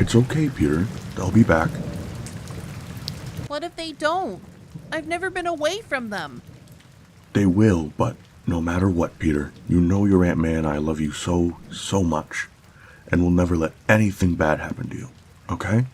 It's okay, Peter. They'll be back. What if they don't? I've never been away from them. They will, but no matter what, Peter, you know your Aunt May and I love you so, so much, and we'll never let anything bad happen to you, okay?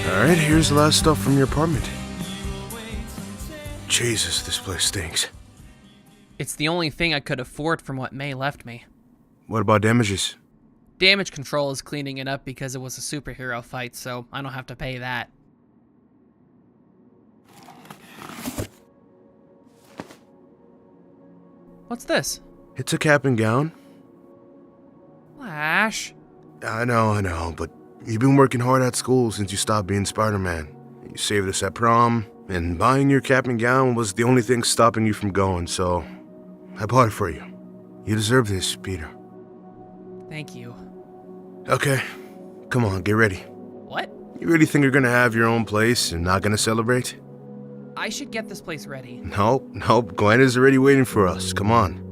Alright, here's the last stuff from your apartment. Jesus, this place stinks. It's the only thing I could afford from what May left me. What about damages? Damage control is cleaning it up because it was a superhero fight, so I don't have to pay that. What's this? It's a cap and gown. Flash. I know, but you've been working hard at school since you stopped being Spider-Man. You saved us at prom, and buying your cap and gown was the only thing stopping you from going, so I bought it for you. You deserve this, Peter. Thank you. Okay, come on, get ready. What? You really think you're gonna have your own place and not gonna celebrate? I should get this place ready. Nope, Gwen is already waiting for us. Come on.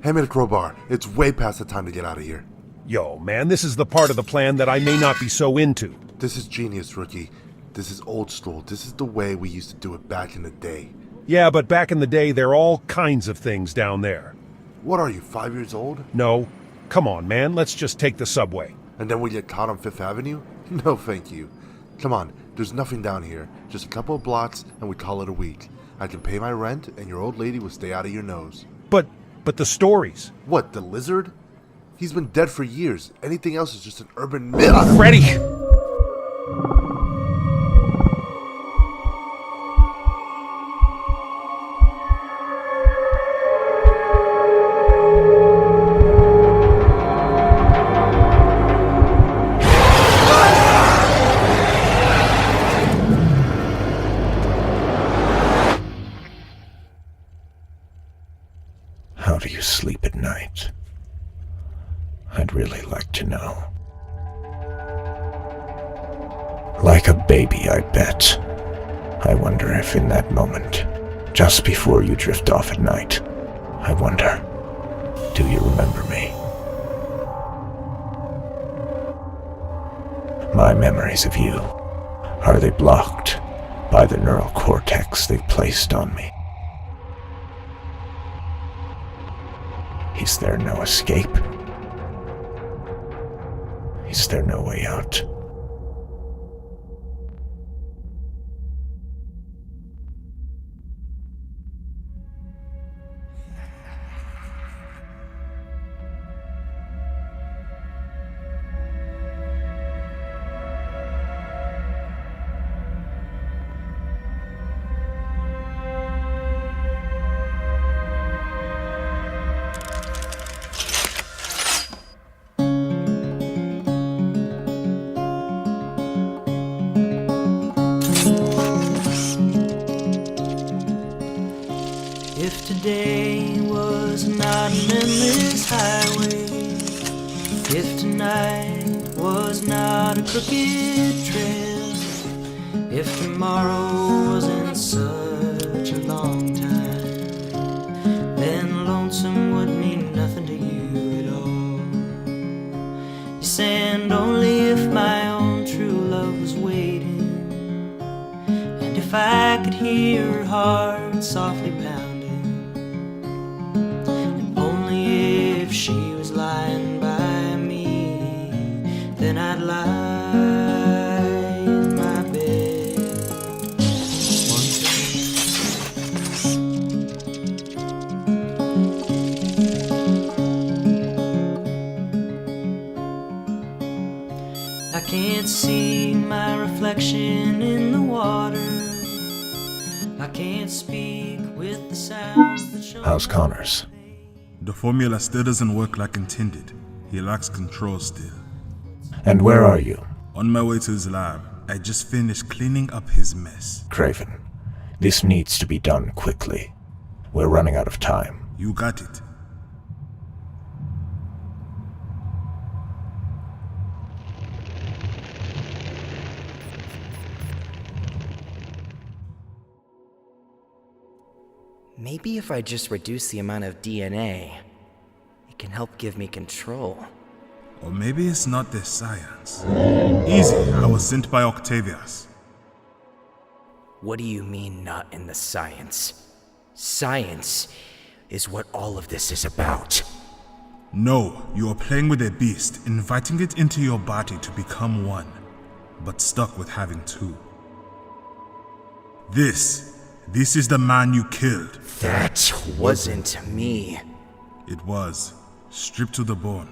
Hand me the crowbar. It's way past the time to get out of here. Yo, man, this is the part of the plan that I may not be so into. This is genius, rookie. This is old school. This is the way we used to do it back in the day. Yeah, but back in the day, there are all kinds of things down there. What are you, 5 years old? No. Come on, man, let's just take the subway. And then we get caught on Fifth Avenue? No, thank you. Come on, there's nothing down here. Just a couple of blocks, and we call it a week. I can pay my rent, and your old lady will stay out of your nose. But the stories. What, the lizard? He's been dead for years. Anything else is just an urban myth. Freddy! How do you sleep at night? I'd really like to know. Like a baby, I bet. I wonder if in that moment, just before you drift off at night, I wonder, do you remember me? My memories of you, are they blocked by the neural cortex they've placed on me? Is there no escape? Is there no way out? today was not an endless highway, if tonight was not a crooked trail, if tomorrow wasn't such a long time, then lonesome would mean nothing to you at all. Yes, and only if my own true love was waiting, and if I could hear her heart softly pounding, and only if she was lying by me, then I'd lie in my bed once again. I can't see my reflection in the water. I can't speak with the sounds that show. How's Connors? The formula still doesn't work like intended. He lacks control still. And where are you? On my way to his lab. I just finished cleaning up his mess. Craven, this needs to be done quickly. We're running out of time. You got it. Maybe if I just reduce the amount of DNA, it can help give me control. Or maybe it's not the science. Easy, I was sent by Octavius. What do you mean, not in the science? Science is what all of this is about. No, you are playing with a beast, inviting it into your body to become one, but stuck with having two. This is the man you killed. That wasn't me. It was, stripped to the bone.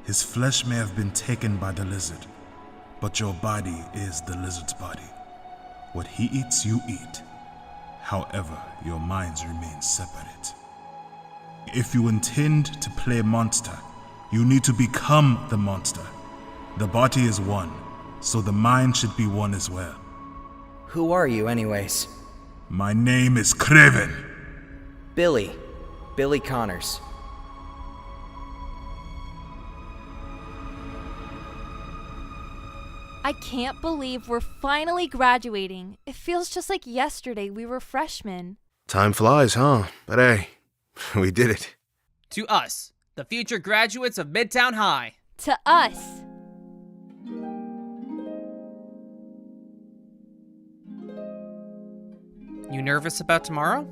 His flesh may have been taken by the lizard, but your body is the lizard's body. What he eats, you eat. However, your minds remain separate. If you intend to play monster, you need to become the monster. The body is one, so the mind should be one as well. Who are you, anyways? My name is Craven. Billy Connors. I can't believe we're finally graduating. It feels just like yesterday we were freshmen. Time flies, huh? But hey, we did it. To us, the future graduates of Midtown High. To us. You nervous about tomorrow?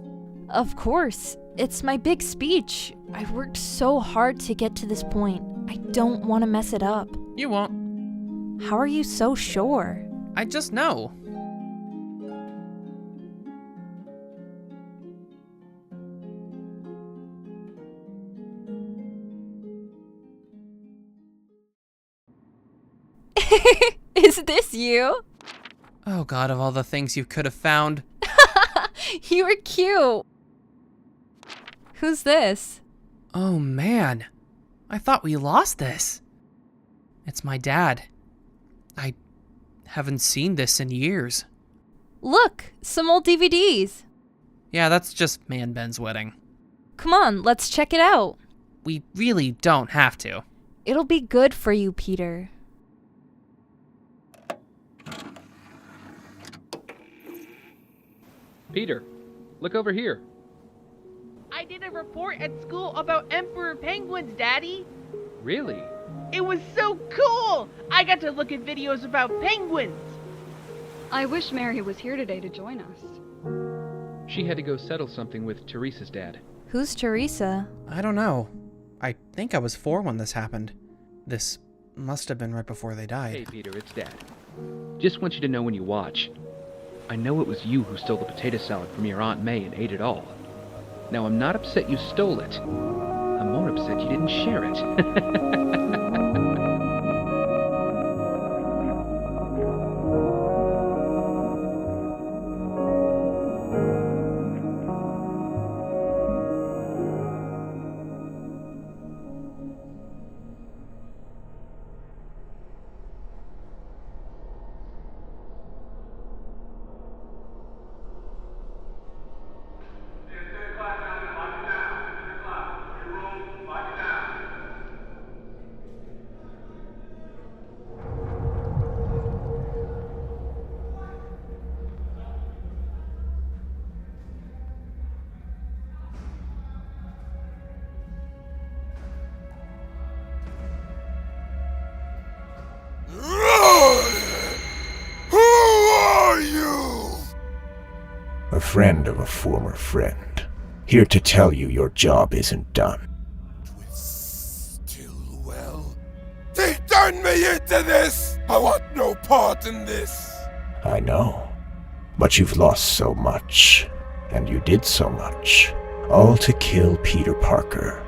Of course. It's my big speech. I've worked so hard to get to this point. I don't want to mess it up. You won't. How are you so sure? I just know. Is this you? Oh god, of all the things you could have found. You were cute. Who's this? Oh man, I thought we lost this. It's my dad. I haven't seen this in years. Look, some old DVDs. Yeah, that's just Man Ben's wedding. Come on, let's check it out. We really don't have to. It'll be good for you, Peter. Peter, look over here. I did a report at school about emperor penguins, Daddy. Really? It was so cool! I got to look at videos about penguins. I wish Mary was here today to join us. She had to go settle something with Teresa's dad. Who's Teresa? I don't know. I think I was 4 when this happened. This must have been right before they died. Hey, Peter, it's Dad. Just want you to know when you watch. I know it was you who stole the potato salad from your Aunt May and ate it all. Now, I'm not upset you stole it. I'm more upset you didn't share it. friend of a former friend, here to tell you your job isn't done. They turned me into this! I want no part in this! I know, but you've lost so much, and you did so much, all to kill Peter Parker.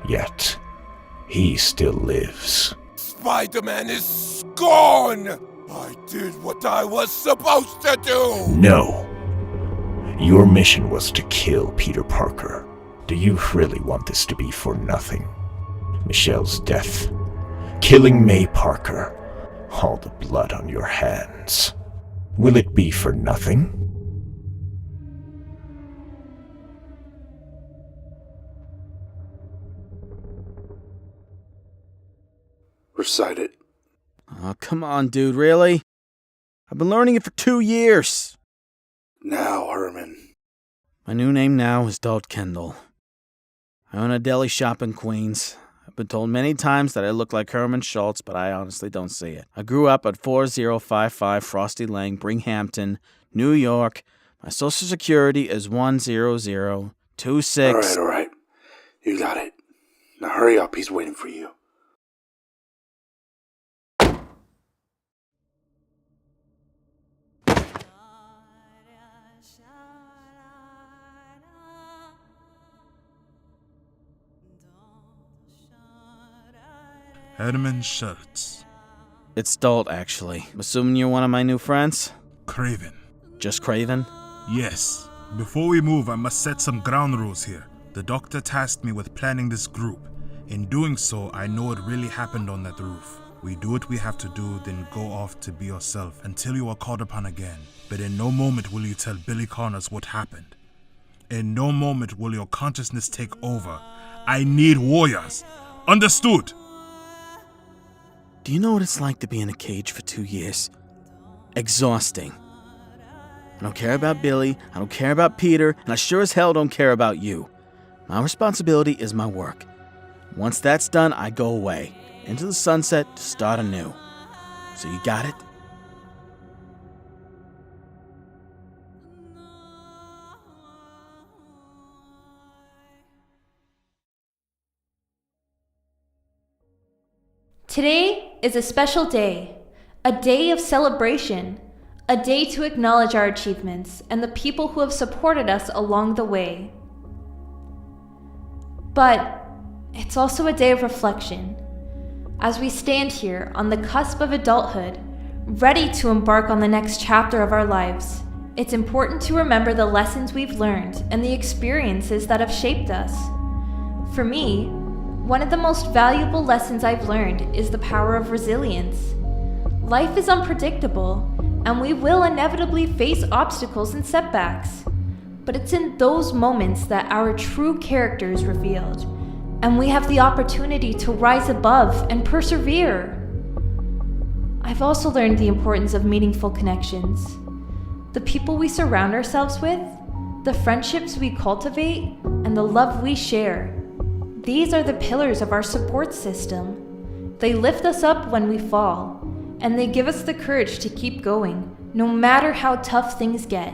Yet, he still lives. Spider-Man is gone! I did what I was supposed to do! No. Your mission was to kill Peter Parker. Do you really want this to be for nothing? Michelle's death, killing May Parker, all the blood on your hands. Will it be for nothing? Recite it. Oh, come on, dude, really? I've been learning it for 2 years. Now, Herman. My new name now is Dalt Kendall. I own a deli shop in Queens. I've been told many times that I look like Herman Schultz, but I honestly don't see it. I grew up at 4055 Frosty Lane, Binghamton, New York. My social security is 10026. All right. You got it. Now hurry up, he's waiting for you. Herman Schultz. It's Dalt, actually. I'm assuming you're one of my new friends? Craven. Just Craven? Yes. Before we move, I must set some ground rules here. The doctor tasked me with planning this group. In doing so, I know what really happened on that roof. We do what we have to do, then go off to be yourself until you are called upon again. But in no moment will you tell Billy Connors what happened. In no moment will your consciousness take over. I need warriors. Understood? Do you know what it's like to be in a cage for 2 years? Exhausting. I don't care about Billy, I don't care about Peter, and I sure as hell don't care about you. My responsibility is my work. Once that's done, I go away, into the sunset to start anew. So you got it? Today is a special day, a day of celebration, a day to acknowledge our achievements and the people who have supported us along the way. But it's also a day of reflection, as we stand here on the cusp of adulthood, ready to embark on the next chapter of our lives. It's important to remember the lessons we've learned and the experiences that have shaped us. For me, one of the most valuable lessons I've learned is the power of resilience. Life is unpredictable, and we will inevitably face obstacles and setbacks. But it's in those moments that our true character is revealed, and we have the opportunity to rise above and persevere. I've also learned the importance of meaningful connections. The people we surround ourselves with, the friendships we cultivate, and the love we share. These are the pillars of our support system. They lift us up when we fall, and they give us the courage to keep going, no matter how tough things get.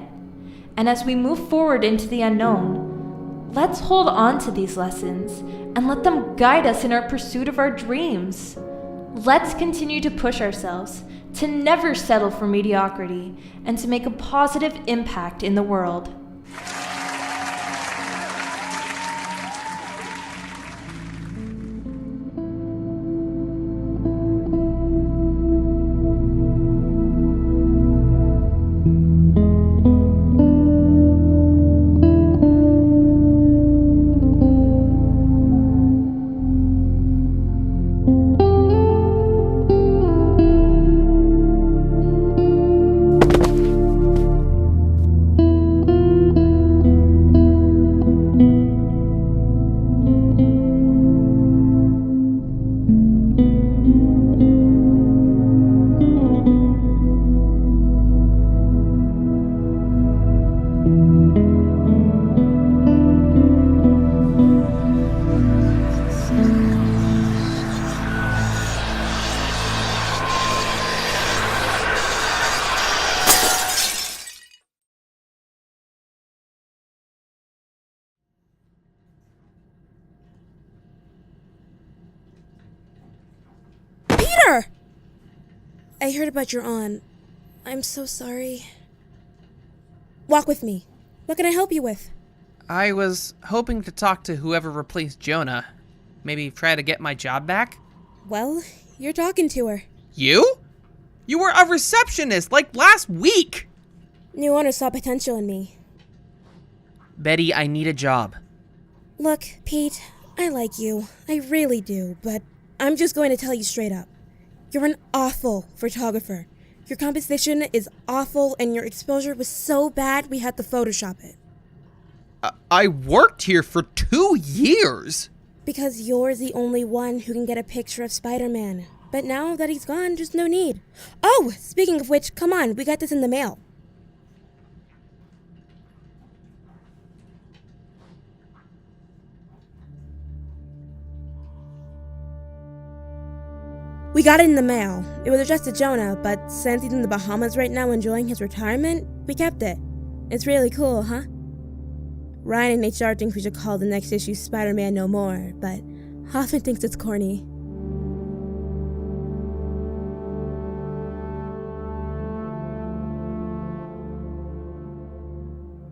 And as we move forward into the unknown, let's hold on to these lessons and let them guide us in our pursuit of our dreams. Let's continue to push ourselves, to never settle for mediocrity, and to make a positive impact in the world. I heard about your aunt. I'm so sorry. Walk with me. What can I help you with? I was hoping to talk to whoever replaced Jonah. Maybe try to get my job back? Well, you're talking to her. You? You were a receptionist, like last week! New owner saw potential in me. Betty, I need a job. Look, Pete, I like you. I really do, but I'm just going to tell you straight up. You're an awful photographer. Your composition is awful, and your exposure was so bad we had to Photoshop it. I worked here for 2 years! Because you're the only one who can get a picture of Spider-Man. But now that he's gone, just no need. Oh, speaking of which, come on, we got this in the mail. We got it in the mail. It was addressed to Jonah, but since he's in the Bahamas right now enjoying his retirement, we kept it. It's really cool, huh? Ryan and HR think we should call the next issue Spider-Man No More, but Hoffman thinks it's corny.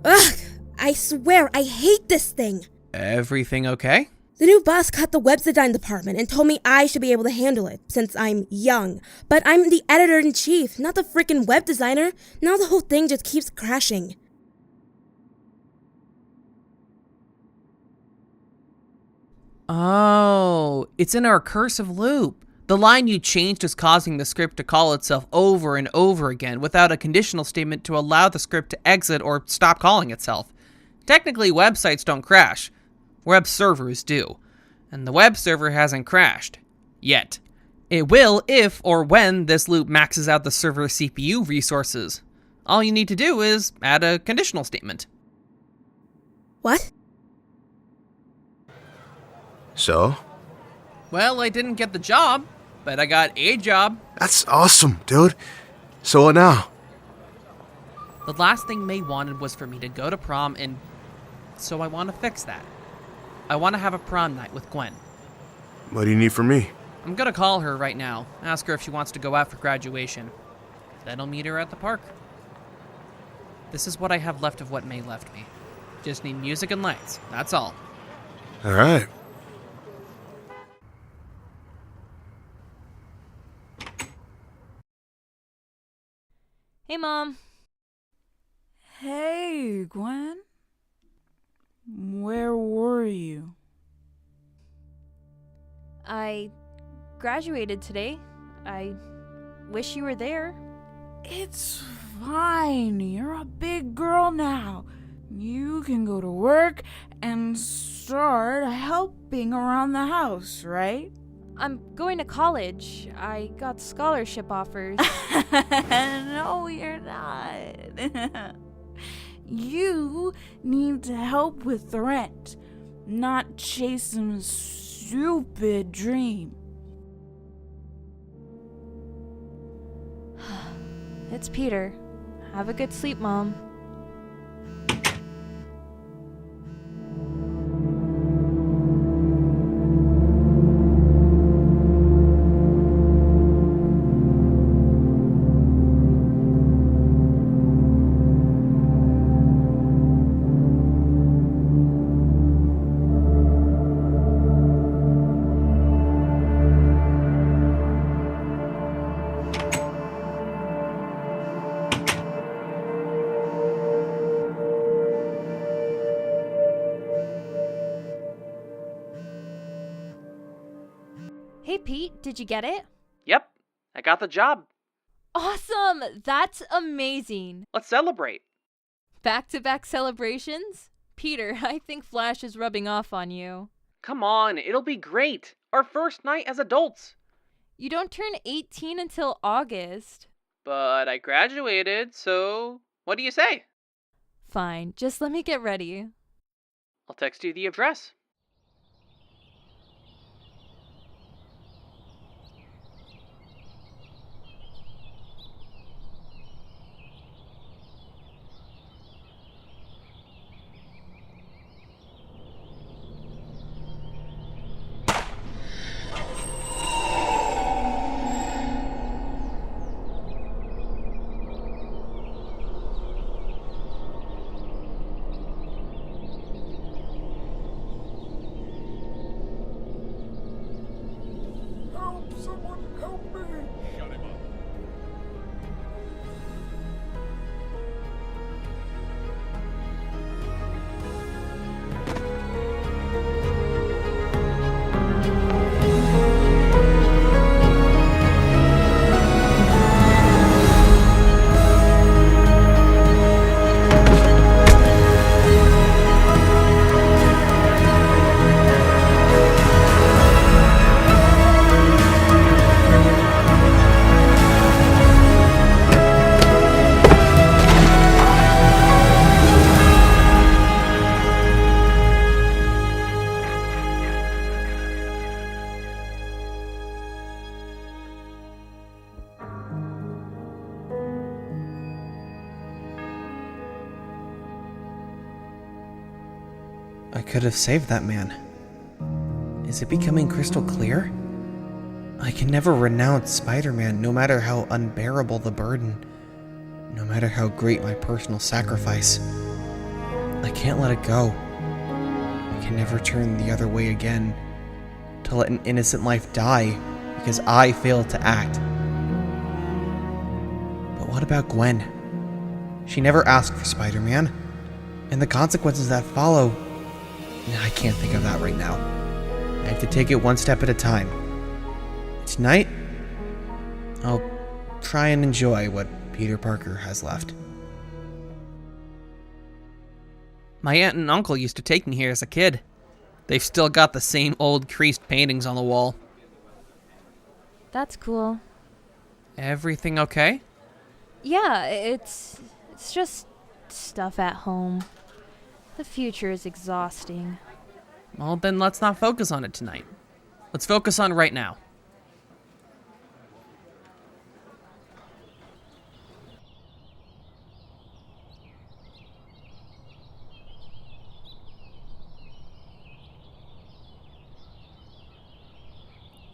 Ugh! I swear, I hate this thing! Everything okay? The new boss cut the web design department and told me I should be able to handle it, since I'm young. But I'm the editor-in-chief, not the freaking web designer. Now the whole thing just keeps crashing. Oh, it's in our cursive loop. The line you changed is causing the script to call itself over and over again without a conditional statement to allow the script to exit or stop calling itself. Technically, websites don't crash. Web servers do. And the web server hasn't crashed. Yet. It will if or when this loop maxes out the server CPU resources. All you need to do is add a conditional statement. What? So? Well, I didn't get the job, but I got a job. That's awesome, dude. So what now? The last thing May wanted was for me to go to prom, and so I want to fix that. I want to have a prom night with Gwen. What do you need from me? I'm gonna call her right now, ask her if she wants to go out for graduation. Then I'll meet her at the park. This is what I have left of what May left me. Just need music and lights, that's all. All right. Hey, Mom. Hey, Gwen. Where were you? I graduated today. I wish you were there. It's fine. You're a big girl now. You can go to work and start helping around the house, right? I'm going to college. I got scholarship offers. No, you're not. You need to help with the rent, not chase some stupid dream. It's Peter. Have a good sleep, Mom. Hey, Pete, did you get it? Yep, I got the job. Awesome! That's amazing. Let's celebrate. Back-to-back celebrations? Peter, I think Flash is rubbing off on you. Come on, it'll be great. Our first night as adults. You don't turn 18 until August. But I graduated, so what do you say? Fine, just let me get ready. I'll text you the address. I could have saved that man. Is it becoming crystal clear? I can never renounce Spider-Man, no matter how unbearable the burden, no matter how great my personal sacrifice. I can't let it go. I can never turn the other way again, to let an innocent life die because I failed to act. But what about Gwen? She never asked for Spider-Man, and the consequences that follow, I can't think of that right now. I have to take it one step at a time. Tonight, I'll try and enjoy what Peter Parker has left. My aunt and uncle used to take me here as a kid. They've still got the same old creased paintings on the wall. That's cool. Everything okay? Yeah, it's just stuff at home. The future is exhausting. Well, then let's not focus on it tonight. Let's focus on right now.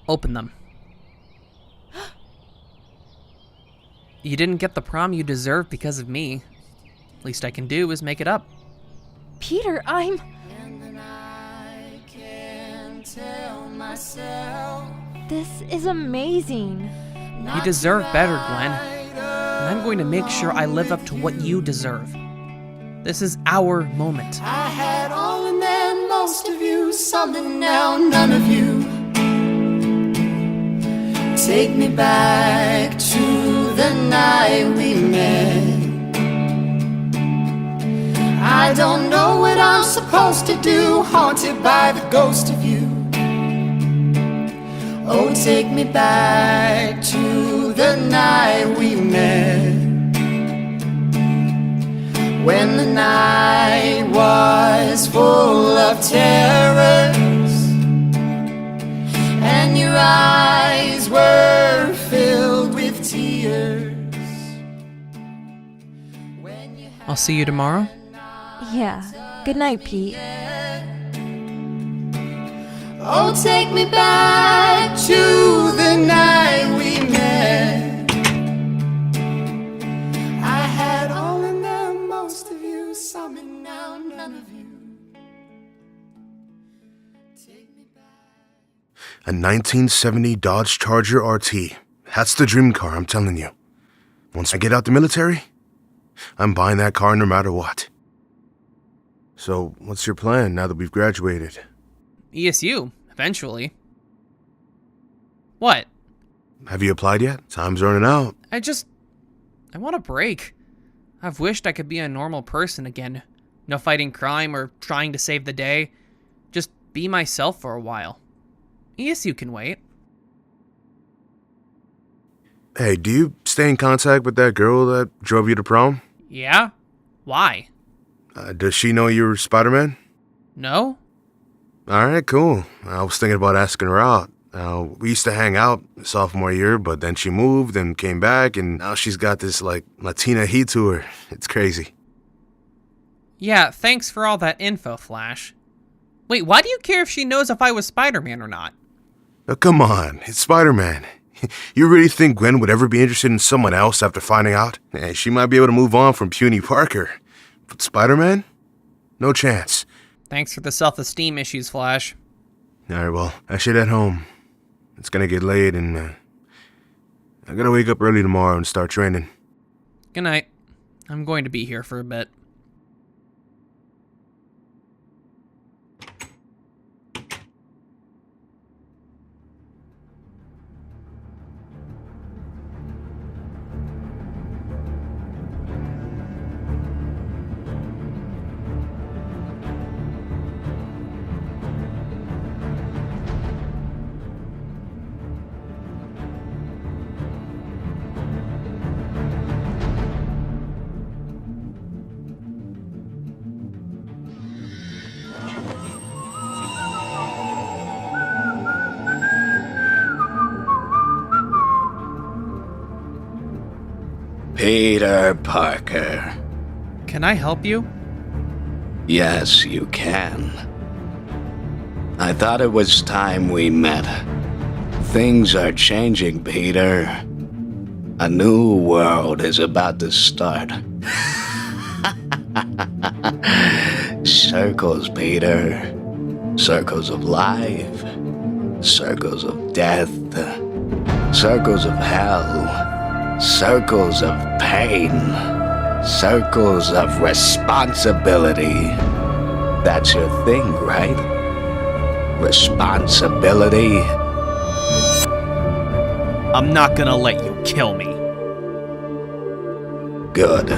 Open them. You didn't get the prom you deserve because of me. Least I can do is make it up. Peter, I'm... This is amazing. You deserve better, Gwen. And I'm going to make sure I live up to what you deserve. This is our moment. I had all and then most of you, something now, none of you. Take me back to the night we met. I don't know what I'm supposed to do, haunted by the ghost of you. Oh, take me back to the night we met, when the night was full of terrors and your eyes were filled with tears. I'll see you tomorrow. Yeah. Good night, Pete. Oh, take me back to the night we met. I had all and then most of you, some and now none of you. A 1970 Dodge Charger RT. That's the dream car, I'm telling you. Once I get out the military, I'm buying that car no matter what. So, what's your plan now that we've graduated? ESU, eventually. What? Have you applied yet? Time's running out. I want a break. I've wished I could be a normal person again. No fighting crime or trying to save the day. Just be myself for a while. ESU can wait. Hey, do you stay in contact with that girl that drove you to prom? Yeah? Why? Does she know you're Spider-Man? No? Alright, cool. I was thinking about asking her out. We used to hang out sophomore year, but then she moved and came back, and now she's got this, Latina heat to her. It's crazy. Yeah, thanks for all that info, Flash. Wait, why do you care if she knows if I was Spider-Man or not? Oh, come on, it's Spider-Man. You really think Gwen would ever be interested in someone else after finding out? She might be able to move on from puny Parker. But Spider-Man? No chance. Thanks for the self-esteem issues, Flash. Alright, well, I should head home. It's gonna get late, and I gotta wake up early tomorrow and start training. Good night. I'm going to be here for a bit. Peter Parker. Can I help you? Yes, you can. I thought it was time we met. Things are changing, Peter. A new world is about to start. Circles, Peter. Circles of life. Circles of death. Circles of hell. Circles of pain. Circles of responsibility. That's your thing, right? Responsibility. I'm not gonna let you kill me. Good.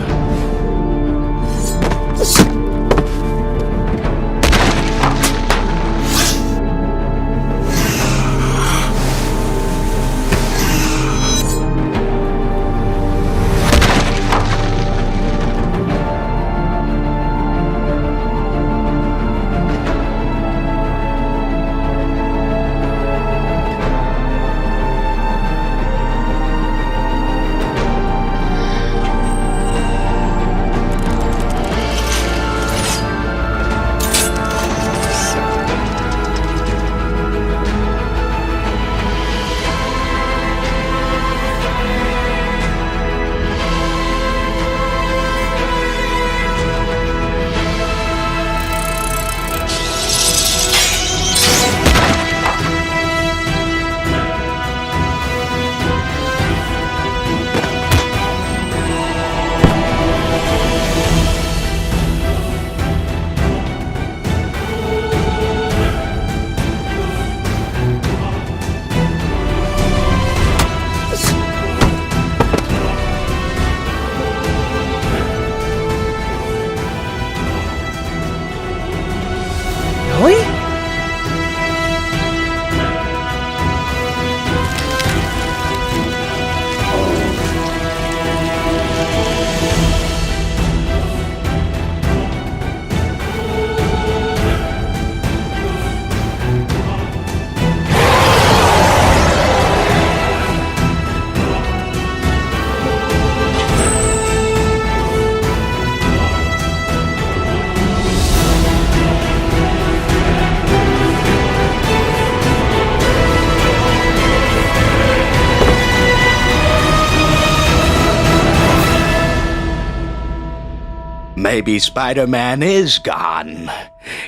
Maybe Spider-Man is gone.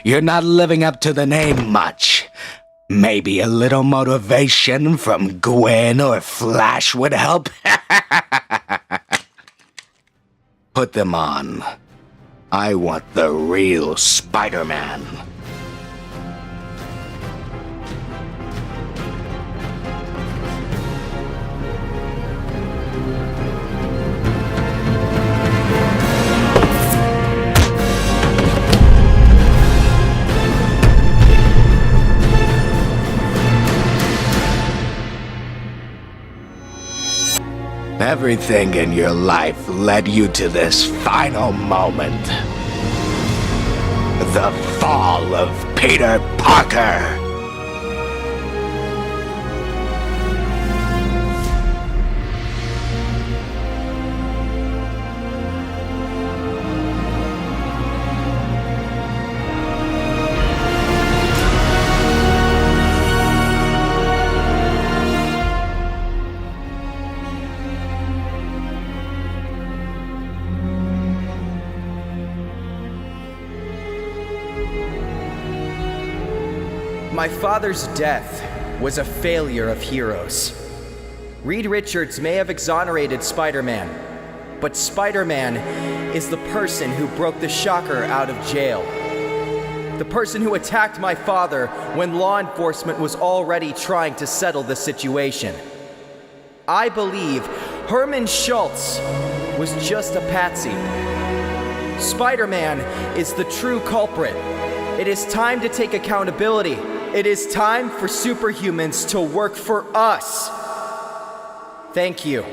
You're not living up to the name much. Maybe a little motivation from Gwen or Flash would help. Put them on. I want the real Spider-Man. Everything in your life led you to this final moment. The fall of Peter Parker. My father's death was a failure of heroes. Reed Richards may have exonerated Spider-Man, but Spider-Man is the person who broke the Shocker out of jail. The person who attacked my father when law enforcement was already trying to settle the situation. I believe Herman Schultz was just a patsy. Spider-Man is the true culprit. It is time to take accountability. It is time for superhumans to work for us. Thank you.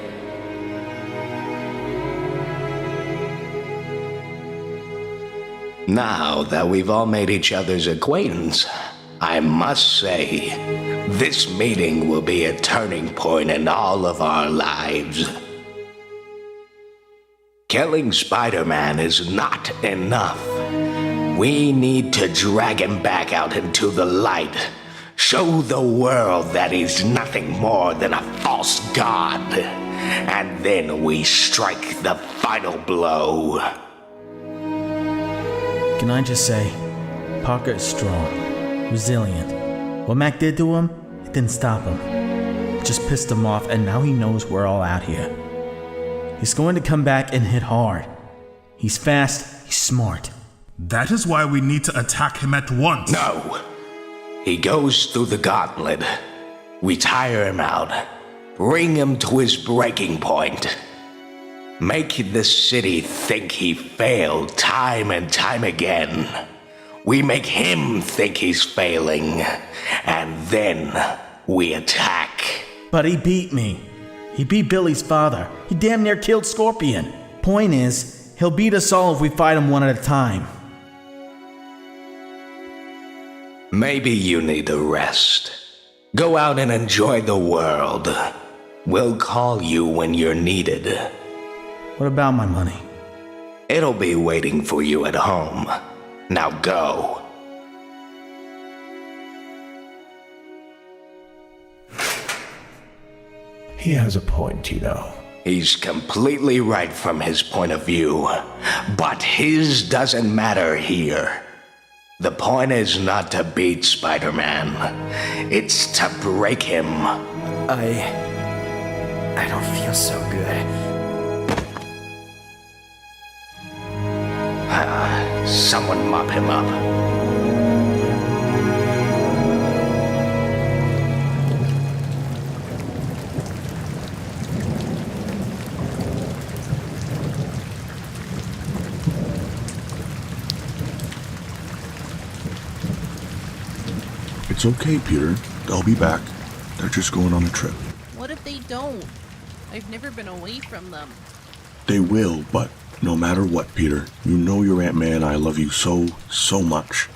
Now that we've all made each other's acquaintance, I must say, this meeting will be a turning point in all of our lives. Killing Spider-Man is not enough. We need to drag him back out into the light. Show the world that he's nothing more than a false god. And then we strike the final blow. Can I just say, Parker is strong, resilient. What Mac did to him, it didn't stop him. It just pissed him off, and now he knows we're all out here. He's going to come back and hit hard. He's fast, he's smart. That is why we need to attack him at once. No. He goes through the gauntlet. We tire him out. Bring him to his breaking point. Make the city think he failed time and time again. We make him think he's failing. And then we attack. But he beat me. He beat Billy's father. He damn near killed Scorpion. Point is, he'll beat us all if we fight him one at a time. Maybe you need a rest. Go out and enjoy the world. We'll call you when you're needed. What about my money? It'll be waiting for you at home. Now go. He has a point, you know. He's completely right from his point of view, but his doesn't matter here. The point is not to beat Spider-Man. It's to break him. I don't feel so good. Someone mop him up. It's okay, Peter. They'll be back. They're just going on a trip. What if they don't? I've never been away from them. They will, but no matter what, Peter, you know your Aunt May and I love you so, so much,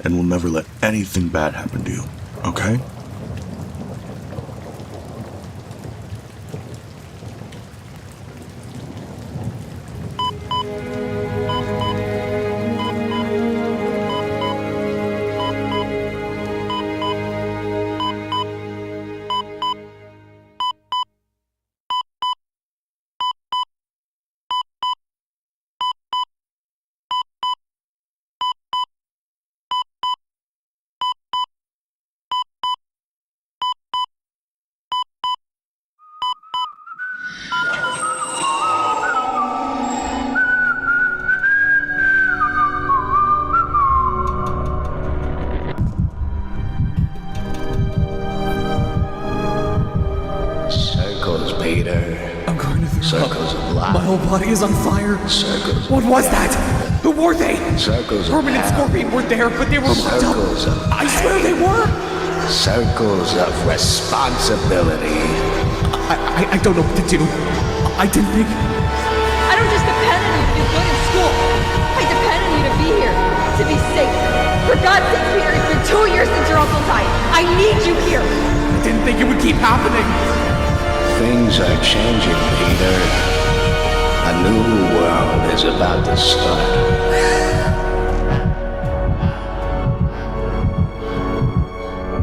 and we'll never let anything bad happen to you, okay? My whole body is on fire. Circles. What was that? Who were they? Circles. Herman and Scorpion were there, but they were locked up. I swear they were. Circles of responsibility. I don't know what to do. I didn't think. I don't just depend on you to do good in school. I depend on you to be here, to be safe. For God's sake, Peter, it's been 2 years since your uncle died. I need you here. I didn't think it would keep happening. Things are changing, Peter. A new world is about to start.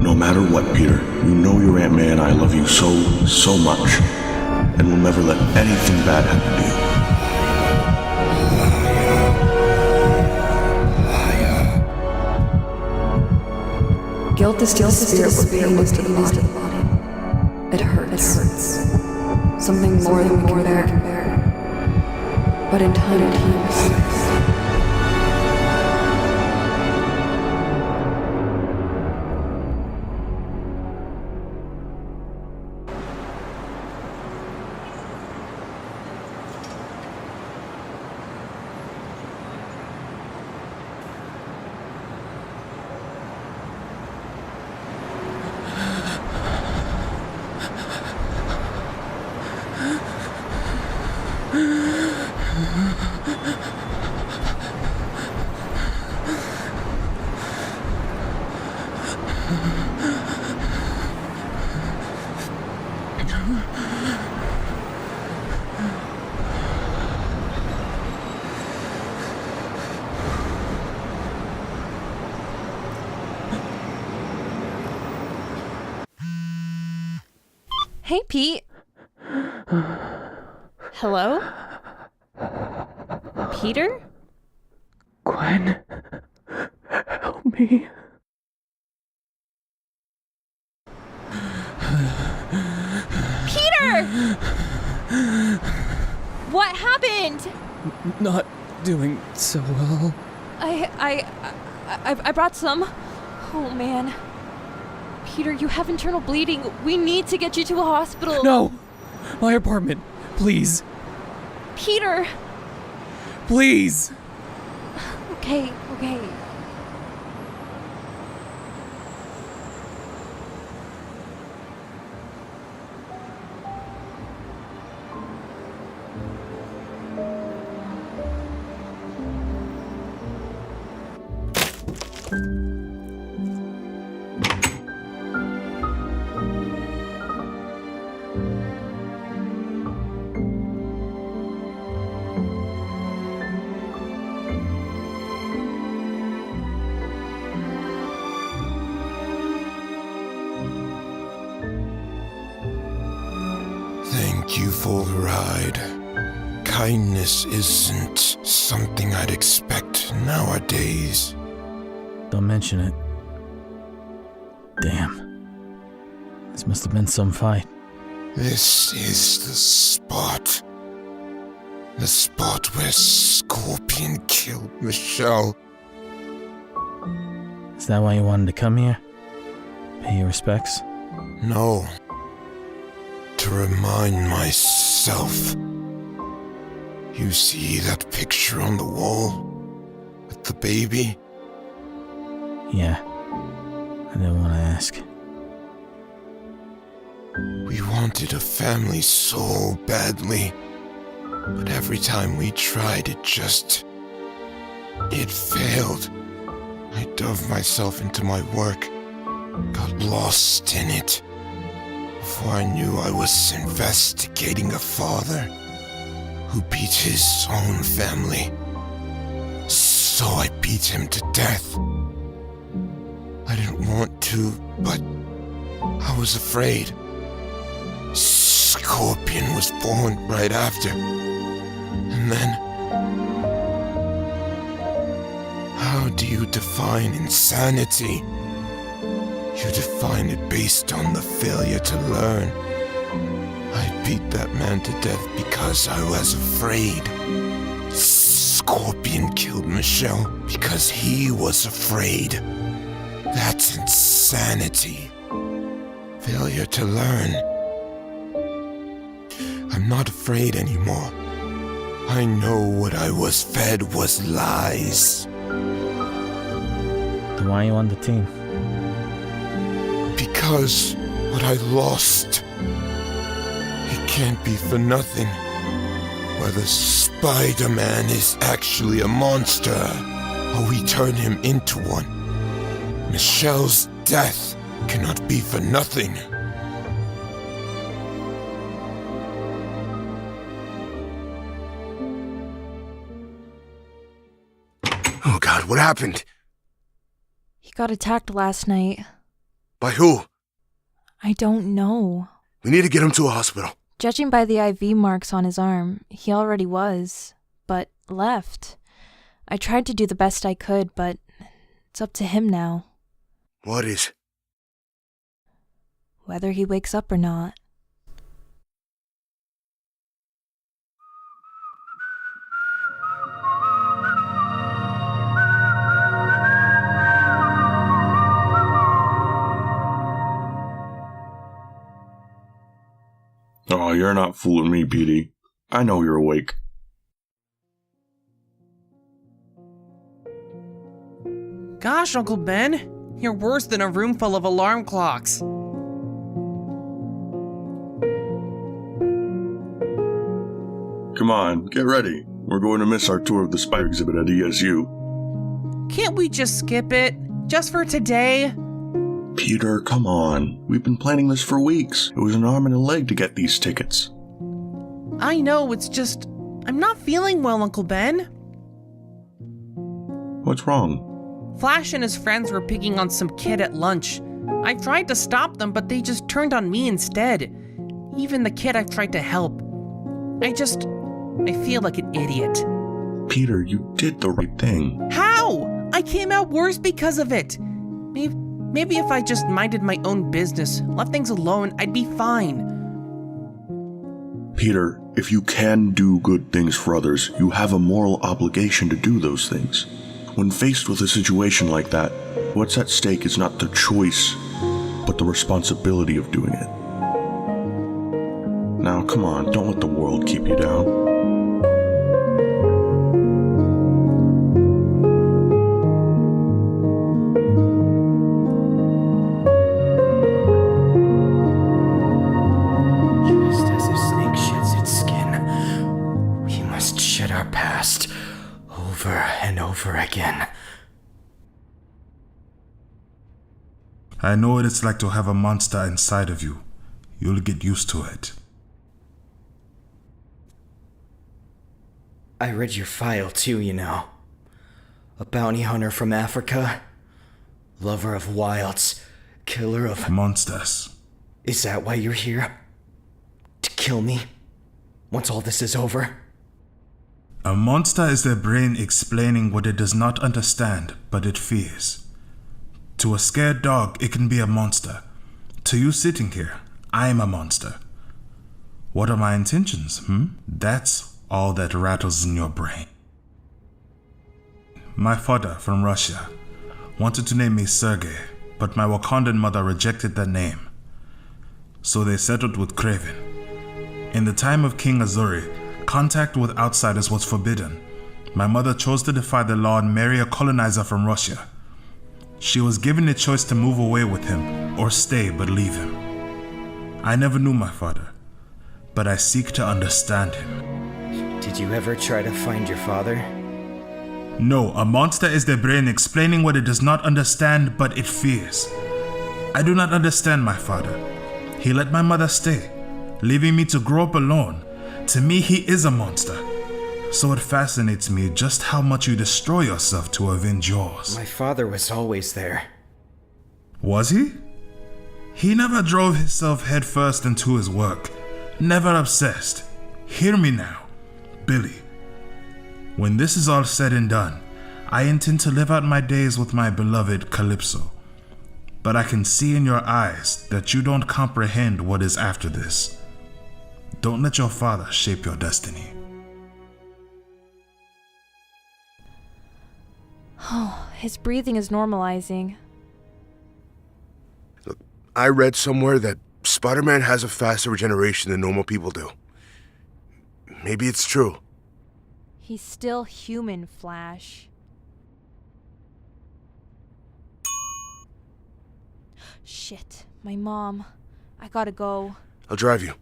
No matter what, Peter, you know your Aunt May and I love you so, so much, and we'll never let anything bad happen to you. Guilt is to the spirit what pain is to the body. It hurts. Something more than we can bear. But in time it heals. Hey, Pete. Hello? Peter? Gwen, help me. Peter! What happened? Not doing so well. I brought some. Oh, man. Peter, you have internal bleeding. We need to get you to a hospital. No! My apartment. Please. Peter! Please! Okay. Thank you for the ride. Kindness isn't something I'd expect nowadays. Don't mention it. Damn. This must have been some fight. This is the spot. The spot where Scorpion killed Michelle. Is that why you wanted to come here? Pay your respects? No. To remind myself. You see that picture on the wall? With the baby? Yeah. I didn't want to ask. We wanted a family so badly. But every time we tried, it failed. I dove myself into my work. Got lost in it. Before I knew, I was investigating a father who beat his own family. So I beat him to death. I didn't want to, but I was afraid. Scorpion was born right after. And then... How do you define insanity? You define it based on the failure to learn. I beat that man to death because I was afraid. Scorpion killed Michelle because he was afraid. That's insanity. Failure to learn. I'm not afraid anymore. I know what I was fed was lies. Then why are you on the team? Because what I lost, it can't be for nothing. Whether Spider-Man is actually a monster, or we turn him into one, Michelle's death cannot be for nothing. Oh God, what happened? He got attacked last night. By who? I don't know. We need to get him to a hospital. Judging by the IV marks on his arm, he already was, but left. I tried to do the best I could, but it's up to him now. What is? Whether he wakes up or not. Oh, you're not fooling me, Petey. I know you're awake. Gosh, Uncle Ben, you're worse than a room full of alarm clocks. Come on, get ready. We're going to miss our tour of the spider exhibit at ESU. Can't we just skip it? Just for today? Peter, come on. We've been planning this for weeks. It was an arm and a leg to get these tickets. I know, it's just... I'm not feeling well, Uncle Ben. What's wrong? Flash and his friends were picking on some kid at lunch. I tried to stop them, but they just turned on me instead. Even the kid I've tried to help. I feel like an idiot. Peter, you did the right thing. How? I came out worse because of it. Maybe if I just minded my own business, left things alone, I'd be fine. Peter, if you can do good things for others, you have a moral obligation to do those things. When faced with a situation like that, what's at stake is not the choice, but the responsibility of doing it. Now, come on, don't let the world keep you down. Over again. I know what it's like to have a monster inside of you. You'll get used to it. I read your file too, you know. A bounty hunter from Africa. Lover of wilds. Killer of monsters. Is that why you're here? To kill me? Once all this is over? A monster is their brain explaining what it does not understand, but it fears. To a scared dog, it can be a monster. To you sitting here, I am a monster. What are my intentions, That's all that rattles in your brain. My father, from Russia, wanted to name me Sergei, but my Wakandan mother rejected that name. So they settled with Craven. In the time of King Azuri, contact with outsiders was forbidden. My mother chose to defy the law and marry a colonizer from Russia. She was given a choice to move away with him or stay but leave him. I never knew my father, but I seek to understand him. Did you ever try to find your father? No, a monster is their brain explaining what it does not understand but it fears. I do not understand my father. He let my mother stay, leaving me to grow up alone. To me, he is a monster. So it fascinates me just how much you destroy yourself to avenge yours. My father was always there. Was he? He never drove himself headfirst into his work. Never obsessed. Hear me now, Billy. When this is all said and done, I intend to live out my days with my beloved Calypso. But I can see in your eyes that you don't comprehend what is after this. Don't let your father shape your destiny. Oh, his breathing is normalizing. Look, I read somewhere that Spider-Man has a faster regeneration than normal people do. Maybe it's true. He's still human, Flash. Shit, my mom. I gotta go. I'll drive you.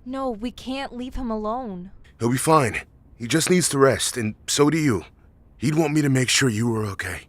No, we can't leave him alone. He'll be fine. He just needs to rest, and so do you. He'd want me to make sure you were okay.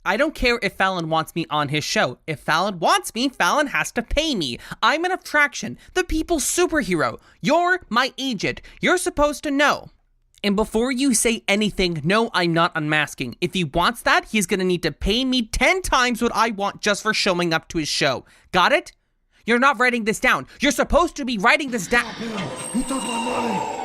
I don't care if Fallon wants me on his show. If Fallon wants me, Fallon has to pay me. I'm an attraction, the people's superhero. You're my agent. You're supposed to know. And before you say anything, no, I'm not unmasking. If he wants that, he's gonna need to pay me 10 times what I want just for showing up to his show. Got it? You're not writing this down. You're supposed to be writing this down. He took my money.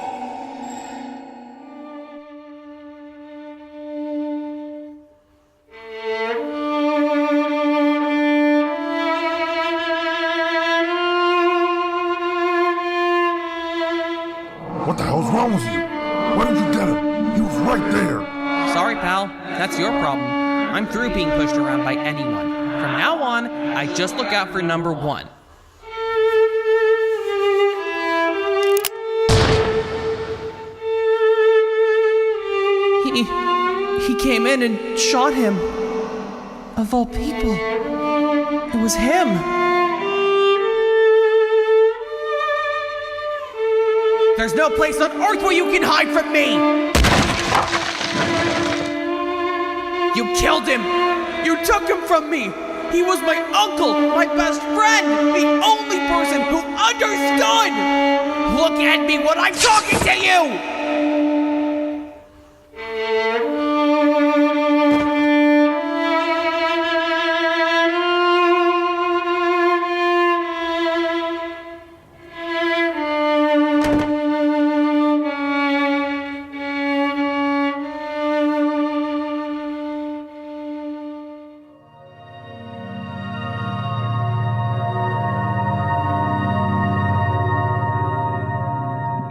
What the hell's wrong with you? Why didn't you get him? He was right there. Sorry, pal. That's your problem. I'm through being pushed around by anyone. From now on, I just look out for number 1. He came in and shot him. Of all people, it was him. There's no place on earth where you can hide from me! You killed him! You took him from me! He was my uncle, my best friend, the only person who understood! Look at me when I'm talking to you!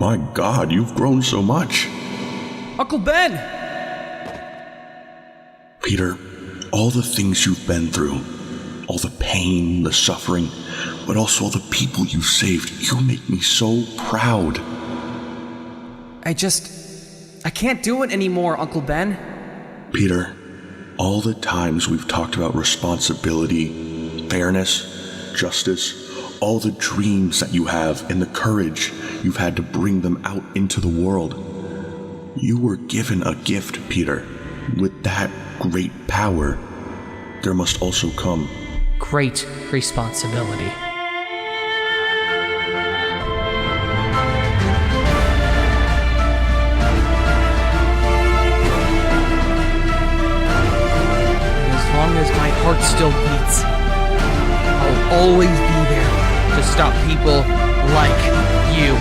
My God, you've grown so much. Uncle Ben! Peter, all the things you've been through, all the pain, the suffering, but also all the people you've saved, you make me so proud. I can't do it anymore, Uncle Ben. Peter, all the times we've talked about responsibility, fairness, justice, all the dreams that you have and the courage you've had to bring them out into the world. You were given a gift, Peter. With that great power, there must also come great responsibility. As long as my heart still beats, I'll always be there to stop people like you.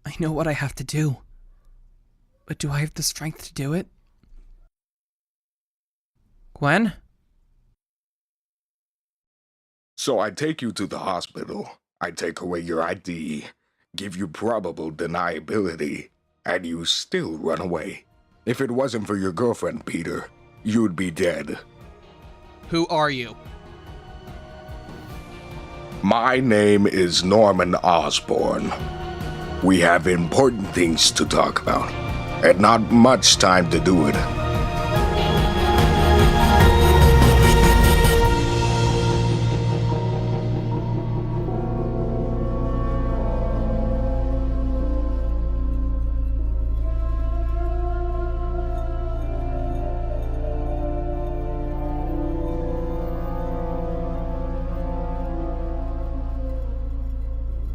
I know what I have to do, but do I have the strength to do it? Gwen? So I take you to the hospital. I take away your ID, give you probable deniability, and you still run away. If it wasn't for your girlfriend, Peter, you'd be dead. Who are you? My name is Norman Osborne. We have important things to talk about, and not much time to do it.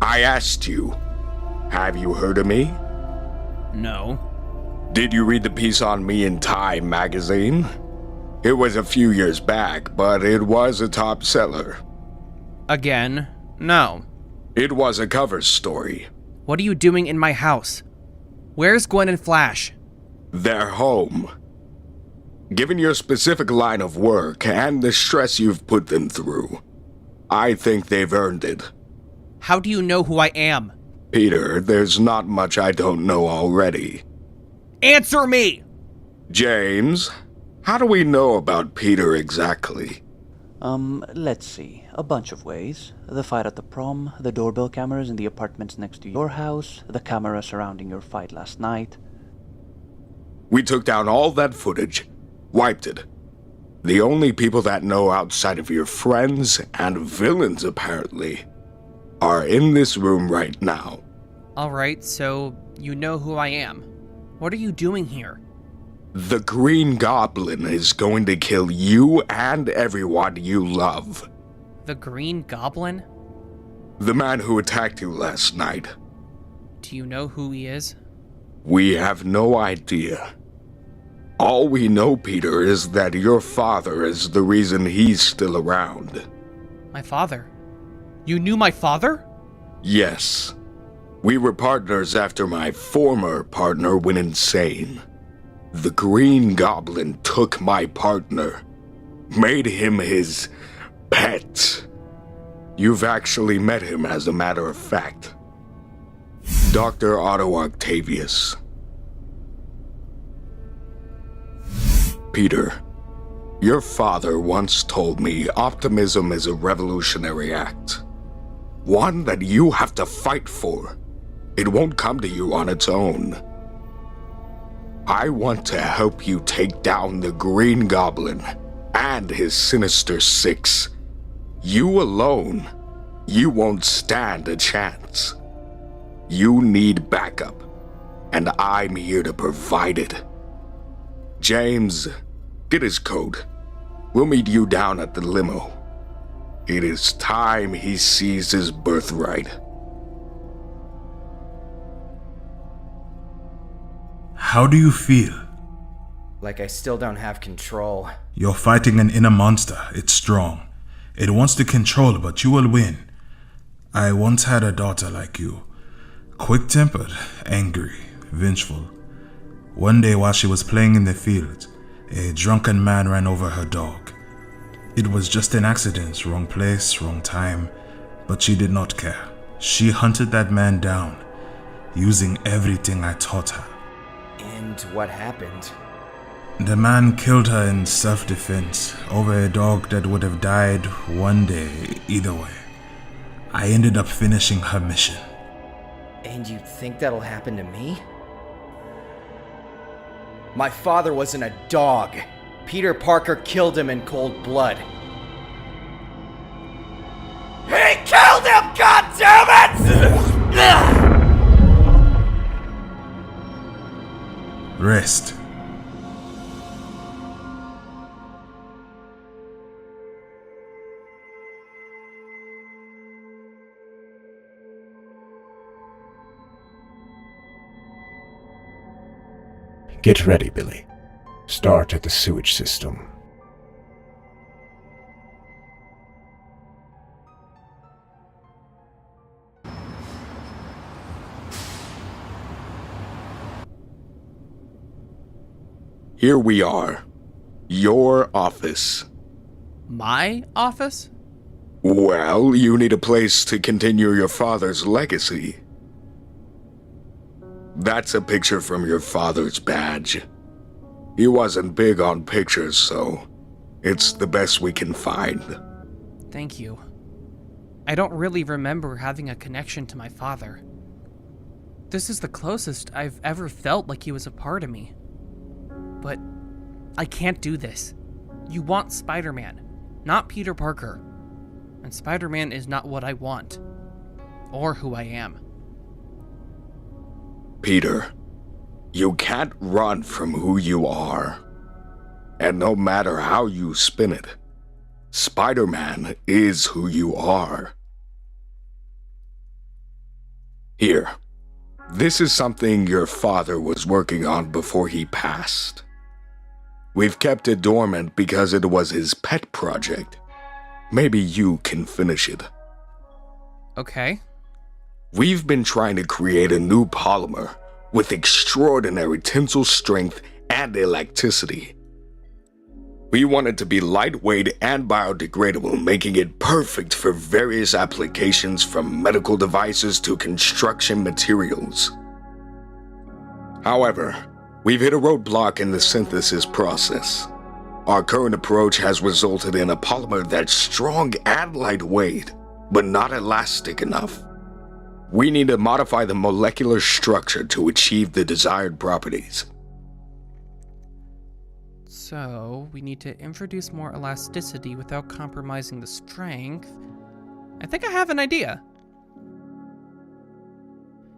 I asked you, have you heard of me? No. Did you read the piece on me in Time magazine? It was a few years back, but it was a top seller. Again, no. It was a cover story. What are you doing in my house? Where's Gwen and Flash? They're home. Given your specific line of work and the stress you've put them through, I think they've earned it. How do you know who I am? Peter, there's not much I don't know already. Answer me! James, how do we know about Peter exactly? Let's see. A bunch of ways. The fight at the prom, the doorbell cameras in the apartments next to your house, the camera surrounding your fight last night. We took down all that footage, wiped it. The only people that know outside of your friends and villains, apparently, are in this room right now. Alright, so you know who I am. What are you doing here? The Green Goblin is going to kill you and everyone you love. The Green Goblin? The man who attacked you last night. Do you know who he is? We have no idea. All we know, Peter, is that your father is the reason he's still around. My father? You knew my father? Yes. We were partners after my former partner went insane. The Green Goblin took my partner, made him his pet. You've actually met him, as a matter of fact. Dr. Otto Octavius. Peter, your father once told me optimism is a revolutionary act. One that you have to fight for. It won't come to you on its own. I want to help you take down the Green Goblin and his Sinister Six. You alone, you won't stand a chance. You need backup, and I'm here to provide it. James, get his coat. We'll meet you down at the limo. It is time he sees his birthright. How do you feel? Like I still don't have control. You're fighting an inner monster. It's strong. It wants to control, but you will win. I once had a daughter like you. Quick-tempered, angry, vengeful. One day while she was playing in the field, a drunken man ran over her dog. It was just an accident, wrong place, wrong time, but she did not care. She hunted that man down, using everything I taught her. And what happened? The man killed her in self-defense over a dog that would have died one day either way. I ended up finishing her mission. And you think that'll happen to me? My father wasn't a dog. Peter Parker killed him in cold blood. He killed him, goddammit! Rest. Get ready, Billy. Start at the sewage system. Here we are. Your office. My office? Well, you need a place to continue your father's legacy. That's a picture from your father's badge. He wasn't big on pictures, so it's the best we can find. Thank you. I don't really remember having a connection to my father. This is the closest I've ever felt like he was a part of me. But I can't do this. You want Spider-Man, not Peter Parker. And Spider-Man is not what I want, or who I am. Peter, you can't run from who you are. And no matter how you spin it, Spider-Man is who you are. Here, this is something your father was working on before he passed. We've kept it dormant because it was his pet project. Maybe you can finish it. Okay. We've been trying to create a new polymer with extraordinary tensile strength and elasticity. We want it to be lightweight and biodegradable, making it perfect for various applications from medical devices to construction materials. However, we've hit a roadblock in the synthesis process. Our current approach has resulted in a polymer that's strong and lightweight, but not elastic enough. We need to modify the molecular structure to achieve the desired properties. So, we need to introduce more elasticity without compromising the strength. I think I have an idea.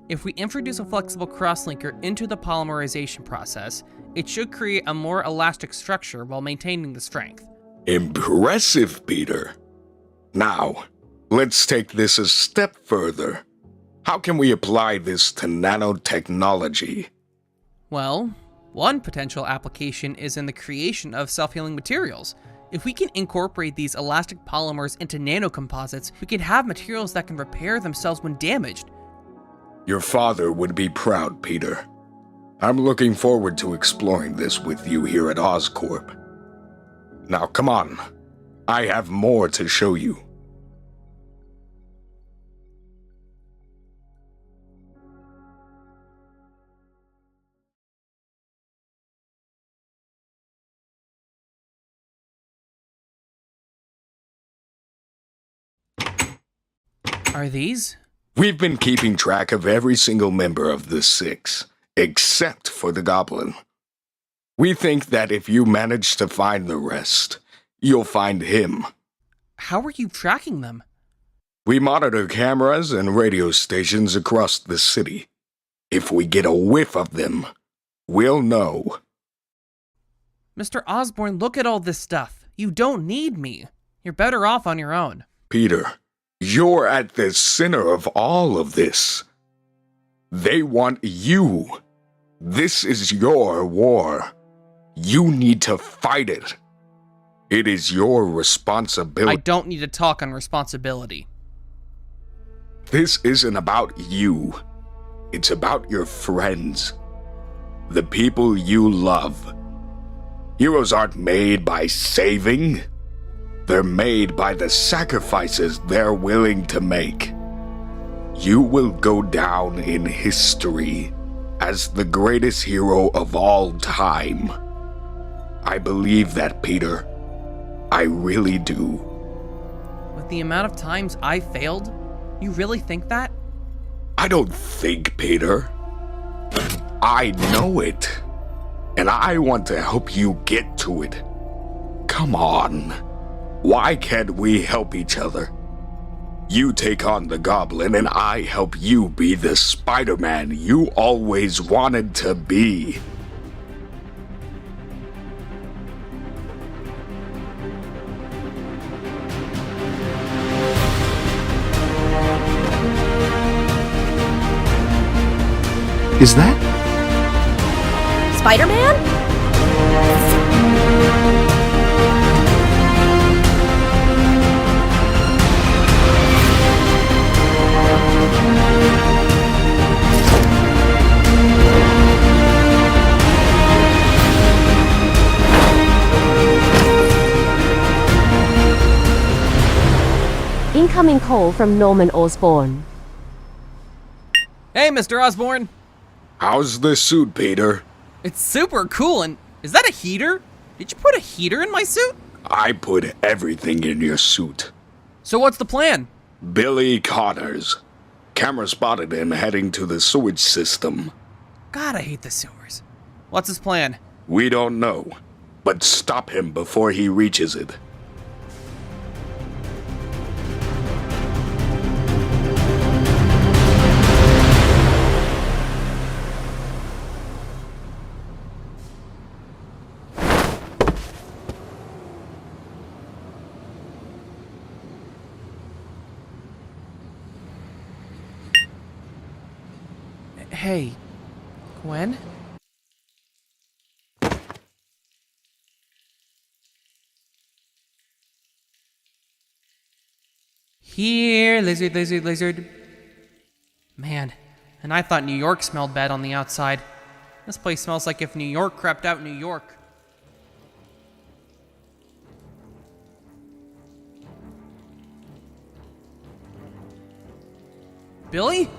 If we introduce a flexible crosslinker into the polymerization process, it should create a more elastic structure while maintaining the strength. Impressive, Peter. Now, let's take this a step further. How can we apply this to nanotechnology? Well, One potential application is in the creation of self-healing materials. If we can incorporate these elastic polymers into nanocomposites, we can have materials that can repair themselves when damaged. Your father would be proud, Peter. I'm looking forward to exploring this with you here at Oscorp. Now come on, I have more to show you. Are these? We've been keeping track of every single member of the 6, except for the Goblin. We think that if you manage to find the rest, you'll find him. How are you tracking them? We monitor cameras and radio stations across the city. If we get a whiff of them, we'll know. Mr. Osborne, look at all this stuff. You don't need me. You're better off on your own. Peter, you're at the center of all of this. They want you. This is your war. You need to fight it. It is your responsibility. I don't need to talk on responsibility. This isn't about you. It's about your friends. The people you love. Heroes aren't made by saving. They're made by the sacrifices they're willing to make. You will go down in history as the greatest hero of all time. I believe that, Peter. I really do. With the amount of times I failed, you really think that? I don't think, Peter. I know it. And I want to help you get to it. Come on. Why can't we help each other? You take on the Goblin and I help you be the Spider-Man you always wanted to be. Is that? Spider-Man? Incoming call from Norman Osborne. Hey, Mr. Osborne! How's the suit, Peter? It's super cool, and is that a heater? Did you put a heater in my suit? I put everything in your suit. So what's the plan? Billy Connors. Camera spotted him heading to the sewage system. God, I hate the sewers. What's his plan? We don't know, but stop him before he reaches it. Hey, Gwen? Here, lizard, lizard, lizard. Man, and I thought New York smelled bad on the outside. This place smells like if New York crept out New York. Billy?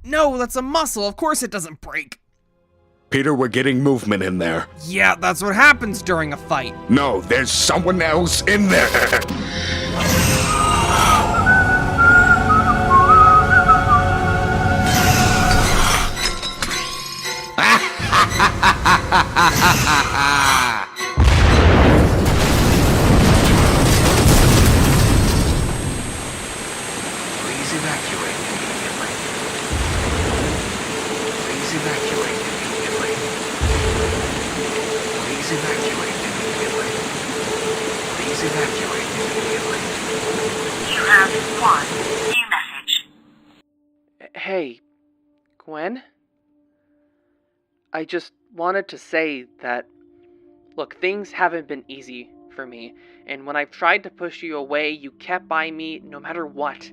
No, that's a muscle. Of course it doesn't break. Peter, we're getting movement in there. Yeah, that's what happens during a fight. No, there's someone else in there. Please evacuate immediately. Please evacuate immediately. Please evacuate immediately. Please evacuate immediately. You have one new message. Hey, Gwen? I just wanted to say that, look, things haven't been easy for me, and when I've tried to push you away, you kept by me no matter what.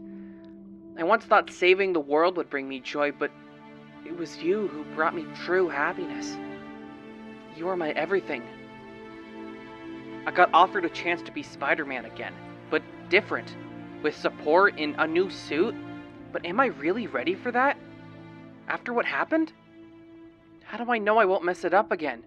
I once thought saving the world would bring me joy, but it was you who brought me true happiness. You are my everything. I got offered a chance to be Spider-Man again, but different, with support in a new suit. But am I really ready for that? After what happened? How do I know I won't mess it up again?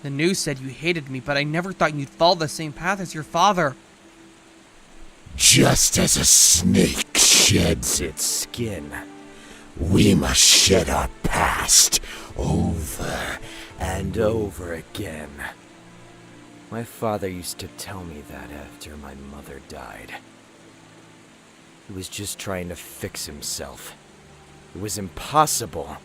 The news said you hated me, but I never thought you'd follow the same path as your father. Just as a snake sheds its skin, we must shed our past over and over again. My father used to tell me that after my mother died. He was just trying to fix himself. It was impossible,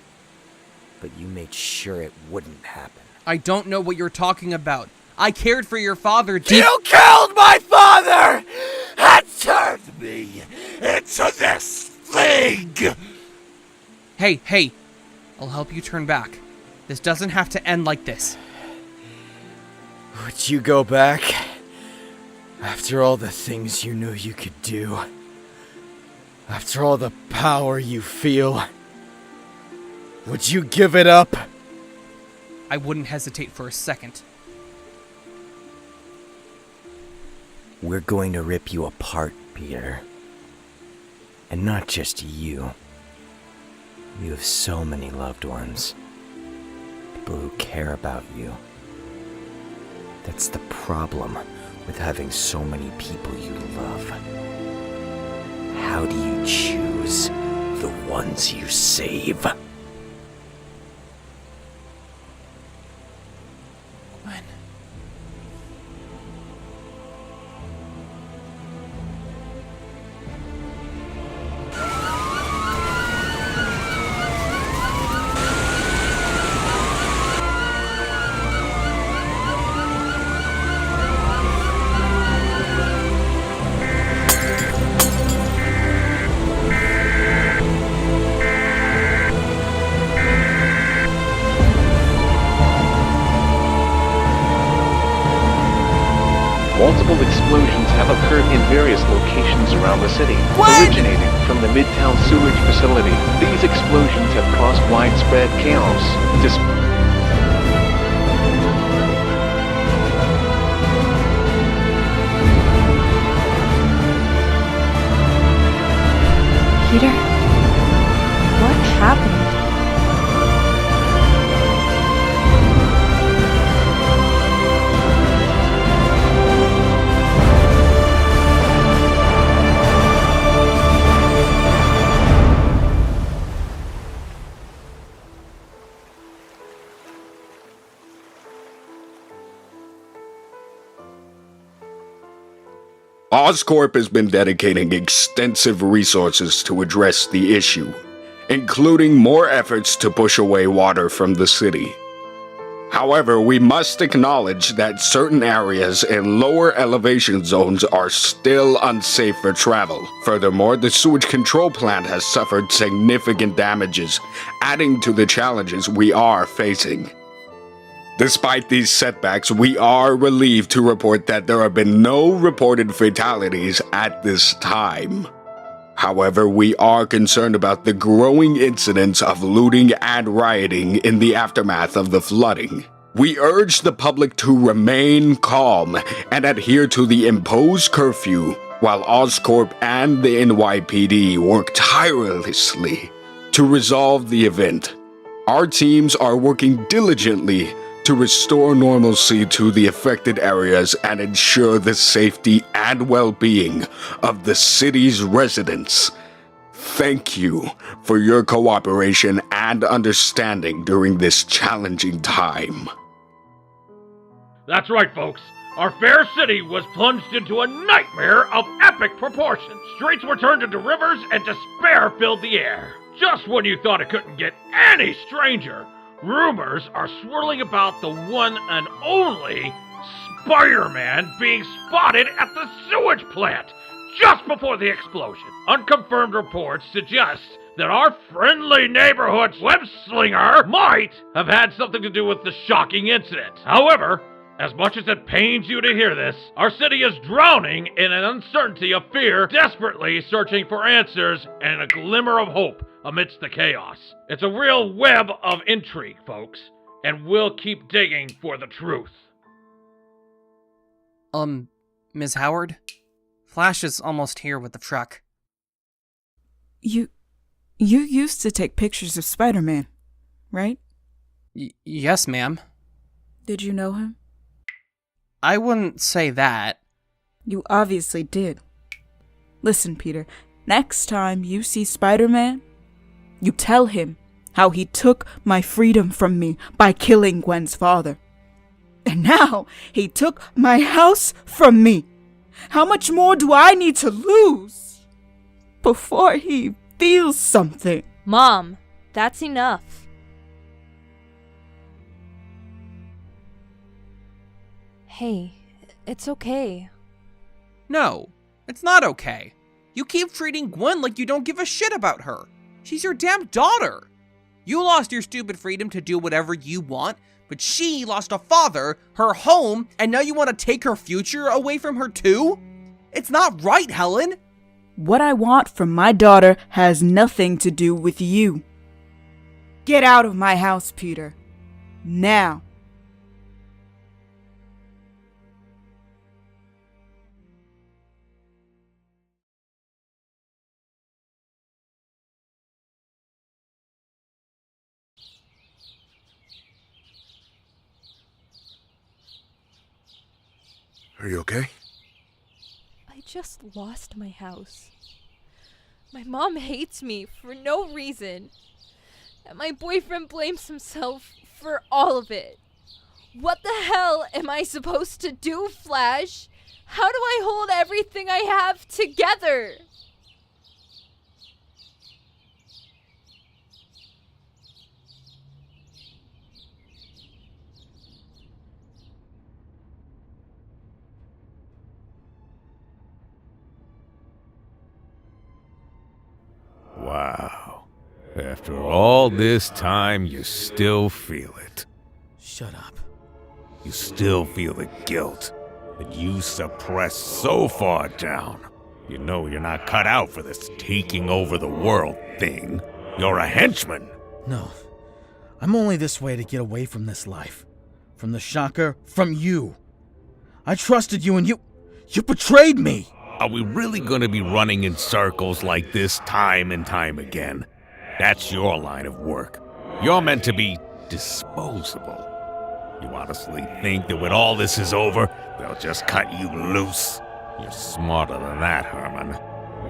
but you made sure it wouldn't happen. I don't know what you're talking about. I cared for your father. You killed my father and turned me into this thing! Hey, I'll help you turn back. This doesn't have to end like this. Would you go back? After all the things you knew you could do? After all the power you feel? Would you give it up? I wouldn't hesitate for a second. We're going to rip you apart, Peter. And not just you. You have so many loved ones. People who care about you. That's the problem with having so many people you love. How do you choose the ones you save? Multiple explosions have occurred in various locations around the city, originating from the Midtown sewage facility. These explosions have caused widespread chaos. Peter, what happened? Oscorp has been dedicating extensive resources to address the issue, including more efforts to push away water from the city. However, we must acknowledge that certain areas in lower elevation zones are still unsafe for travel. Furthermore, the sewage control plant has suffered significant damages, adding to the challenges we are facing. Despite these setbacks, we are relieved to report that there have been no reported fatalities at this time. However, we are concerned about the growing incidence of looting and rioting in the aftermath of the flooding. We urge the public to remain calm and adhere to the imposed curfew, while Oscorp and the NYPD work tirelessly to resolve the event. Our teams are working diligently to restore normalcy to the affected areas and ensure the safety and well-being of the city's residents. Thank you for your cooperation and understanding during this challenging time. That's right, folks. Our fair city was plunged into a nightmare of epic proportions. Streets were turned into rivers and despair filled the air. Just when you thought it couldn't get any stranger, rumors are swirling about the one and only Spider-Man being spotted at the sewage plant just before the explosion. Unconfirmed reports suggest that our friendly neighborhood web-slinger might have had something to do with the shocking incident. However, as much as it pains you to hear this, our city is drowning in an uncertainty of fear, desperately searching for answers and a glimmer of hope amidst the chaos. It's a real web of intrigue, folks, and we'll keep digging for the truth. Ms. Howard? Flash is almost here with the truck. You used to take pictures of Spider-Man, right? Yes, ma'am. Did you know him? I wouldn't say that. You obviously did. Listen, Peter, next time you see Spider-Man, you tell him how he took my freedom from me by killing Gwen's father. And now he took my house from me. How much more do I need to lose before he feels something? Mom, that's enough. Hey, it's okay. No, it's not okay. You keep treating Gwen like you don't give a shit about her. She's your damn daughter. You lost your stupid freedom to do whatever you want, but she lost a father, her home, and now you want to take her future away from her too? It's not right, Helen. What I want from my daughter has nothing to do with you. Get out of my house, Peter. Now. Are you okay? I just lost my house. My mom hates me for no reason. And my boyfriend blames himself for all of it. What the hell am I supposed to do, Flash? How do I hold everything I have together? Wow. After all this time, you still feel it. Shut up. You still feel the guilt that you suppressed so far down. You know you're not cut out for this taking over the world thing. You're a henchman. No. I'm only this way to get away from this life. From the shocker, from you. I trusted you and you betrayed me. Are we really gonna be running in circles like this time and time again? That's your line of work. You're meant to be disposable. You honestly think that when all this is over, they'll just cut you loose? You're smarter than that, Herman.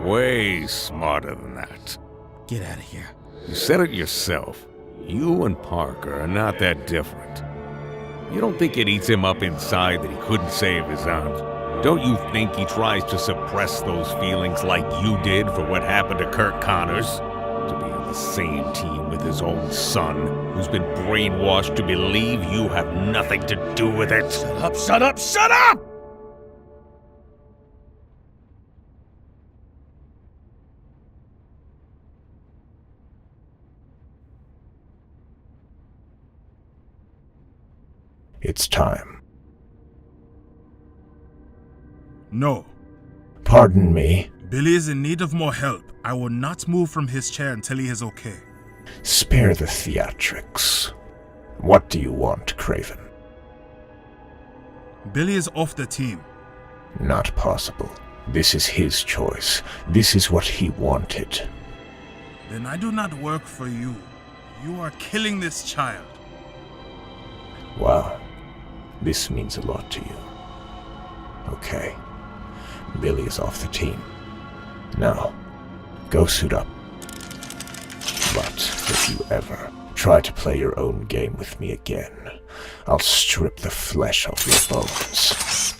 Way smarter than that. Get out of here. You said it yourself. You and Parker are not that different. You don't think it eats him up inside that he couldn't save his aunt? Don't you think he tries to suppress those feelings like you did for what happened to Kirk Connors? To be on the same team with his own son, who's been brainwashed to believe you have nothing to do with it. Shut up, shut up, shut up! It's time. No. Pardon me. Billy is in need of more help. I will not move from his chair until he is okay. Spare the theatrics. What do you want, Craven? Billy is off the team. Not possible. This is his choice. This is what he wanted. Then I do not work for you. You are killing this child. Wow. This means a lot to you. Okay. Billy is off the team. Now, go suit up. But if you ever try to play your own game with me again, I'll strip the flesh off your bones.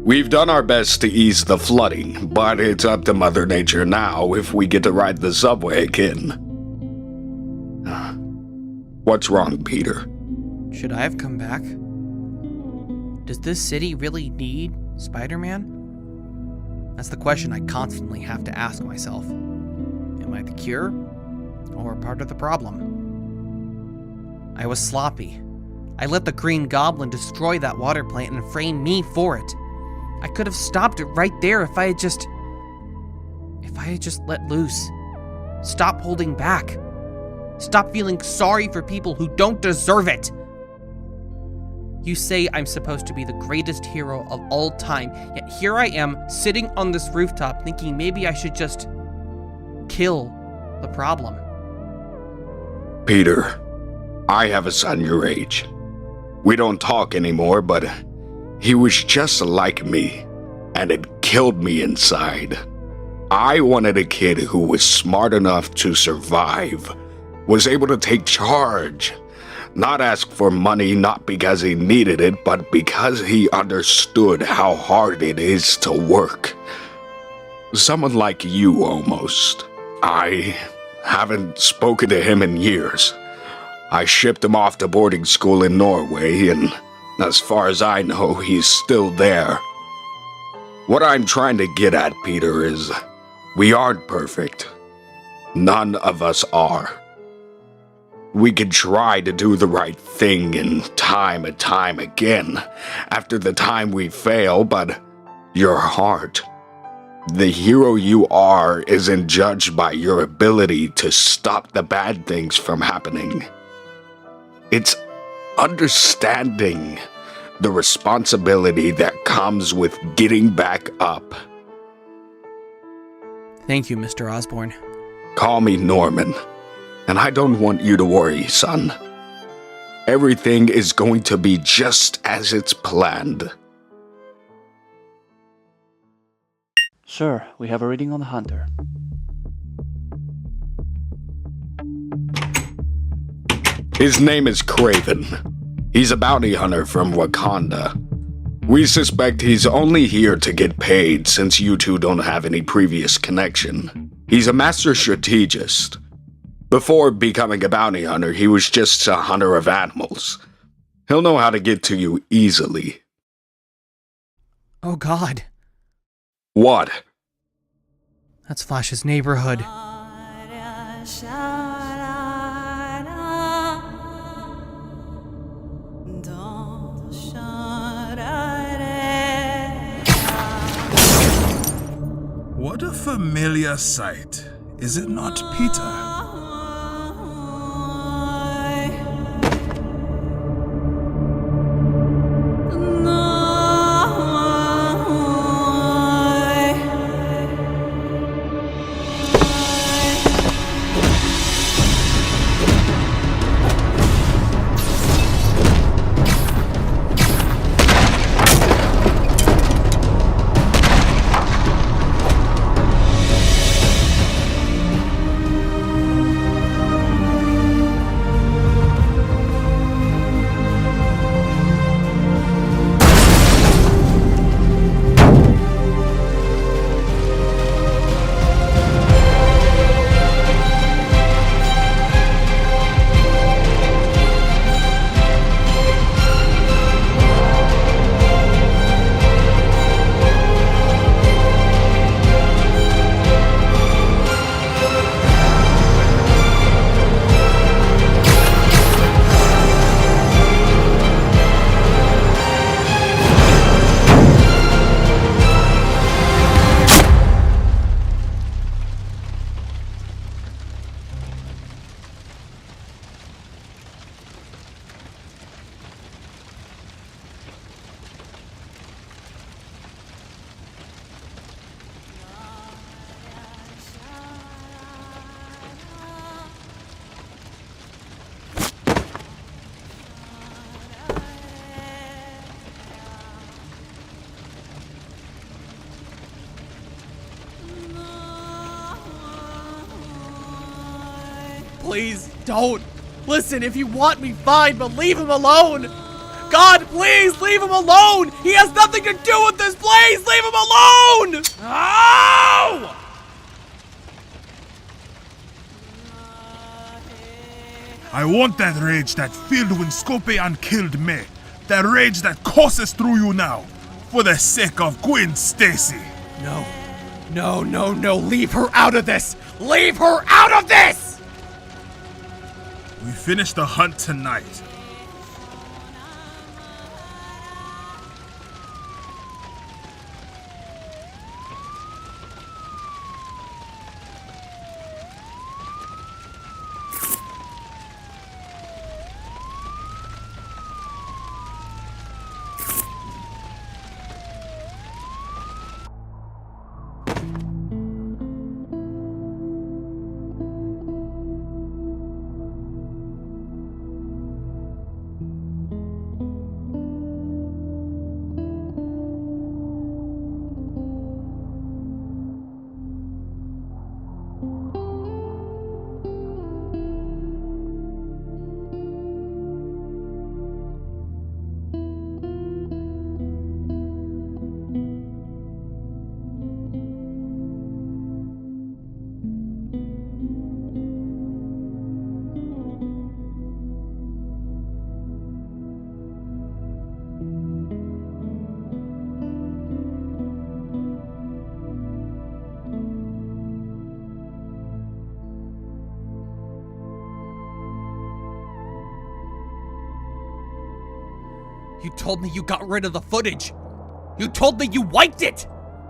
We've done our best to ease the flooding, but it's up to Mother Nature now if we get to ride the subway again. What's wrong, Peter? Should I have come back? Does this city really need Spider-Man? That's the question I constantly have to ask myself. Am I the cure, or part of the problem? I was sloppy. I let the Green Goblin destroy that water plant and frame me for it. I could have stopped it right there if I had just let loose. Stop holding back. Stop feeling sorry for people who don't deserve it. You say I'm supposed to be the greatest hero of all time, yet here I am sitting on this rooftop thinking maybe I should just kill the problem. Peter, I have a son your age. We don't talk anymore, but he was just like me, and it killed me inside. I wanted a kid who was smart enough to survive, was able to take charge, not ask for money not because he needed it, but because he understood how hard it is to work. Someone like you, almost. I haven't spoken to him in years. I shipped him off to boarding school in Norway, and as far as I know, he's still there. What I'm trying to get at, Peter, is we aren't perfect. None of us are. We can try to do the right thing and time and time again after the time we fail, but your heart, the hero you are, isn't judged by your ability to stop the bad things from happening. It's understanding the responsibility that comes with getting back up. Thank you, Mr. Osborne. Call me Norman, and I don't want you to worry, son. Everything is going to be just as it's planned. Sir, we have a reading on the hunter. His name is Craven. He's a bounty hunter from Wakanda. We suspect he's only here to get paid since you two don't have any previous connection. He's a master strategist. Before becoming a bounty hunter, he was just a hunter of animals. He'll know how to get to you easily. Oh God. What? That's Flash's neighborhood. What a familiar sight. Is it not, Peter? please, don't. Listen, if you want me, fine, but leave him alone. God, please, leave him alone. He has nothing to do with this, please, leave him alone. Oh! I want that rage that filled when Scorpion killed me. That rage that courses through you now. For the sake of Gwen Stacy. No. No, no, no. Leave her out of this. Leave her out of this! We finish the hunt tonight. You told me you got rid of the footage. You told me you wiped it.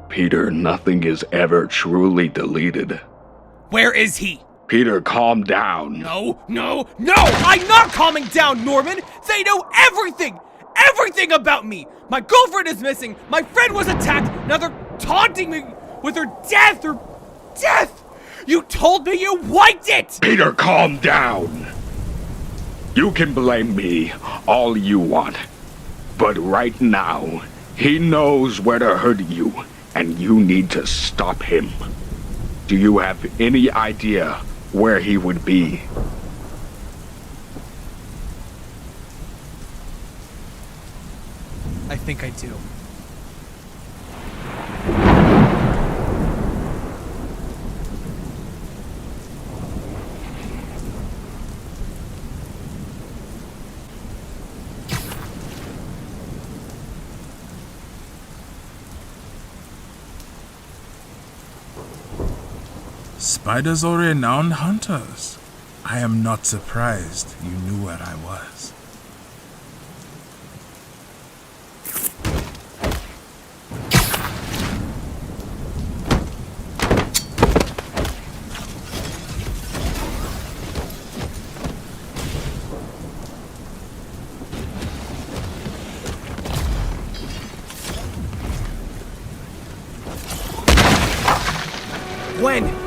Peter, nothing is ever truly deleted. Where is he? Peter, calm down. No, no, no! I'm not calming down, Norman! They know everything! Everything about me! My girlfriend is missing! My friend was attacked! Now they're taunting me with her death! Her death! You told me you wiped it! Peter, calm down! You can blame me all you want. But right now, he knows where to hurt you, and you need to stop him. Do you have any idea where he would be? I think I do. Spiders are renowned hunters. I am not surprised you knew where I was. Gwen!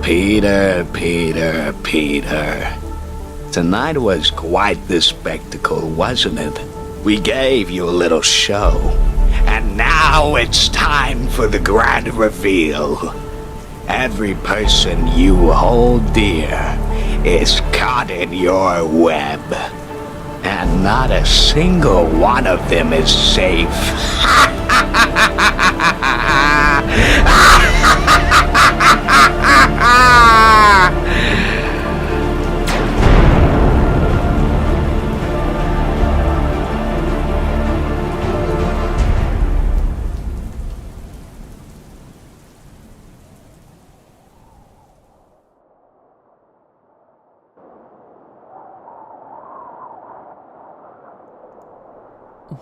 Peter. Tonight was quite the spectacle, wasn't it? We gave you a little show. And now it's time for the grand reveal. Every person you hold dear is caught in your web. And not a single one of them is safe.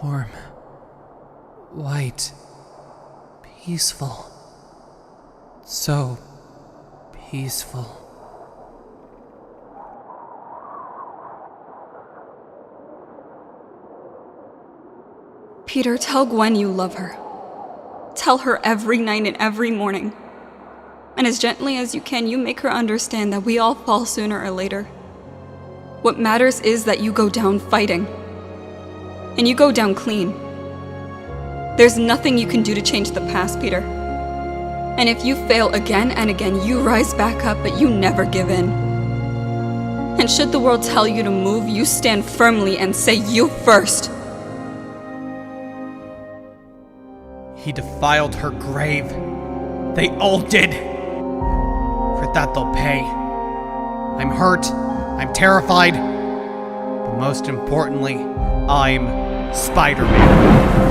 Warm, white, peaceful. So peaceful. Peter, tell Gwen you love her. Tell her every night and every morning. And as gently as you can, you make her understand that we all fall sooner or later. What matters is that you go down fighting. And you go down clean. There's nothing you can do to change the past, Peter. And if you fail again and again, you rise back up, but you never give in. And should the world tell you to move, you stand firmly and say you first. He defiled her grave. They all did. For that they'll pay. I'm hurt. I'm terrified. But most importantly, I'm Spider-Man.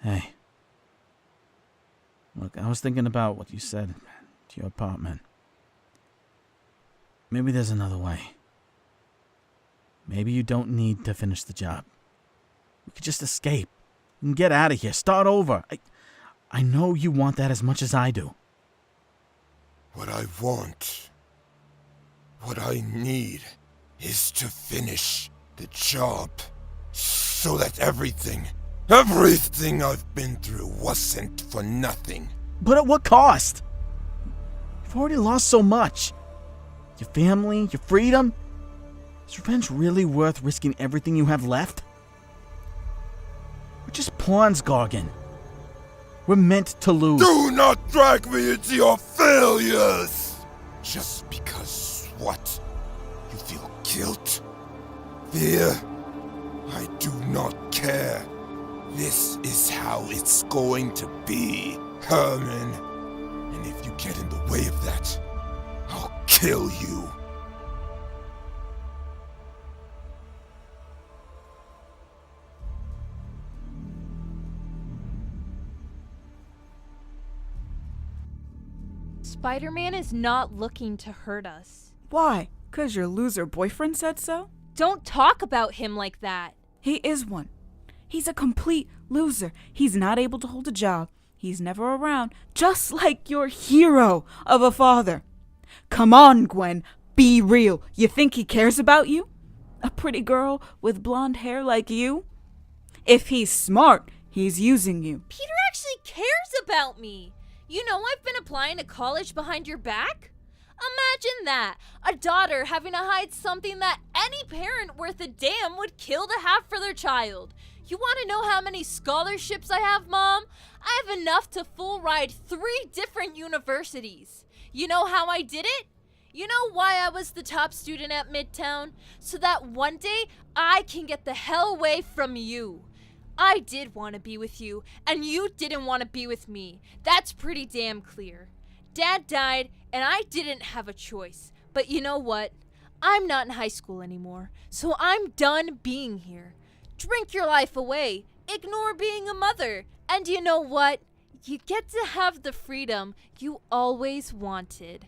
Hey. Look, I was thinking about what you said to your apartment. Maybe there's another way. Maybe you don't need to finish the job. We could just escape. We can get out of here. Start over. I know you want that as much as I do. What I want, what I need, is to finish the job. So that everything I've been through wasn't for nothing. But at what cost? You've already lost so much. Your family, your freedom. Is revenge really worth risking everything you have left? We're just pawns, Gargan. We're meant to lose. Do not drag me into your failures! Just because what? You feel guilt? Fear? I do not care. This is how it's going to be, Herman. And if you get in the way of that, I'll kill you. Spider-Man is not looking to hurt us. Why? 'Cause your loser boyfriend said so? Don't talk about him like that. He is one. He's a complete loser. He's not able to hold a job. He's never around, just like your hero of a father. Come on, Gwen. Be real. You think he cares about you? A pretty girl with blonde hair like you? If he's smart, he's using you. Peter actually cares about me. You know I've been applying to college behind your back? Imagine that! A daughter having to hide something that any parent worth a damn would kill to have for their child. You want to know how many scholarships I have, Mom? I have enough to full ride 3 different universities. You know how I did it? You know why I was the top student at Midtown? So that one day I can get the hell away from you. I did want to be with you, and you didn't want to be with me. That's pretty damn clear. Dad died, and I didn't have a choice. But you know what? I'm not in high school anymore, so I'm done being here. Drink your life away. Ignore being a mother. And you know what? You get to have the freedom you always wanted.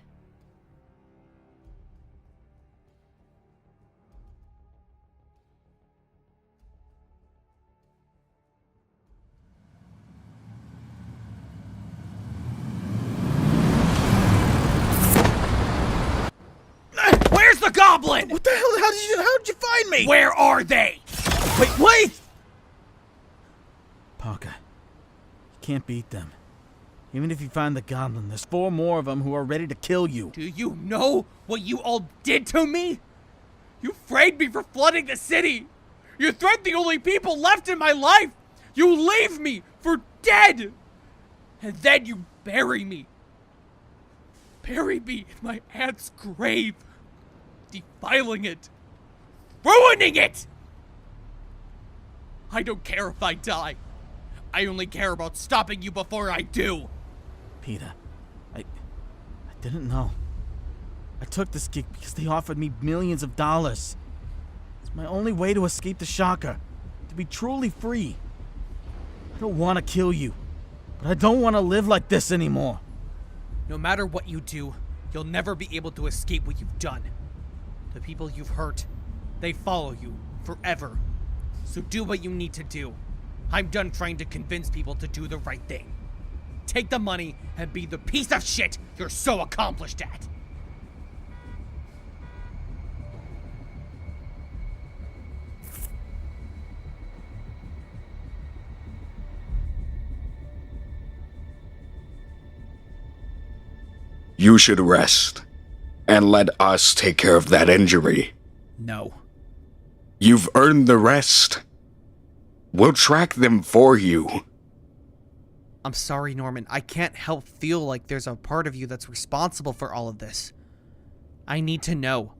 Where's the goblin? What the hell? How'd you find me? Where are they? Wait! Parker, you can't beat them. Even if you find the goblin, there's 4 more of them who are ready to kill you. Do you know what you all did to me? You framed me for flooding the city. You threatened the only people left in my life. You leave me for dead. And then you bury me. Bury me in my aunt's grave. Defiling it. Ruining it! I don't care if I die. I only care about stopping you before I do. Peter, I didn't know. I took this gig because they offered me millions of dollars. It's my only way to escape the shocker, to be truly free. I don't want to kill you, but I don't want to live like this anymore. No matter what you do, you'll never be able to escape what you've done. The people you've hurt, they follow you forever. So do what you need to do. I'm done trying to convince people to do the right thing. Take the money and be the piece of shit you're so accomplished at. You should rest and let us take care of that injury. No. You've earned the rest. We'll track them for you. I'm sorry, Norman. I can't help feel like there's a part of you that's responsible for all of this. I need to know.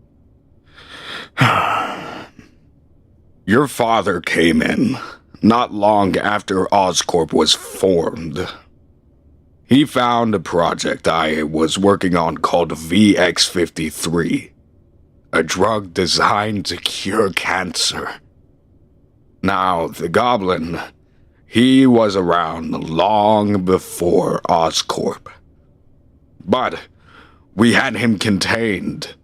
Your father came in not long after Oscorp was formed. He found a project I was working on called VX53, a drug designed to cure cancer. Now, the Goblin, he was around long before Oscorp. But we had him contained.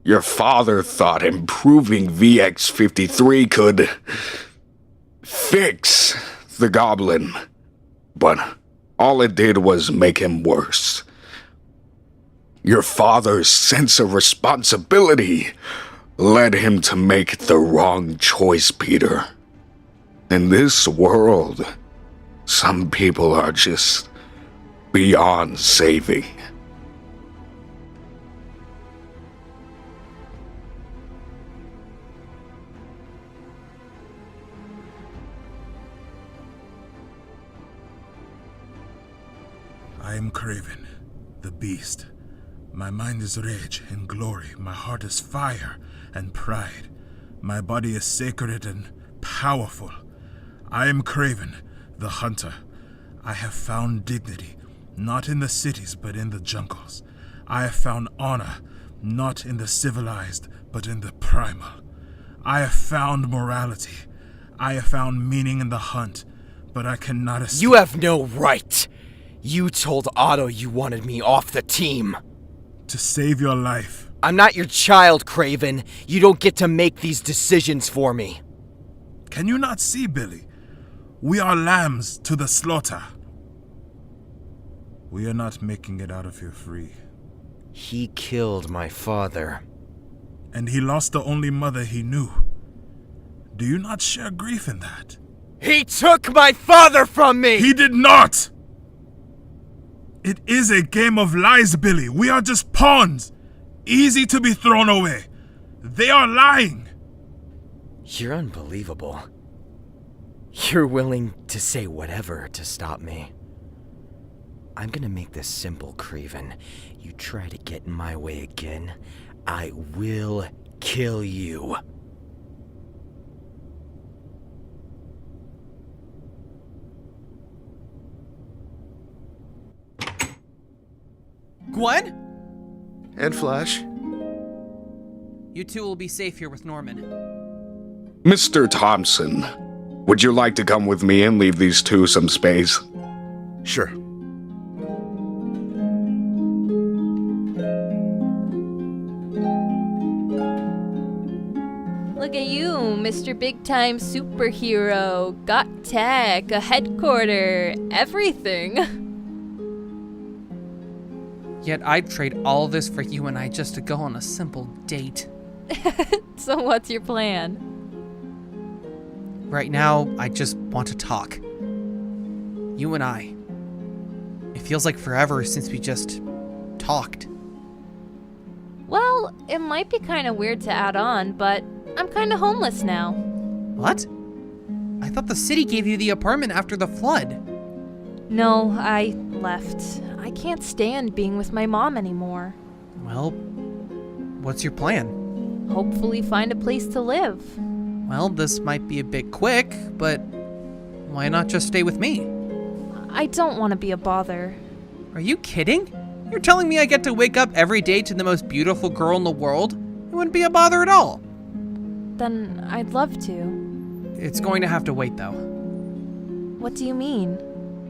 Your father thought improving VX53 could fix the Goblin, but all it did was make him worse. Your father's sense of responsibility led him to make the wrong choice, Peter. In this world, some people are just beyond saving. I am Craven, the beast. My mind is rage and glory, my heart is fire and pride. My body is sacred and powerful. I am Craven, the hunter. I have found dignity, not in the cities but in the jungles. I have found honor, not in the civilized but in the primal. I have found morality. I have found meaning in the hunt, but I cannot escape. You have no right! You told Otto you wanted me off the team. To save your life. I'm not your child, Craven. You don't get to make these decisions for me. Can you not see, Billy? We are lambs to the slaughter. We are not making it out of here free. He killed my father. And he lost the only mother he knew. Do you not share grief in that? He took my father from me! He did not! It is a game of lies, Billy. We are just pawns. Easy to be thrown away. They are lying. You're unbelievable. You're willing to say whatever to stop me. I'm gonna make this simple, Craven. You try to get in my way again, I will kill you. Gwen? And Flash. You two will be safe here with Norman. Mr. Thompson, would you like to come with me and leave these two some space? Sure. Look at you, Mr. Big Time Superhero. Got tech, a headquarter, everything. Yet I'd trade all this for you and I just to go on a simple date. So what's your plan? Right now, I just want to talk. You and I. It feels like forever since we just talked. Well, it might be kind of weird to add on, but I'm kind of homeless now. What? I thought the city gave you the apartment after the flood. No, I left. I can't stand being with my mom anymore. Well, what's your plan? Hopefully find a place to live. Well, this might be a bit quick, but why not just stay with me? I don't want to be a bother. Are you kidding? You're telling me I get to wake up every day to the most beautiful girl in the world? It wouldn't be a bother at all. Then I'd love to. It's going to have to wait, though. What do you mean?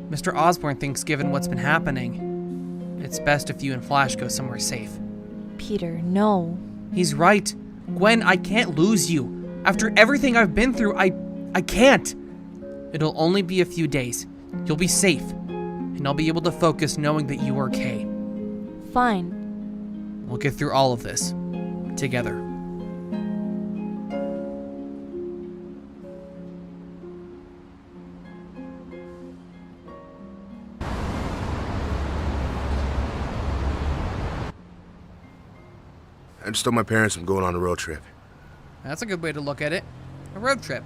Mr. Osborne thinks given what's been happening, it's best if you and Flash go somewhere safe. Peter, no. He's right. Gwen, I can't lose you. After everything I've been through, I can't. It'll only be a few days. You'll be safe. And I'll be able to focus knowing that you are okay. Fine. We'll get through all of this. Together. I just told my parents I'm going on a road trip. That's a good way to look at it. A road trip.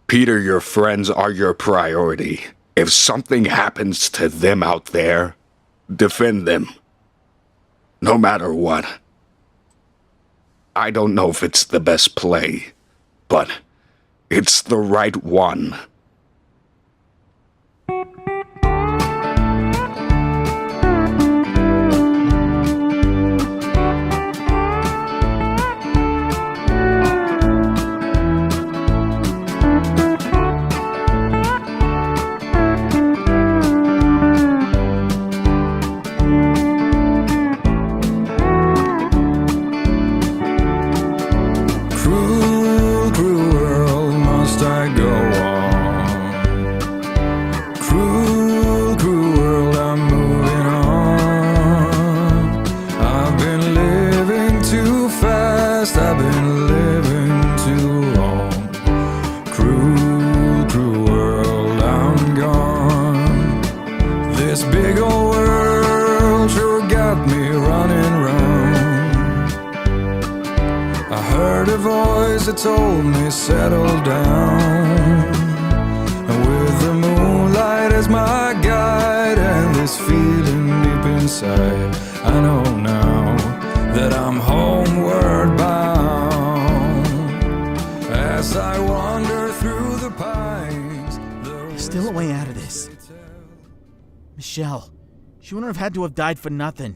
Peter, your friends are your priority. If something happens to them out there, defend them. No matter what. I don't know if it's the best play, but it's the right one. It told me settle down, and with the moonlight as my guide and this feeling deep inside, I know now that I'm homeward bound. As I wander through the pines, There's still a way out of this. Michelle, she wouldn't have had to have died for nothing.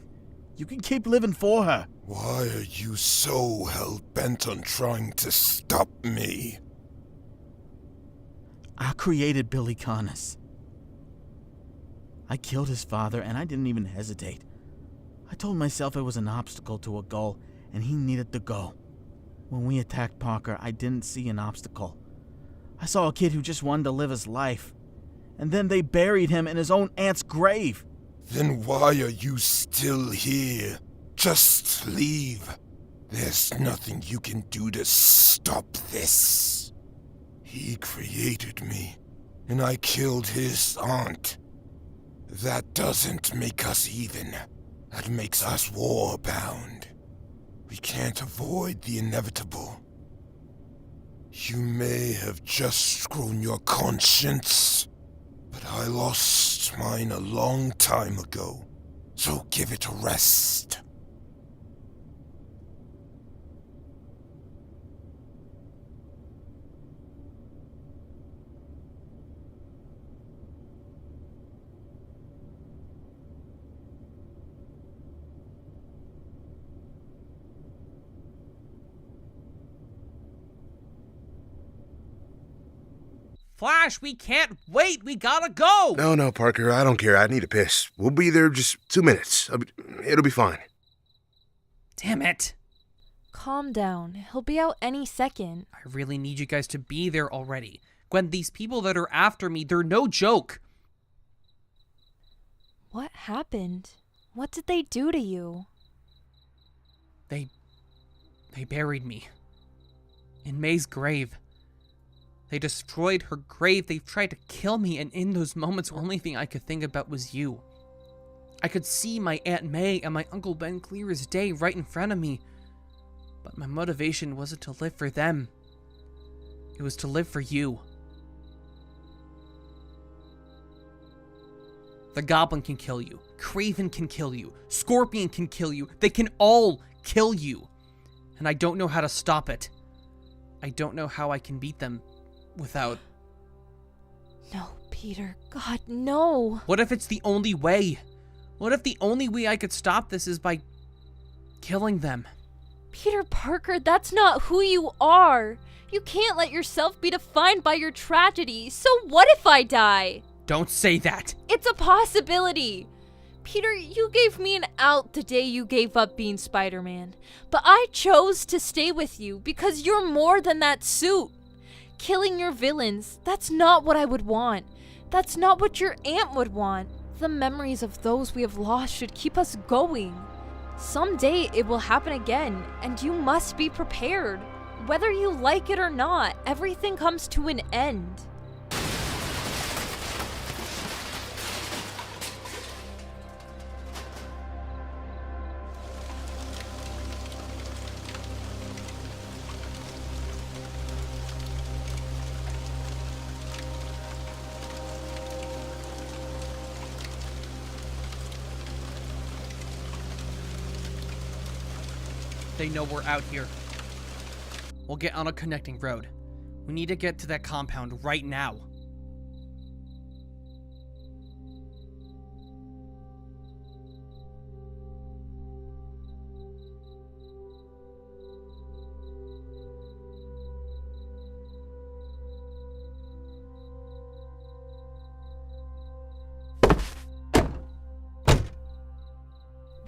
You can keep living for her. Why are you so hell-bent on trying to stop me? I created Billy Connors. I killed his father, and I didn't even hesitate. I told myself it was an obstacle to a goal, and he needed to go. When we attacked Parker, I didn't see an obstacle. I saw a kid who just wanted to live his life. And then they buried him in his own aunt's grave. Then why are you still here? Just leave. There's nothing you can do to stop this. He created me, and I killed his aunt. That doesn't make us even. That makes us war-bound. We can't avoid the inevitable. You may have just grown your conscience, but I lost mine a long time ago, so give it a rest. Flash, we can't wait. We gotta go. No, Parker, I don't care. I need a piss. We'll be there just 2 minutes. It'll be fine. Damn it. Calm down. He'll be out any second. I really need you guys to be there already. Gwen, these people that are after me, they're no joke. What happened? What did they do to you? They buried me. In May's grave. They destroyed her grave. They tried to kill me, and in those moments, the only thing I could think about was you. I could see my Aunt May and my Uncle Ben clear as day right in front of me. But my motivation wasn't to live for them. It was to live for you. The Goblin can kill you. Craven can kill you. Scorpion can kill you. They can all kill you. And I don't know how to stop it. I don't know how I can beat them without... No, Peter. God, no. What if it's the only way? What if the only way I could stop this is by killing them? Peter Parker, that's not who you are. You can't let yourself be defined by your tragedy. So what if I die? Don't say that. It's a possibility. Peter, you gave me an out the day you gave up being Spider-Man. But I chose to stay with you because you're more than that suit. Killing your villains, that's not what I would want. That's not what your aunt would want. The memories of those we have lost should keep us going. Someday it will happen again, and you must be prepared. Whether you like it or not, everything comes to an end. They know we're out here. We'll get on a connecting road. We need to get to that compound right now.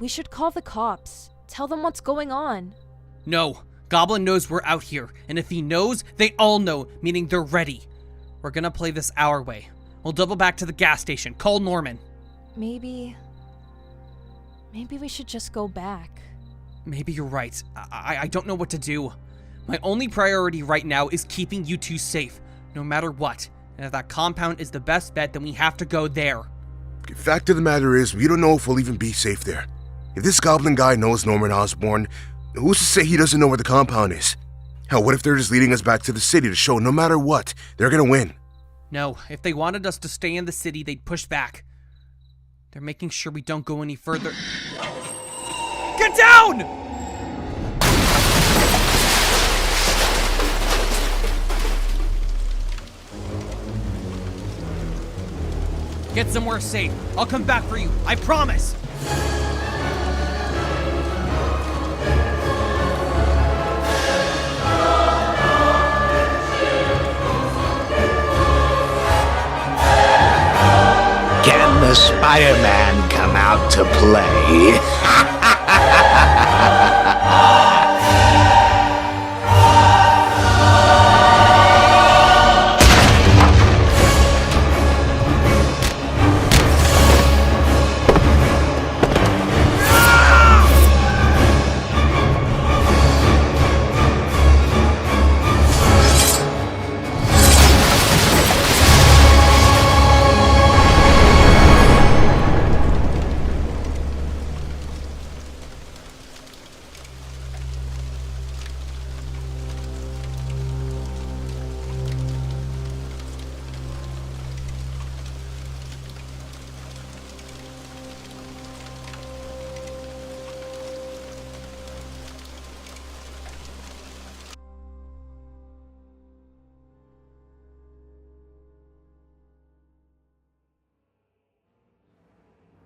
We should call the cops. Tell them what's going on. No. Goblin knows we're out here, and if he knows, they all know, meaning they're ready. We're gonna play this our way. We'll double back to the gas station. Call Norman. Maybe we should just go back. Maybe you're right. I don't know what to do. My only priority right now is keeping you two safe, no matter what. And if that compound is the best bet, then we have to go there. The fact of the matter is, we don't know if we'll even be safe there. If this goblin guy knows Norman Osborne, who's to say he doesn't know where the compound is? Hell, what if they're just leading us back to the city to show no matter what, they're gonna win? No, if they wanted us to stay in the city, they'd push back. They're making sure we don't go any further. Get down! Get somewhere safe. I'll come back for you. I promise. Can the Spider-Man come out to play?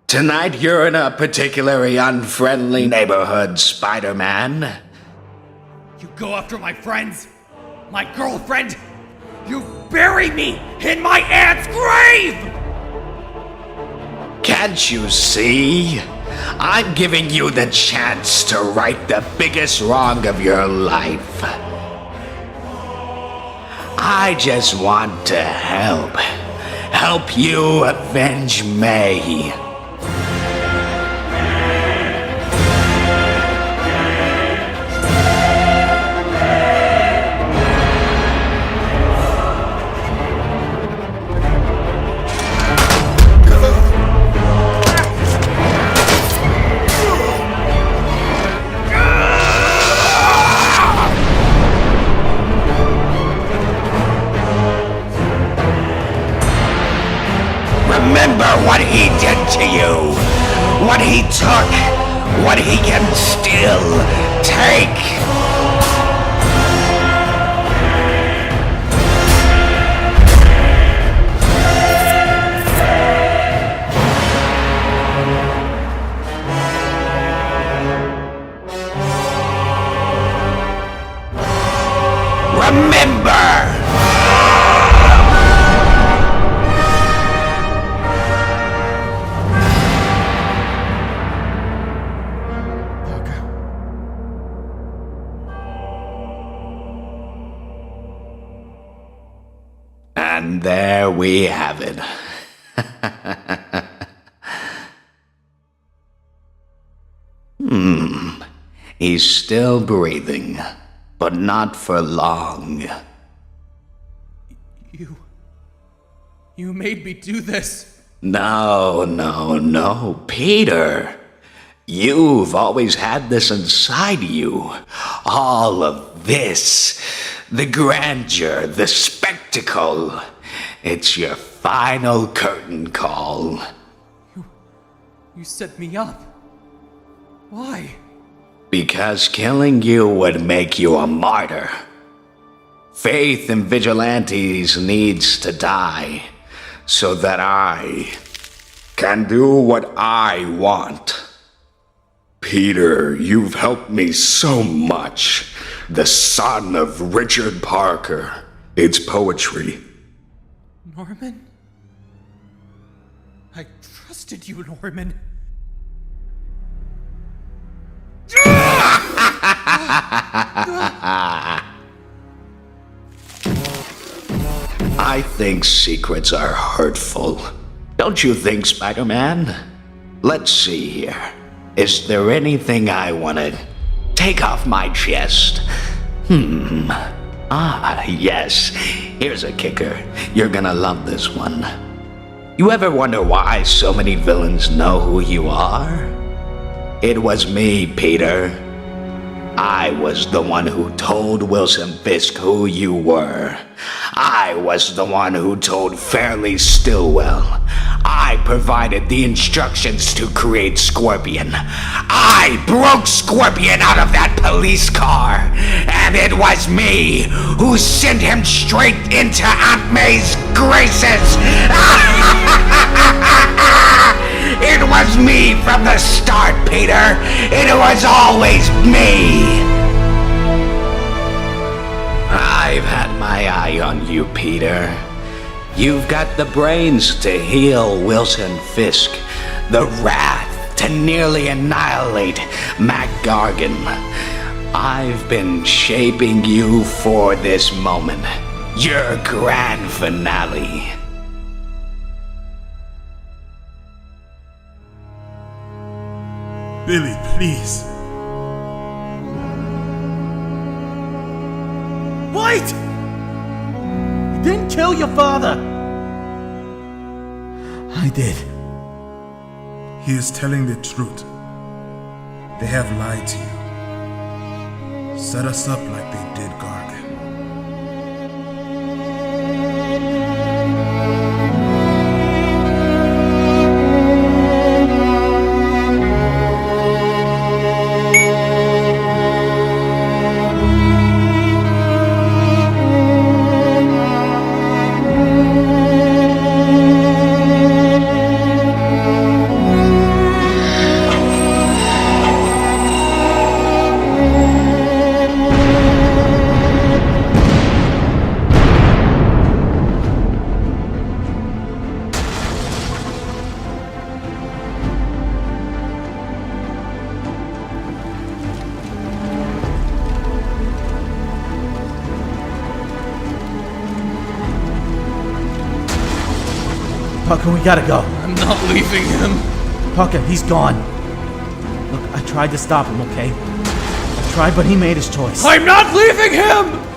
Tonight you're in a particularly unfriendly neighborhood, Spider-Man. You go after my friends, my girlfriend. You bury me in my aunt's grave! Can't you see? I'm giving you the chance to right the biggest wrong of your life. I just want to help. Help you avenge May. Remember what he did to you, what he took, what he can still take. Remember! And there we have it. He's still breathing, but not for long. You made me do this. No, Peter. You've always had this inside you. All of this. The grandeur, the spectacle. It's your final curtain call. You set me up. Why? Because killing you would make you a martyr. Faith in vigilantes needs to die so that I can do what I want. Peter, you've helped me so much. The son of Richard Parker. It's poetry. Norman? I trusted you, Norman. I think secrets are hurtful. Don't you think, Spider-Man? Let's see here. Is there anything I want to take off my chest? Yes. Here's a kicker. You're gonna love this one. You ever wonder why so many villains know who you are? It was me, Peter. I was the one who told Wilson Fisk who you were. I was the one who told Fairleigh Stillwell. I provided the instructions to create Scorpion. I broke Scorpion out of that police car. And it was me who sent him straight into Aunt May's graces. It was me from the start, Peter. It was always me. I've had my eye on you, Peter. You've got the brains to heal Wilson Fisk, the wrath to nearly annihilate Mac Gargan. I've been shaping you for this moment, your grand finale. Billy, please. Wait! You didn't kill your father! I did. He is telling the truth. They have lied to you. Set us up like they did Gargan. Parker, we gotta go. I'm not leaving him. Parker, he's gone. Look, I tried to stop him, okay? I tried, but he made his choice. I'm not leaving him!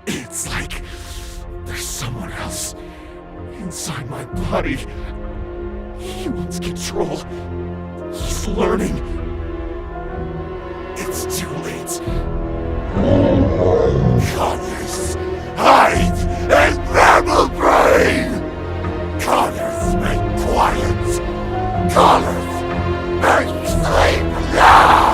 It's like there's someone else inside my body. He wants control. He's learning. It's too late. Connors, hide and babble brain! Connors, make quiet! Connors, make sleep now!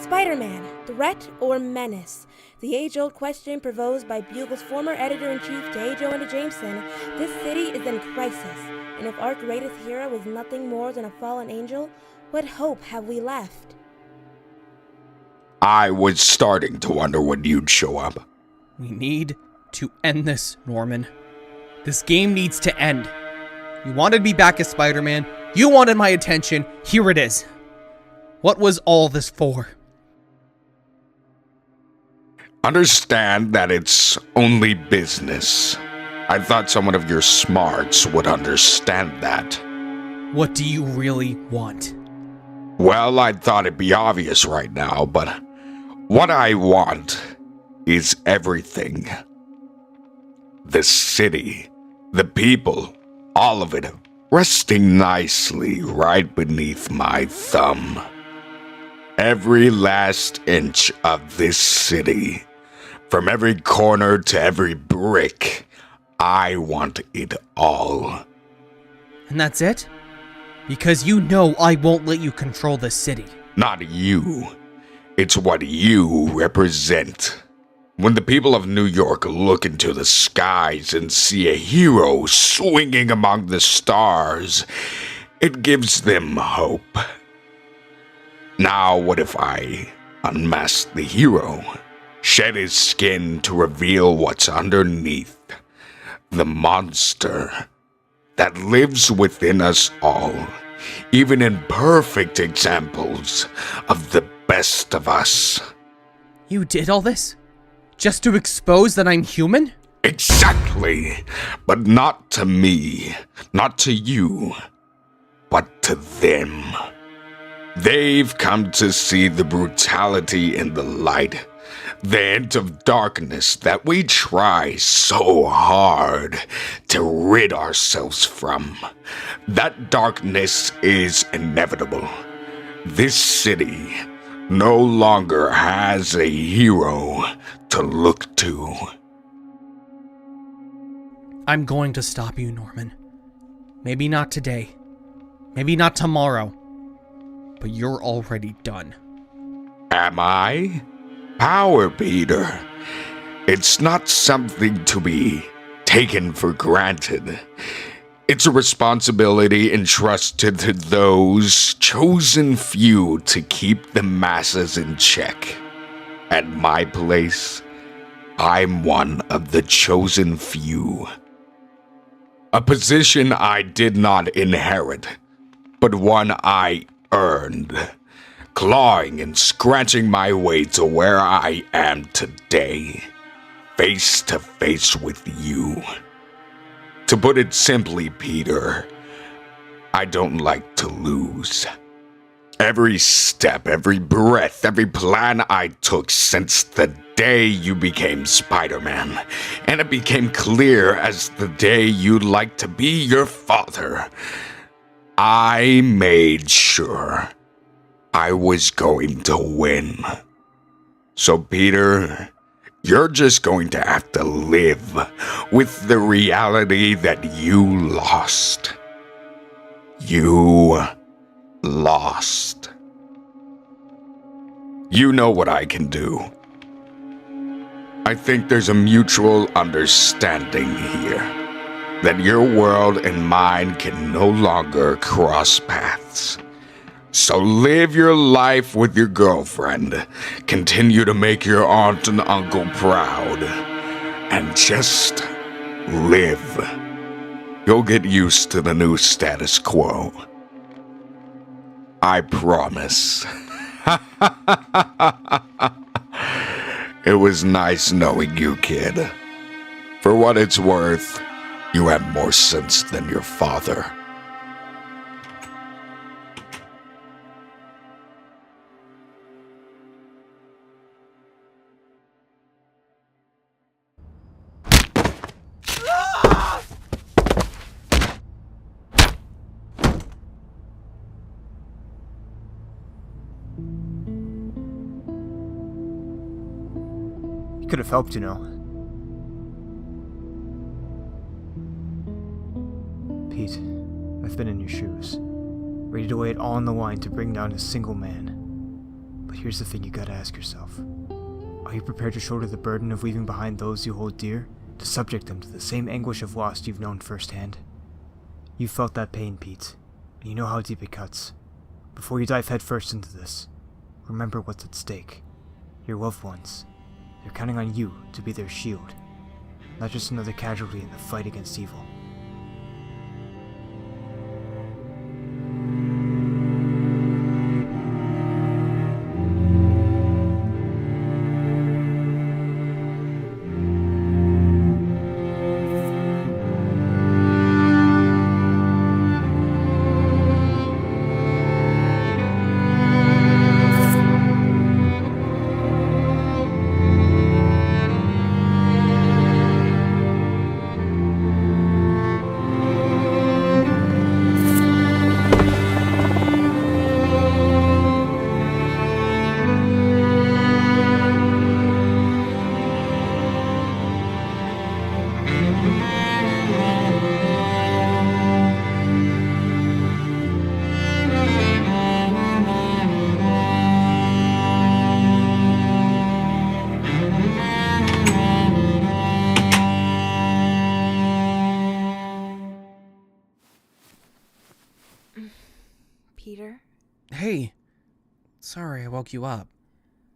Spider-Man, threat or menace? The age-old question proposed by Bugle's former editor-in-chief J. Jonah Jameson. This city is in crisis, and if our greatest hero is nothing more than a fallen angel, what hope have we left? I was starting to wonder when you'd show up. We need to end this, Norman. This game needs to end. You wanted me back as Spider-Man. You wanted my attention. Here it is. What was all this for? Understand that it's only business. I thought someone of your smarts would understand that. What do you really want? Well, I thought it'd be obvious right now, but what I want is everything. The city, the people, all of it, resting nicely right beneath my thumb. Every last inch of this city, from every corner to every brick, I want it all. And that's it? Because you know I won't let you control this city. Not you. It's what you represent. When the people of New York look into the skies and see a hero swinging among the stars, it gives them hope. Now what if I unmask the hero, shed his skin to reveal what's underneath? The monster, that lives within us all, even imperfect examples of the best of us. You did all this? Just to expose that I'm human? Exactly. But not to me, not to you, but to them. They've come to see the brutality in the light, the hint of darkness that we try so hard to rid ourselves from. That darkness is inevitable. This city no longer has a hero to look to. I'm going to stop you, Norman. Maybe not today. Maybe not tomorrow. But you're already done. Am I? Power, Peter. It's not something to be taken for granted. It's a responsibility entrusted to those chosen few to keep the masses in check. At my place, I'm one of the chosen few. A position I did not inherit, but one I earned, clawing and scratching my way to where I am today, face to face with you. To put it simply, Peter, I don't like to lose. Every step, every breath, every plan I took since the day you became Spider-Man, and it became clear as the day you'd like to be your father, I made sure I was going to win. So, Peter, you're just going to have to live with the reality that you lost. You lost. You know what I can do. I think there's a mutual understanding here that your world and mine can no longer cross paths. So live your life with your girlfriend, continue to make your aunt and uncle proud, and just live. You'll get used to the new status quo. I promise. It was nice knowing you, kid. For what it's worth, you have more sense than your father. He could have helped, you know. Pete, I've been in your shoes, ready to lay it all on the line to bring down a single man. But here's the thing you gotta ask yourself. Are you prepared to shoulder the burden of leaving behind those you hold dear, to subject them to the same anguish of loss you've known firsthand? You've felt that pain, Pete, and you know how deep it cuts. Before you dive headfirst into this, remember what's at stake. Your loved ones. They're counting on you to be their shield, not just another casualty in the fight against evil. Peter? Hey. Sorry I woke you up.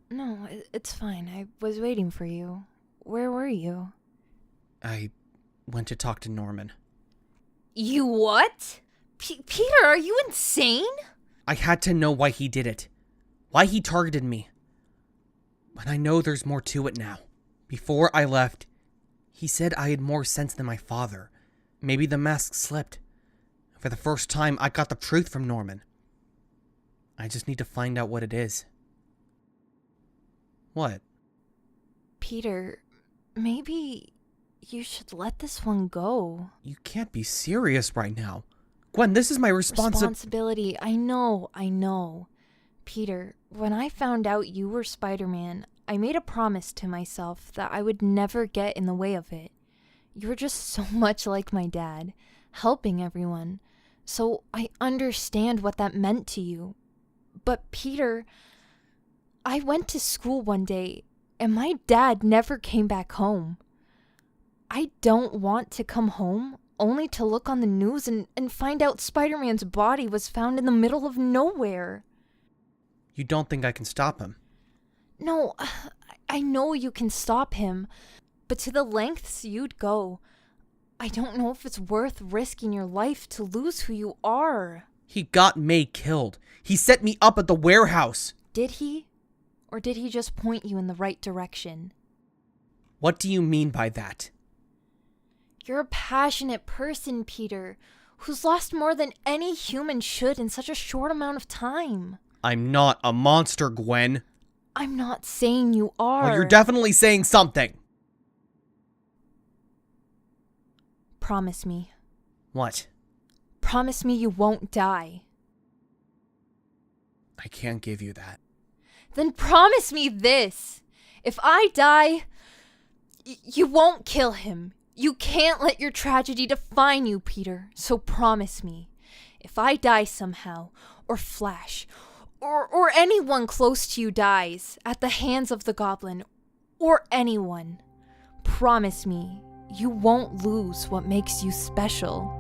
No, it's fine. I was waiting for you. Where were you? I went to talk to Norman. You what? Peter, are you insane? I had to know why he did it. Why he targeted me. But I know there's more to it now. Before I left, he said I had more sense than my father. Maybe the mask slipped. For the first time, I got the truth from Norman. I just need to find out what it is. What? Peter, maybe you should let this one go. You can't be serious right now. Gwen, this is my responsibility. I know. Peter, when I found out you were Spider-Man, I made a promise to myself that I would never get in the way of it. You were just so much like my dad, helping everyone. So I understand what that meant to you. But Peter, I went to school one day, and my dad never came back home. I don't want to come home only to look on the news and find out Spider-Man's body was found in the middle of nowhere. You don't think I can stop him? No, I know you can stop him, but to the lengths you'd go, I don't know if it's worth risking your life to lose who you are. He got May killed. He set me up at the warehouse. Did he? Or did he just point you in the right direction? What do you mean by that? You're a passionate person, Peter, who's lost more than any human should in such a short amount of time. I'm not a monster, Gwen. I'm not saying you are. Well, you're definitely saying something. Promise me. What? Promise me you won't die. I can't give you that. Then promise me this. If I die, you won't kill him. You can't let your tragedy define you, Peter. So promise me. If I die somehow, or Flash, or anyone close to you dies at the hands of the Goblin, or anyone, promise me you won't lose what makes you special.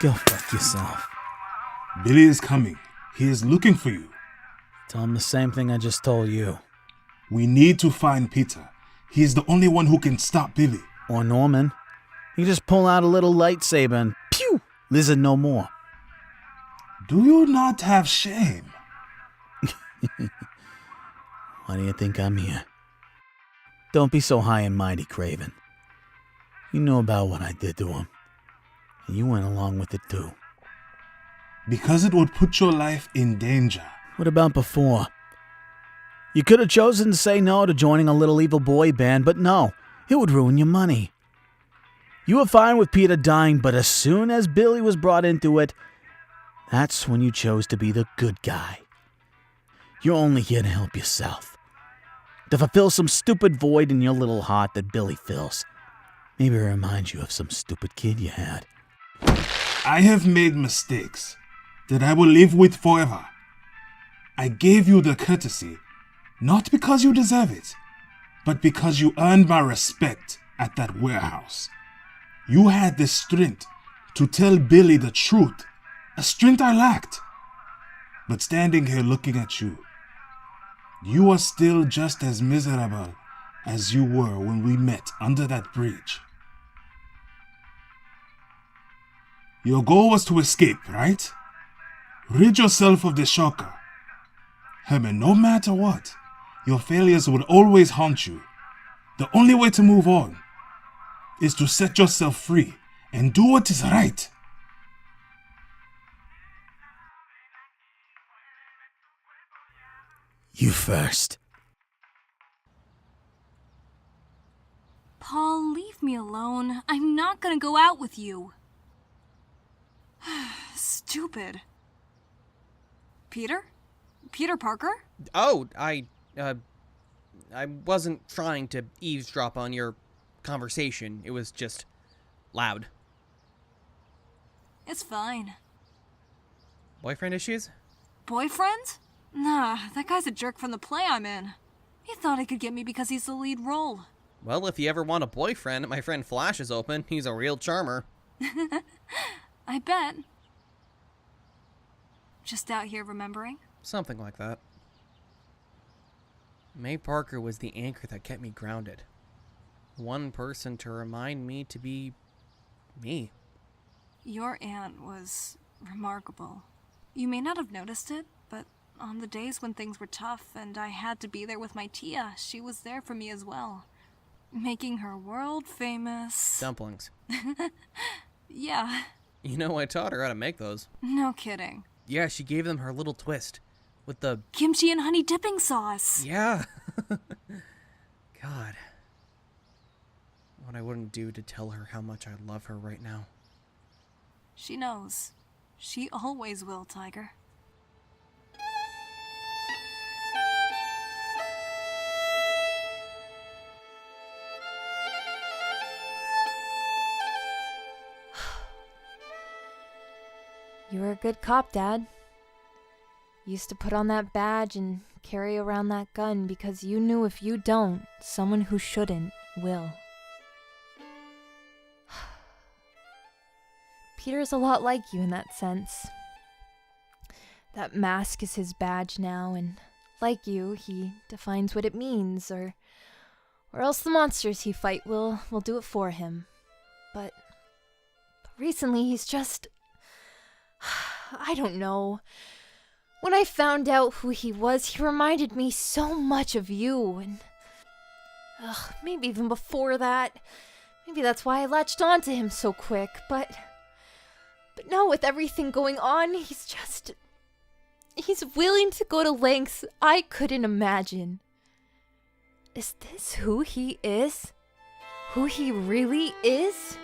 Go fuck yourself. Billy is coming. He is looking for you. Tell him the same thing I just told you. We need to find Peter. He is the only one who can stop Billy. Or Norman. You just pull out a little lightsaber and pew! Lizard no more. Do you not have shame? Why do you think I'm here? Don't be so high and mighty, Craven. You know about what I did to him. And you went along with it too. Because it would put your life in danger. What about before? You could have chosen to say no to joining a little evil boy band, but no, it would ruin your money. You were fine with Peter dying, but as soon as Billy was brought into it, that's when you chose to be the good guy. You're only here to help yourself. To fulfill some stupid void in your little heart that Billy fills. Maybe it reminds you of some stupid kid you had. I have made mistakes that I will live with forever. I gave you the courtesy, not because you deserve it, but because you earned my respect at that warehouse. You had the strength to tell Billy the truth, a strength I lacked. But standing here looking at you, you are still just as miserable as you were when we met under that bridge. Your goal was to escape, right? Rid yourself of the shocker. Herman, no matter what, your failures will always haunt you. The only way to move on is to set yourself free and do what is right. You first. Paul, leave me alone. I'm not gonna go out with you. Stupid. Peter? Peter Parker? Oh, I wasn't trying to eavesdrop on your conversation. It was just loud. It's fine. Boyfriend issues? Boyfriend? Nah, that guy's a jerk from the play I'm in. He thought he could get me because he's the lead role. Well, if you ever want a boyfriend, my friend Flash is open. He's a real charmer. I bet. Just out here remembering? Something like that. May Parker was the anchor that kept me grounded. One person to remind me to be me. Your aunt was remarkable. You may not have noticed it, but on the days when things were tough and I had to be there with my Tia, she was there for me as well. Making her world-famous... dumplings. Yeah. You know, I taught her how to make those. No kidding. Yeah, she gave them her little twist. With the... kimchi and honey dipping sauce. Yeah. God. What I wouldn't do to tell her how much I love her right now. She knows. She always will, Tiger. You were a good cop, Dad. Used to put on that badge and carry around that gun because you knew if you don't, someone who shouldn't will. Peter's a lot like you in that sense. That mask is his badge now, and like you, he defines what it means, or else the monsters he fight will do it for him. But recently he's just... I don't know. When I found out who he was, he reminded me so much of you, and... maybe even before that. Maybe that's why I latched onto him so quick, but now with everything going on, he's willing to go to lengths I couldn't imagine. Is this who he is? Who he really is?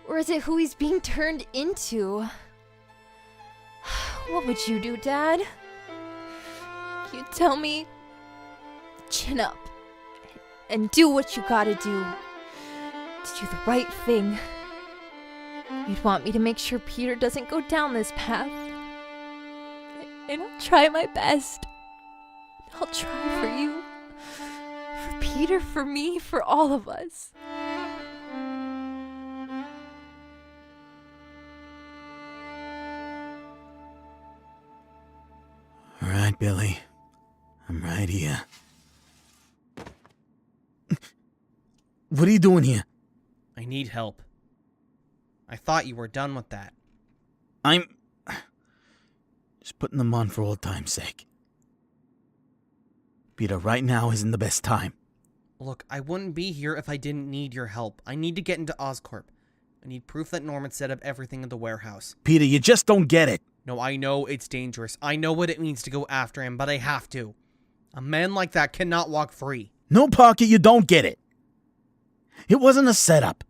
Or is it who he's being turned into? What would you do, Dad? You tell me, chin up, and do what you gotta do to do the right thing. You'd want me to make sure Peter doesn't go down this path. And I'll try my best. I'll try for you, for Peter, for me, for all of us. All right, Billy. I'm right here. What are you doing here? I need help. I thought you were done with that. I'm... just putting them on for old time's sake. Peter, right now isn't the best time. Look, I wouldn't be here if I didn't need your help. I need to get into Oscorp. I need proof that Norman set up everything in the warehouse. Peter, you just don't get it. No, I know it's dangerous. I know what it means to go after him, but I have to. A man like that cannot walk free. No, Parker, you don't get it. It wasn't a setup.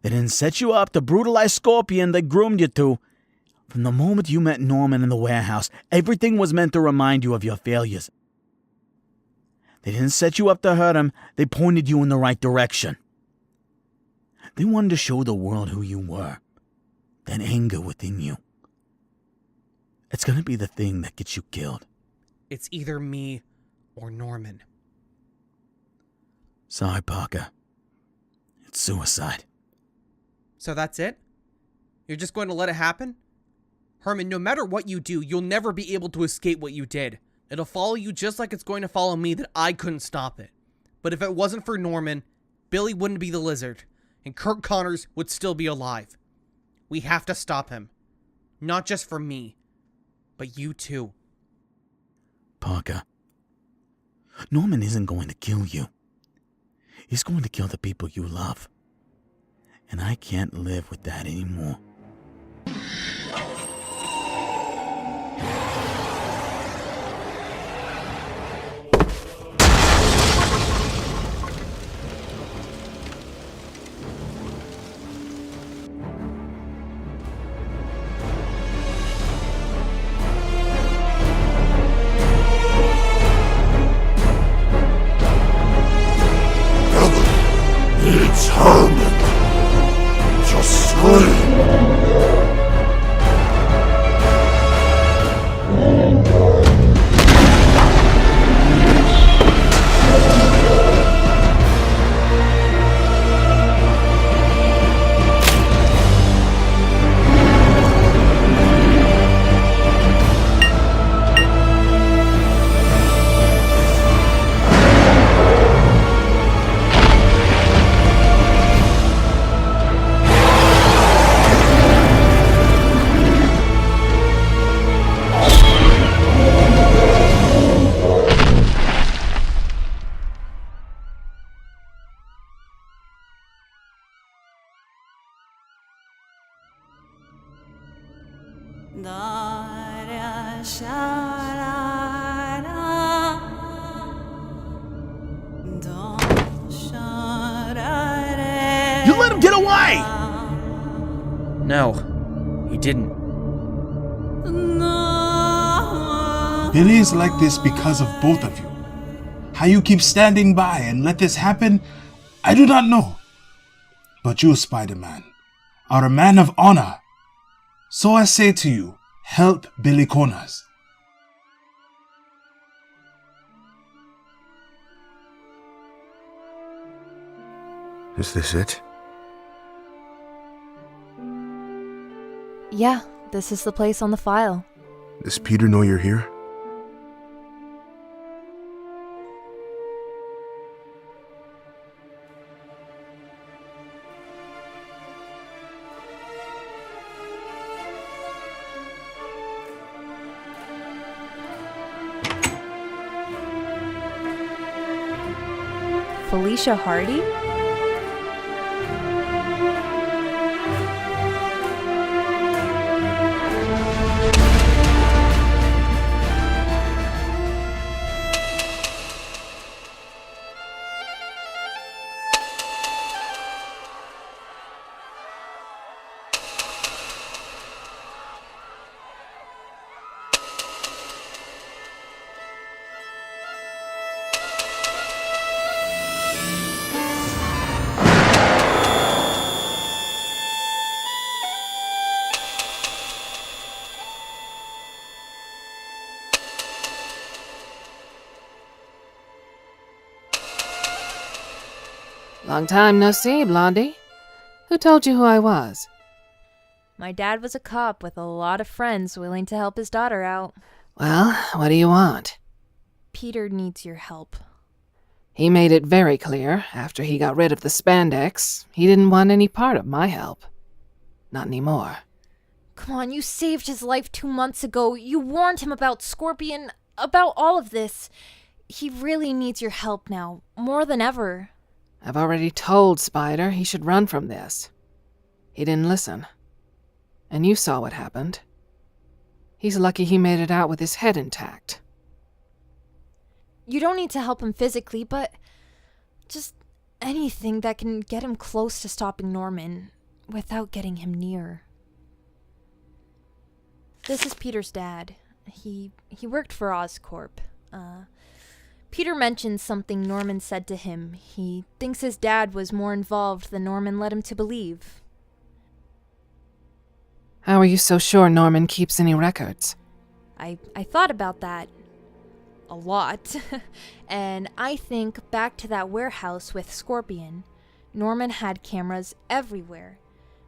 They didn't set you up to brutalize Scorpion they groomed you to. From the moment you met Norman in the warehouse, everything was meant to remind you of your failures. They didn't set you up to hurt him, they pointed you in the right direction. They wanted to show the world who you were, that anger within you. It's gonna be the thing that gets you killed. It's either me or Norman. Sorry, Parker. It's suicide. So that's it? You're just going to let it happen? Herman, no matter what you do, you'll never be able to escape what you did. It'll follow you just like it's going to follow me that I couldn't stop it. But if it wasn't for Norman, Billy wouldn't be the lizard, and Kirk Connors would still be alive. We have to stop him. Not just for me, but you too. Parker, Norman isn't going to kill you. He's going to kill the people you love. And I can't live with that anymore. It's Herman. You let him get away! No, he didn't. Billy is like this because of both of you. How you keep standing by and let this happen, I do not know. But you, Spider-Man, are a man of honor. So I say to you, help Billy Corners. Is this it? Yeah, this is the place on the file. Does Peter know you're here? Felicia Hardy? Long time no see, Blondie. Who told you who I was? My dad was a cop with a lot of friends willing to help his daughter out. Well, what do you want? Peter needs your help. He made it very clear, after he got rid of the spandex, he didn't want any part of my help. Not anymore. Come on, you saved his life 2 months ago. You warned him about Scorpion, about all of this. He really needs your help now, more than ever. I've already told Spider he should run from this. He didn't listen. And you saw what happened. He's lucky he made it out with his head intact. You don't need to help him physically, but just anything that can get him close to stopping Norman without getting him near. This is Peter's dad. He worked for Oscorp. Peter mentioned something Norman said to him. He thinks his dad was more involved than Norman led him to believe. How are you so sure Norman keeps any records? I thought about that a lot. And I think back to that warehouse with Scorpion. Norman had cameras everywhere.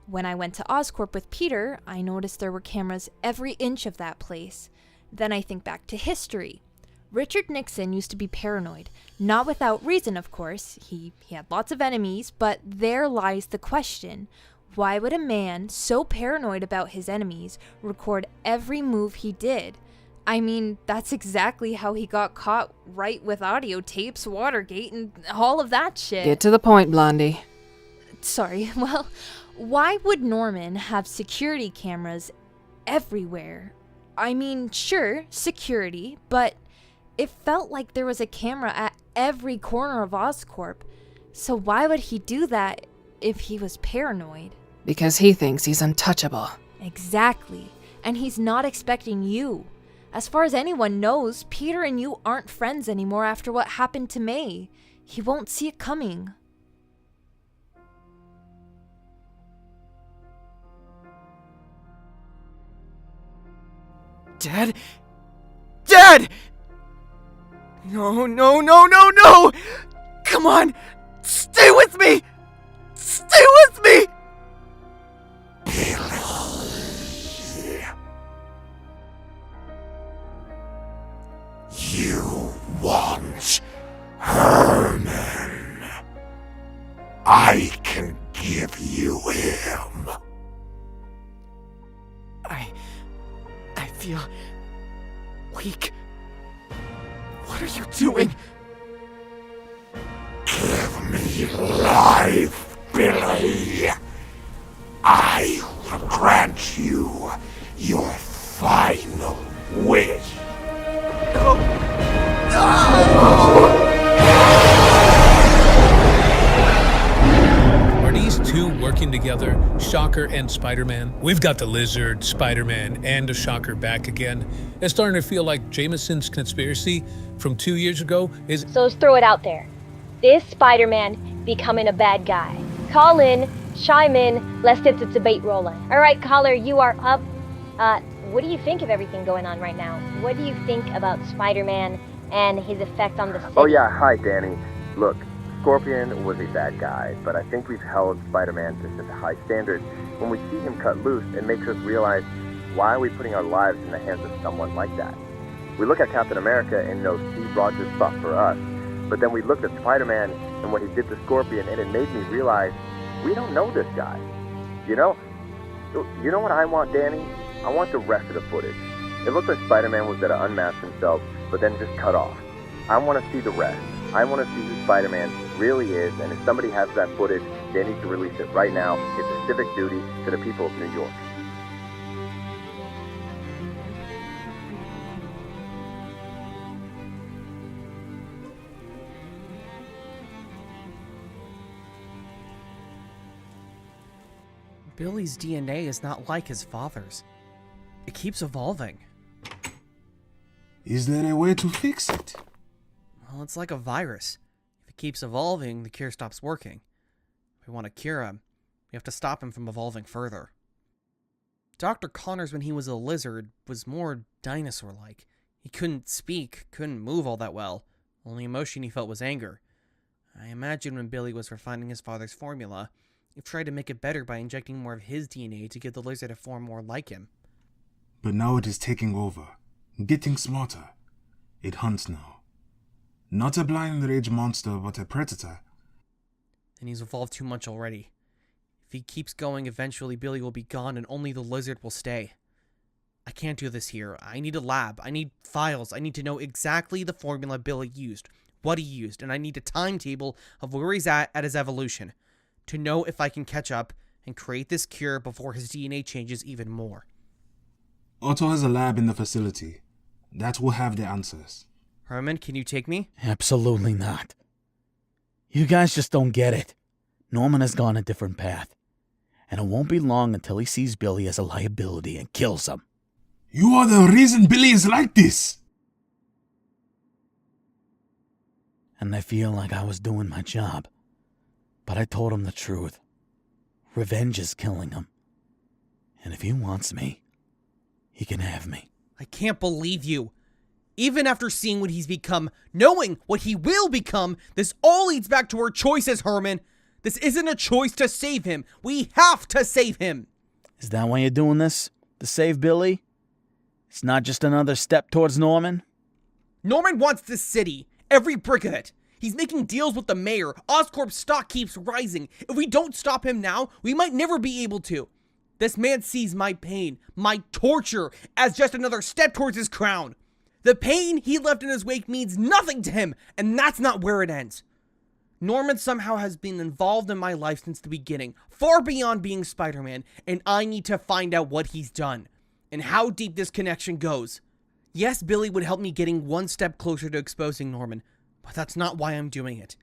When I went to Oscorp with Peter, I noticed there were cameras every inch of that place. Then I think back to history. Richard Nixon used to be paranoid. Not without reason, of course. He had lots of enemies, but there lies the question. Why would a man so paranoid about his enemies record every move he did? I mean, that's exactly how he got caught, right, with audio tapes, Watergate, and all of that shit. Get to the point, Blondie. Sorry, well, why would Norman have security cameras everywhere? I mean, sure, security, but it felt like there was a camera at every corner of Oscorp. So why would he do that if he was paranoid? Because he thinks he's untouchable. Exactly. And he's not expecting you. As far as anyone knows, Peter and you aren't friends anymore after what happened to May. He won't see it coming. Dad? Dad! No, no, no, no, no! Come on! Stay with me! Stay with me! You want Herman. I can give you him. I feel weak. What are you doing? Give me life, Billy. I will grant you your final wish. Are these two working together, Shocker and Spider-Man? We've got the Lizard, Spider-Man, and the Shocker back again. It's starting to feel like Jameson's conspiracy from 2 years ago is... So let's throw it out there. This Spider-Man becoming a bad guy. Call in, chime in, let's get the debate rolling. Alright, caller, you are up. What do you think of everything going on right now? What do you think about Spider-Man and his effect on the city? Oh yeah, hi Danny. Look, Scorpion was a bad guy, but I think we've held Spider-Man to such a high standard. When we see him cut loose, it makes us realize, why are we putting our lives in the hands of someone like that? We look at Captain America and know Steve Rogers fought for us, but then we looked at Spider-Man and what he did to Scorpion, and it made me realize, we don't know this guy. You know what I want, Danny? I want the rest of the footage. It looked like Spider-Man was going to unmask himself, but then just cut off. I want to see the rest. I want to see who Spider-Man really is, and if somebody has that footage, they need to release it right now. It's a civic duty to the people of New York. Billy's DNA is not like his father's. It keeps evolving. Is there a way to fix it? Well, it's like a virus. If it keeps evolving, the cure stops working. If we want to cure him, we have to stop him from evolving further. Dr. Connors, when he was a lizard, was more dinosaur-like. He couldn't speak, couldn't move all that well. Only emotion he felt was anger. I imagine when Billy was refining his father's formula, he tried to make it better by injecting more of his DNA to give the lizard a form more like him. But now it is taking over, getting smarter. It hunts now. Not a blind rage monster, but a predator. And he's evolved too much already. If he keeps going, eventually Billy will be gone and only the lizard will stay. I can't do this here. I need a lab. I need files. I need to know exactly the formula Billy used, what he used, and I need a timetable of where he's at his evolution, to know if I can catch up and create this cure before his DNA changes even more. Otto has a lab in the facility. That will have the answers. Herman, can you take me? Absolutely not. You guys just don't get it. Norman has gone a different path. And it won't be long until he sees Billy as a liability and kills him. You are the reason Billy is like this! And I feel like I was doing my job. But I told him the truth. Revenge is killing him. And if he wants me, he can have me. I can't believe you. Even after seeing what he's become, knowing what he will become, this all leads back to our choices, Herman. This isn't a choice to save him. We have to save him. Is that why you're doing this? To save Billy? It's not just another step towards Norman? Norman wants this city. Every brick of it. He's making deals with the mayor. Oscorp's stock keeps rising. If we don't stop him now, we might never be able to. This man sees my pain, my torture, as just another step towards his crown. The pain he left in his wake means nothing to him, and that's not where it ends. Norman somehow has been involved in my life since the beginning, far beyond being Spider-Man, and I need to find out what he's done, and how deep this connection goes. Yes, Billy would help me getting one step closer to exposing Norman, but that's not why I'm doing it.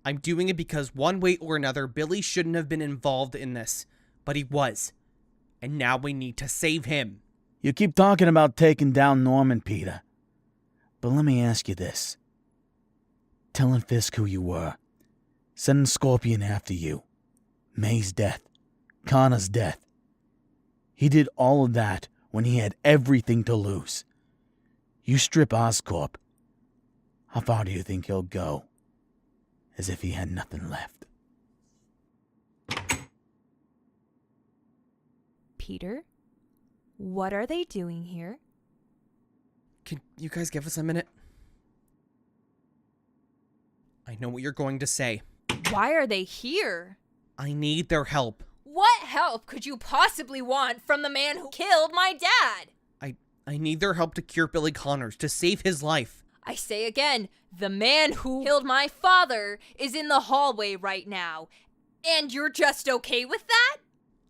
I'm doing it because one way or another, Billy shouldn't have been involved in this, but he was. And now we need to save him. You keep talking about taking down Norman, Peter. But let me ask you this. Telling Fisk who you were. Sending Scorpion after you. May's death. Connor's death. He did all of that when he had everything to lose. You strip Oscorp, how far do you think he'll go? As if he had nothing left. Peter, what are they doing here? Can you guys give us a minute? I know what you're going to say. Why are they here? I need their help. What help could you possibly want from the man who killed my dad? I need their help to cure Billy Connors, to save his life. I say again, the man who killed my father is in the hallway right now. And you're just okay with that?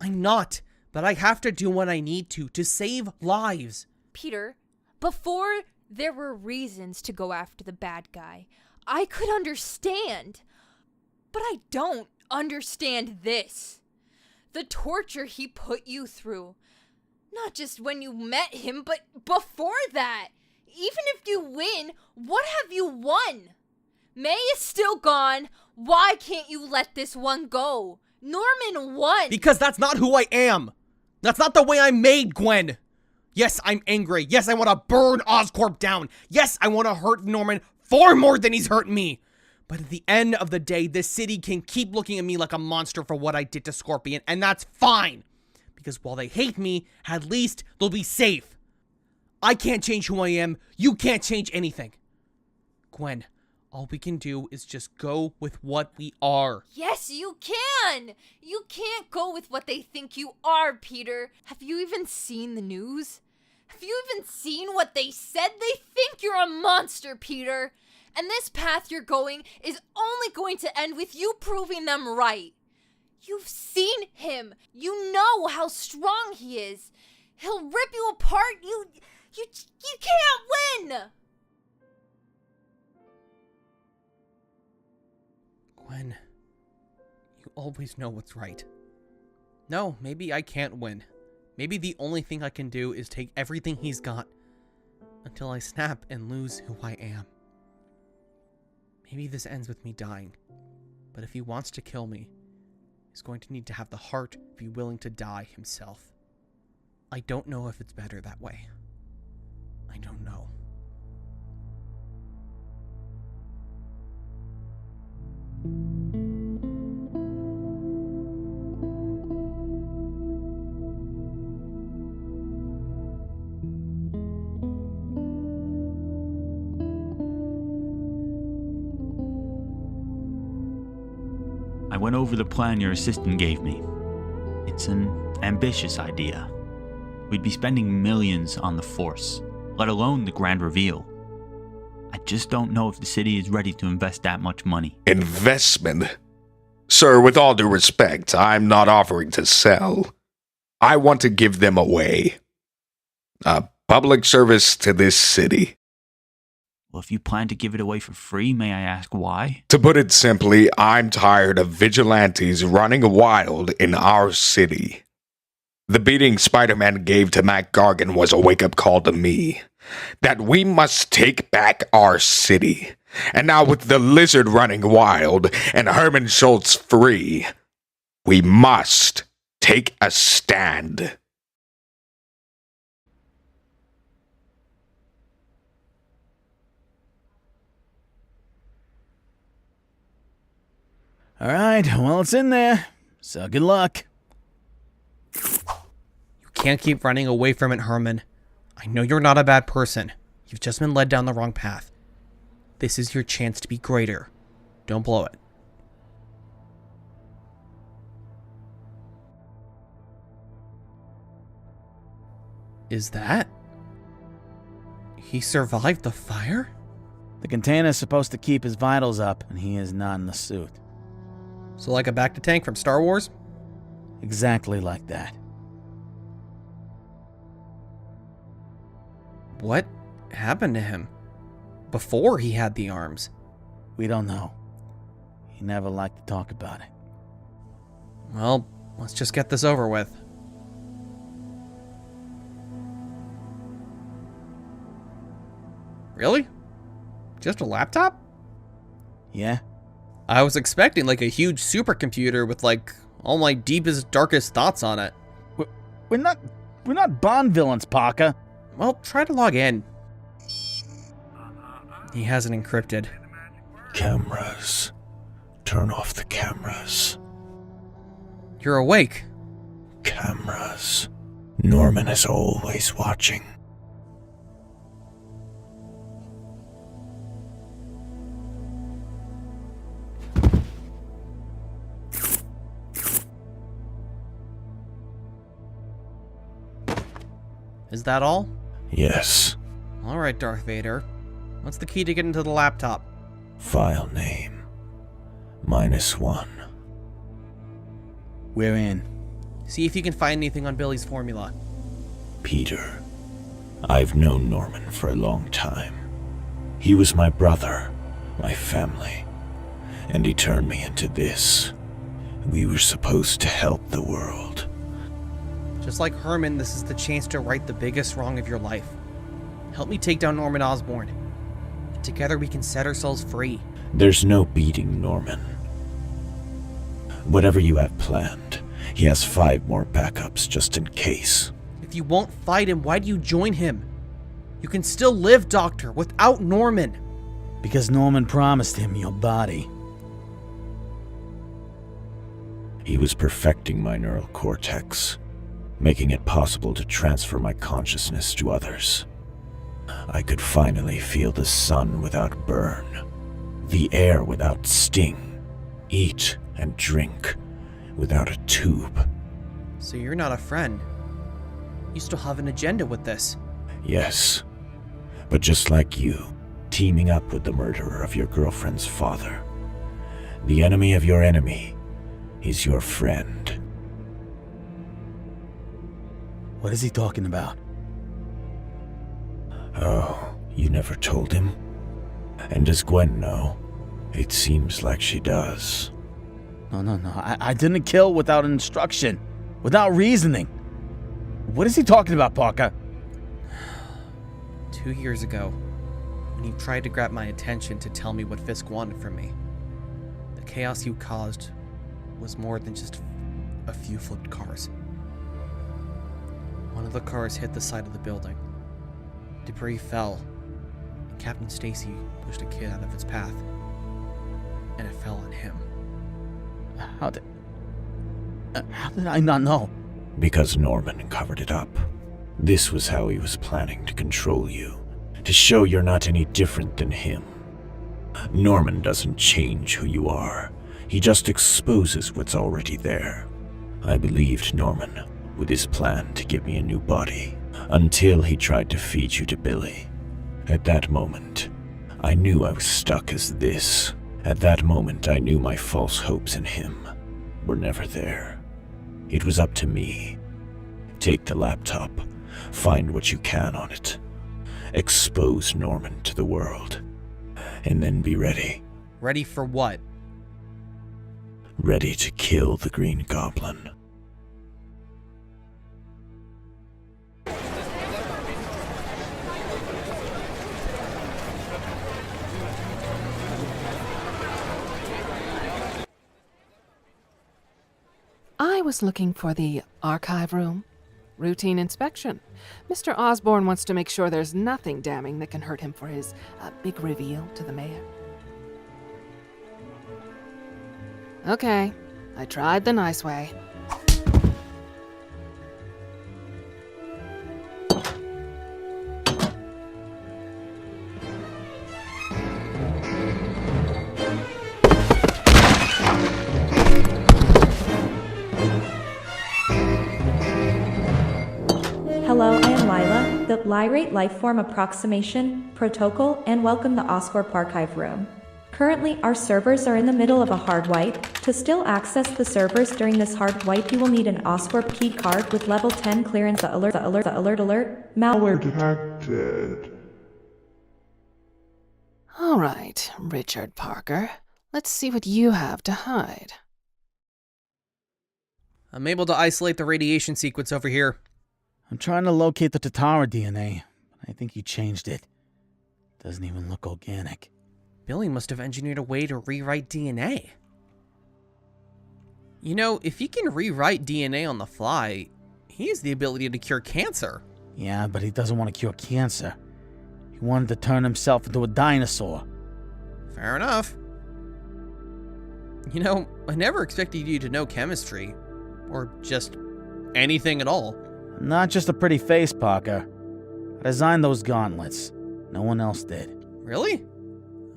I'm not, but I have to do what I need to save lives. Peter, before there were reasons to go after the bad guy, I could understand. But I don't understand this. The torture he put you through. Not just when you met him, but before that. Even if you win, what have you won? May is still gone. Why can't you let this one go? Norman won. Because that's not who I am. That's not the way I'm made, Gwen. Yes, I'm angry. Yes, I want to burn Oscorp down. Yes, I want to hurt Norman far more than he's hurt me. But at the end of the day, this city can keep looking at me like a monster for what I did to Scorpion, and that's fine. Because while they hate me, at least they'll be safe. I can't change who I am. You can't change anything. Gwen, all we can do is just go with what we are. Yes, you can. You can't go with what they think you are, Peter. Have you even seen the news? Have you even seen what they said? They think you're a monster, Peter. And this path you're going is only going to end with you proving them right. You've seen him. You know how strong he is. He'll rip you apart. You can't win. Gwen, you always know what's right. No, maybe I can't win. Maybe the only thing I can do is take everything he's got until I snap and lose who I am. Maybe this ends with me dying, but if he wants to kill me, he's going to need to have the heart to be willing to die himself. I don't know if it's better that way. I don't know. I went over the plan your assistant gave me. It's an ambitious idea. We'd be spending millions on the Force, let alone the grand reveal. I just don't know if the city is ready to invest that much money. Investment? Sir, with all due respect, I'm not offering to sell. I want to give them away. A public service to this city. Well, if you plan to give it away for free, may I ask why? To put it simply, I'm tired of vigilantes running wild in our city. The beating Spider-Man gave to Mac Gargan was a wake-up call to me. That we must take back our city. And now with the Lizard running wild and Herman Schultz free, we must take a stand. All right, well, it's in there, so good luck. You can't keep running away from it, Herman. I know you're not a bad person. You've just been led down the wrong path. This is your chance to be greater. Don't blow it. Is that? He survived the fire? The container's supposed to keep his vitals up, and he is not in the suit. So like a back-to-tank from Star Wars? Exactly like that. What happened to him before he had the arms? We don't know. He never liked to talk about it. Well, let's just get this over with. Really? Just a laptop? Yeah. I was expecting like a huge supercomputer with like all my deepest, darkest thoughts on it. We're not We're not Bond villains, Parker. Well, try to log in. He has it encrypted. Cameras. Turn off the cameras. You're awake. Cameras. Norman is always watching. Is that all? Yes. Alright, Darth Vader. What's the key to get into the laptop? File name. -1. We're in. See if you can find anything on Billy's formula. Peter. I've known Norman for a long time. He was my brother, my family, and he turned me into this. We were supposed to help the world. Just like Herman, this is the chance to right the biggest wrong of your life. Help me take down Norman Osborne. Together we can set ourselves free. There's no beating Norman. Whatever you have planned, he has 5 more backups just in case. If you won't fight him, why do you join him? You can still live, Doctor, without Norman. Because Norman promised him your body. He was perfecting my neural cortex, making it possible to transfer my consciousness to others. I could finally feel the sun without burn, the air without sting, eat and drink without a tube. So you're not a friend. You still have an agenda with this. Yes, but just like you, teaming up with the murderer of your girlfriend's father. The enemy of your enemy is your friend. What is he talking about? Oh, you never told him? And does Gwen know? It seems like she does. No. I didn't kill without instruction, without reasoning. What is he talking about, Parker? 2 years ago, when you tried to grab my attention to tell me what Fisk wanted from me, the chaos you caused was more than just a few flipped cars. One of the cars hit the side of the building. Debris fell, and Captain Stacy pushed a kid out of its path, and it fell on him. How did I not know? Because Norman covered it up. This was how he was planning to control you, to show you're not any different than him. Norman doesn't change who you are. He just exposes what's already there. I believed Norman with his plan to give me a new body, until he tried to feed you to Billy. At that moment, I knew I was stuck as this. At that moment, I knew my false hopes in him were never there. It was up to me. Take the laptop, find what you can on it, expose Norman to the world, and then be ready. Ready for what? Ready to kill the Green Goblin. I was looking for the archive room. Routine inspection. Mr. Osborne wants to make sure there's nothing damning that can hurt him for his big reveal to the mayor. Okay, I tried the nice way. Hello, I am Lila, the Lyrate Lifeform Approximation Protocol, and welcome to Oscorp Archive Room. Currently, our servers are in the middle of a hard wipe. To still access the servers during this hard wipe, you will need an Oscorp key card with level 10 clearance. Alert, malware detected. All right, Richard Parker. Let's see what you have to hide. I'm able to isolate the radiation sequence over here. I'm trying to locate the Tatara DNA, but I think you changed it. Doesn't even look organic. Billy must have engineered a way to rewrite DNA. You know, if he can rewrite DNA on the fly, He has the ability to cure cancer. Yeah, but he doesn't want to cure cancer. He wanted to turn himself into a dinosaur. Fair enough. You know, I never expected you to know chemistry. Or just anything at all. Not just a pretty face, Parker. I designed those gauntlets. No one else did. Really?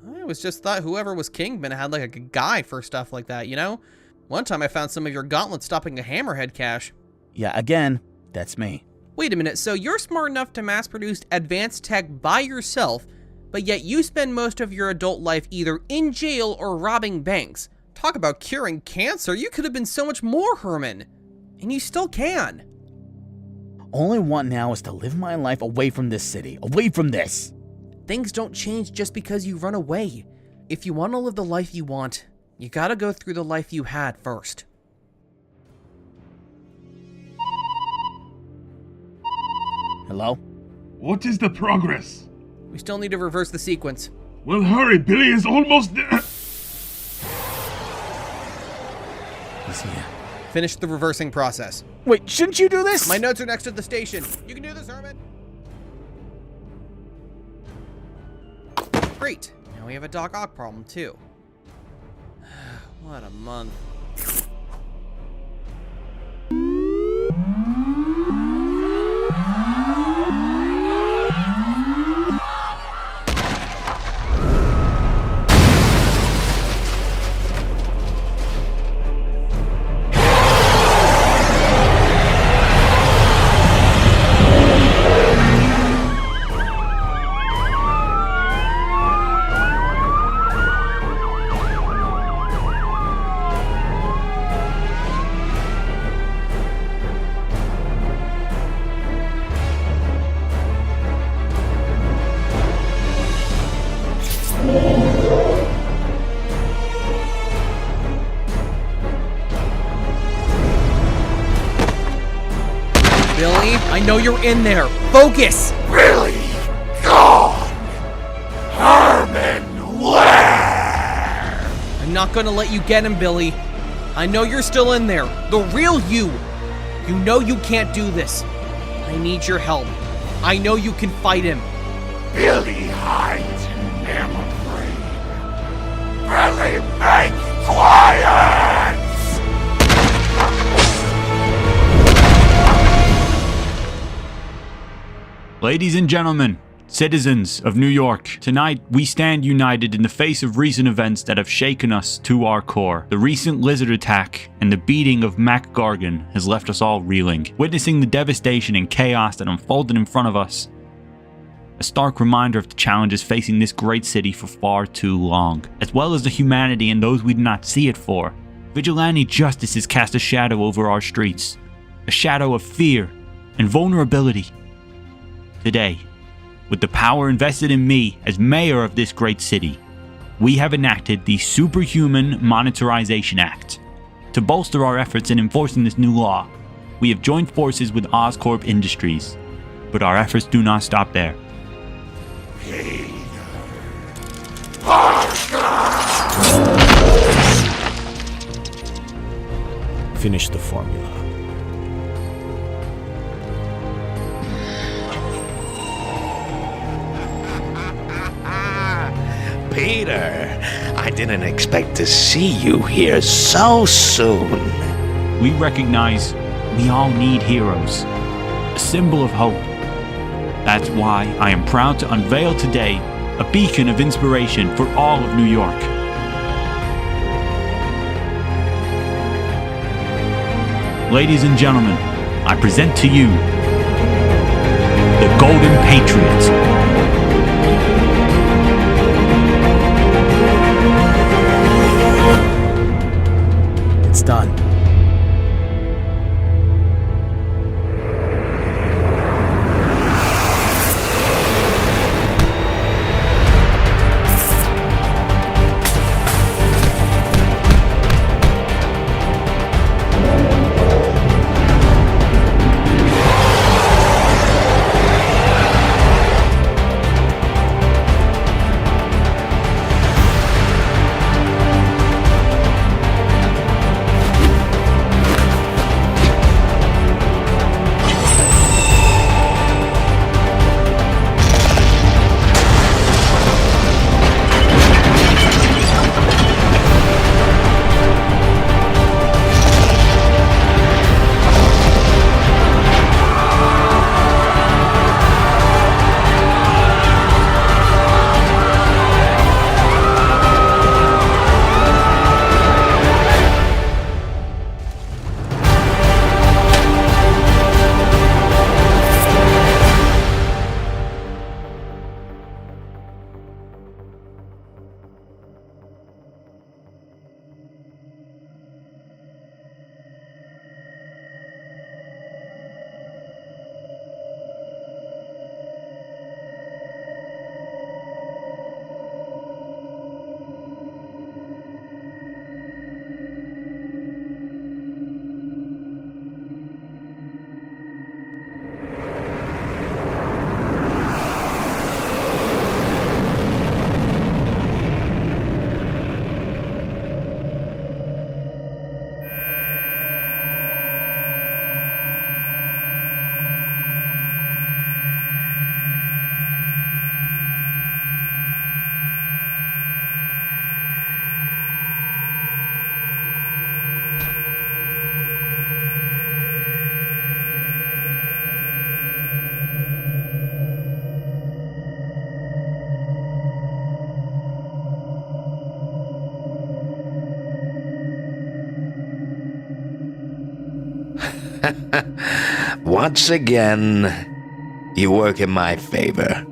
I always just thought whoever was Kingpin had like a guy for stuff like that, you know? One time I found some of your gauntlets stopping a hammerhead cache. Yeah, again, that's me. Wait a minute, so you're smart enough to mass-produce advanced tech by yourself, but yet you spend most of your adult life either in jail or robbing banks. Talk about curing cancer, you could have been so much more, Herman. And you still can. All I want now is to live my life away from this city, away from this. Things don't change just because you run away. If you want to live the life you want, you gotta go through the life you had first. Hello? What is the progress? We still need to reverse the sequence. Well, hurry, Billy is almost there. He's here. Finish the reversing process. Wait, shouldn't you do this? My notes are next to the station. You can do this, Herman. Great. Now we have a Doc Ock problem, too. What a month. Billy, I know you're in there. Focus! Really? Gone! Herman, where? I'm not gonna let you get him, Billy. I know you're still in there. The real you. You know you can't do this. I need your help. I know you can fight him. Billy hides in memory. Billy makes quiet! Ladies and gentlemen, citizens of New York, tonight we stand united in the face of recent events that have shaken us to our core. The recent lizard attack and the beating of Mac Gargan has left us all reeling, witnessing the devastation and chaos that unfolded in front of us. A stark reminder of the challenges facing this great city for far too long, as well as the humanity and those we do not see it for. Vigilante justice has cast a shadow over our streets, a shadow of fear and vulnerability. Today, with the power invested in me as mayor of this great city, we have enacted the Superhuman Monetarization Act. To bolster our efforts in enforcing this new law, we have joined forces with Oscorp Industries, but our efforts do not stop there. Finish the formula. Peter, I didn't expect to see you here so soon. We recognize we all need heroes, a symbol of hope. That's why I am proud to unveil today a beacon of inspiration for all of New York. Ladies and gentlemen, I present to you the Golden Patriot. It's done. Once again, you work in my favor,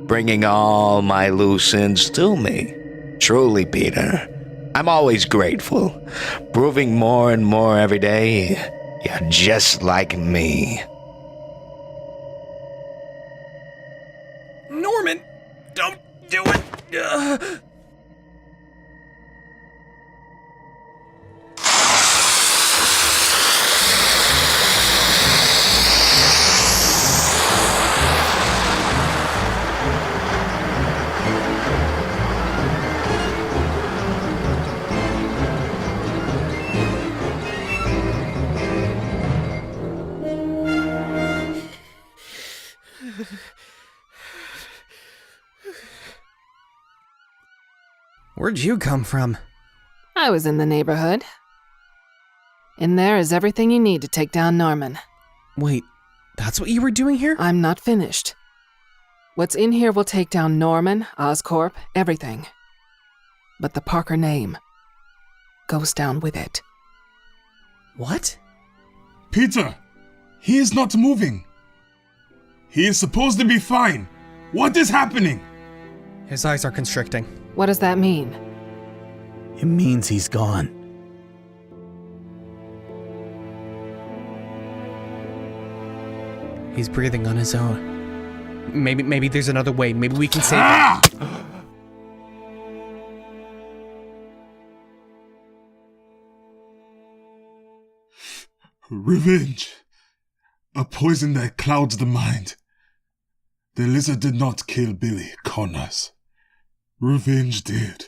bringing all my loose ends to me. Truly, Peter, I'm always grateful, proving more and more every day you're just like me. Norman! Don't do it! Where'd you come from? I was in the neighborhood. In there is everything you need to take down Norman. Wait, that's what you were doing here? I'm not finished. What's in here will take down Norman, Oscorp, everything. But the Parker name goes down with it. What? Peter, he is not moving. He is supposed to be fine. What is happening? His eyes are constricting. What does that mean? It means he's gone. He's breathing on his own. Maybe there's another way. Maybe we can save him. Revenge. A poison that clouds the mind. The lizard did not kill Billy Connors. Revenge did.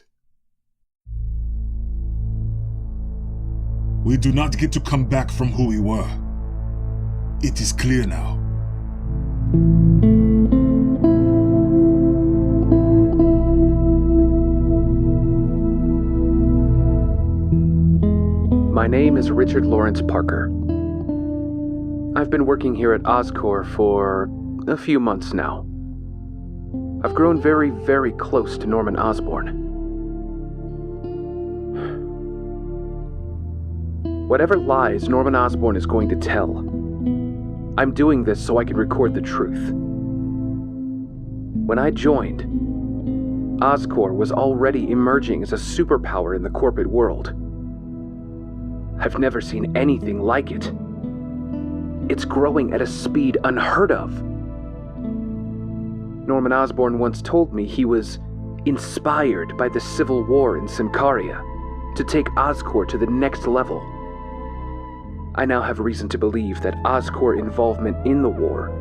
We do not get to come back from who we were. It is clear now. My name is Richard Lawrence Parker. I've been working here at Oscorp for a few months now. I've grown very, very close to Norman Osborne. Whatever lies Norman Osborne is going to tell, I'm doing this so I can record the truth. When I joined, Oscorp was already emerging as a superpower in the corporate world. I've never seen anything like it. It's growing at a speed unheard of. Norman Osborne once told me he was inspired by the Civil War in Symkaria to take Oscorp to the next level. I now have reason to believe that Oscorp involvement in the war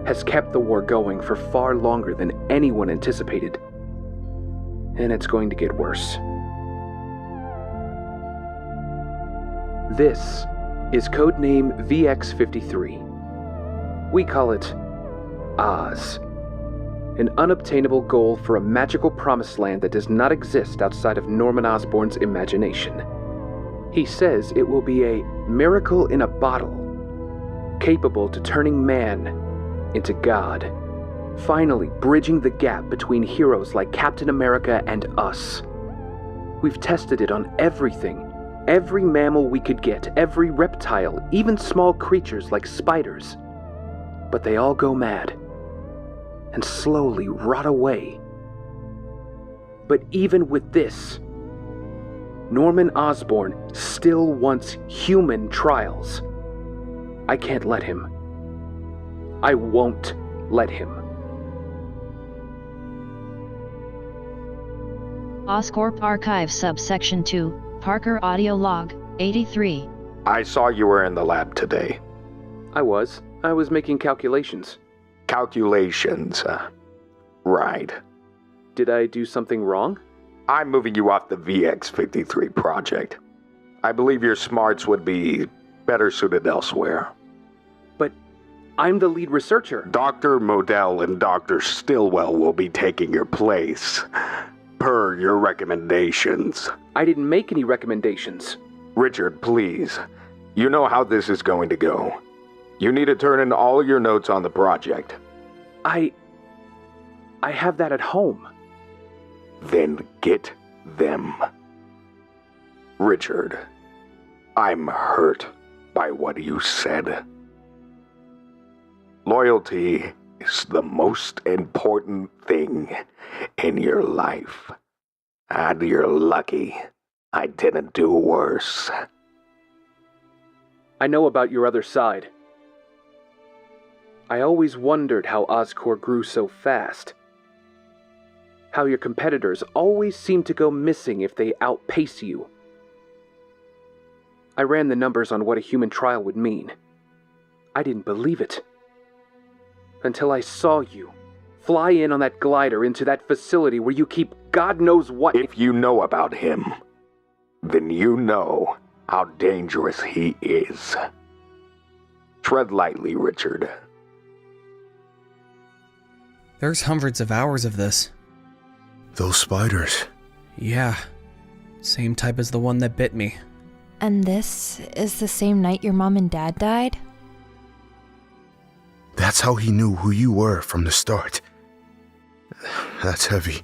has kept the war going for far longer than anyone anticipated. And it's going to get worse. This is codename VX-53. We call it Oz. An unobtainable goal for a magical promised land that does not exist outside of Norman Osborne's imagination. He says it will be a miracle in a bottle, capable to turning man into God, finally bridging the gap between heroes like Captain America and us. We've tested it on everything, every mammal we could get, every reptile, even small creatures like spiders. But they all go mad and slowly rot away. But even with this, Norman Osborne still wants human trials. I can't let him. I won't let him. Oscorp Archive Subsection 2, Parker Audio Log, 83. I saw you were in the lab today. I was making calculations. Calculations, right. Did I do something wrong? I'm moving you off the VX-53 project. I believe your smarts would be better suited elsewhere. But I'm the lead researcher. Dr. Modell and Dr. Stillwell will be taking your place, per your recommendations. I didn't make any recommendations. Richard, please. You know how this is going to go. You need to turn in all your notes on the project. I have that at home. Then get them. Richard, I'm hurt. by what you said. Loyalty is the most important thing in your life. And you're lucky I didn't do worse. I know about your other side. I always wondered how Oscorp grew so fast. How your competitors always seem to go missing if they outpace you. I ran the numbers on what a human trial would mean. I didn't believe it. Until I saw you fly in on that glider into that facility where you keep God knows what. If you know about him, then you know how dangerous he is. Tread lightly, Richard. There's hundreds of hours of this. Those spiders. Yeah. Same type as the one that bit me. And this is the same night your mom and dad died? That's how he knew who you were from the start. That's heavy.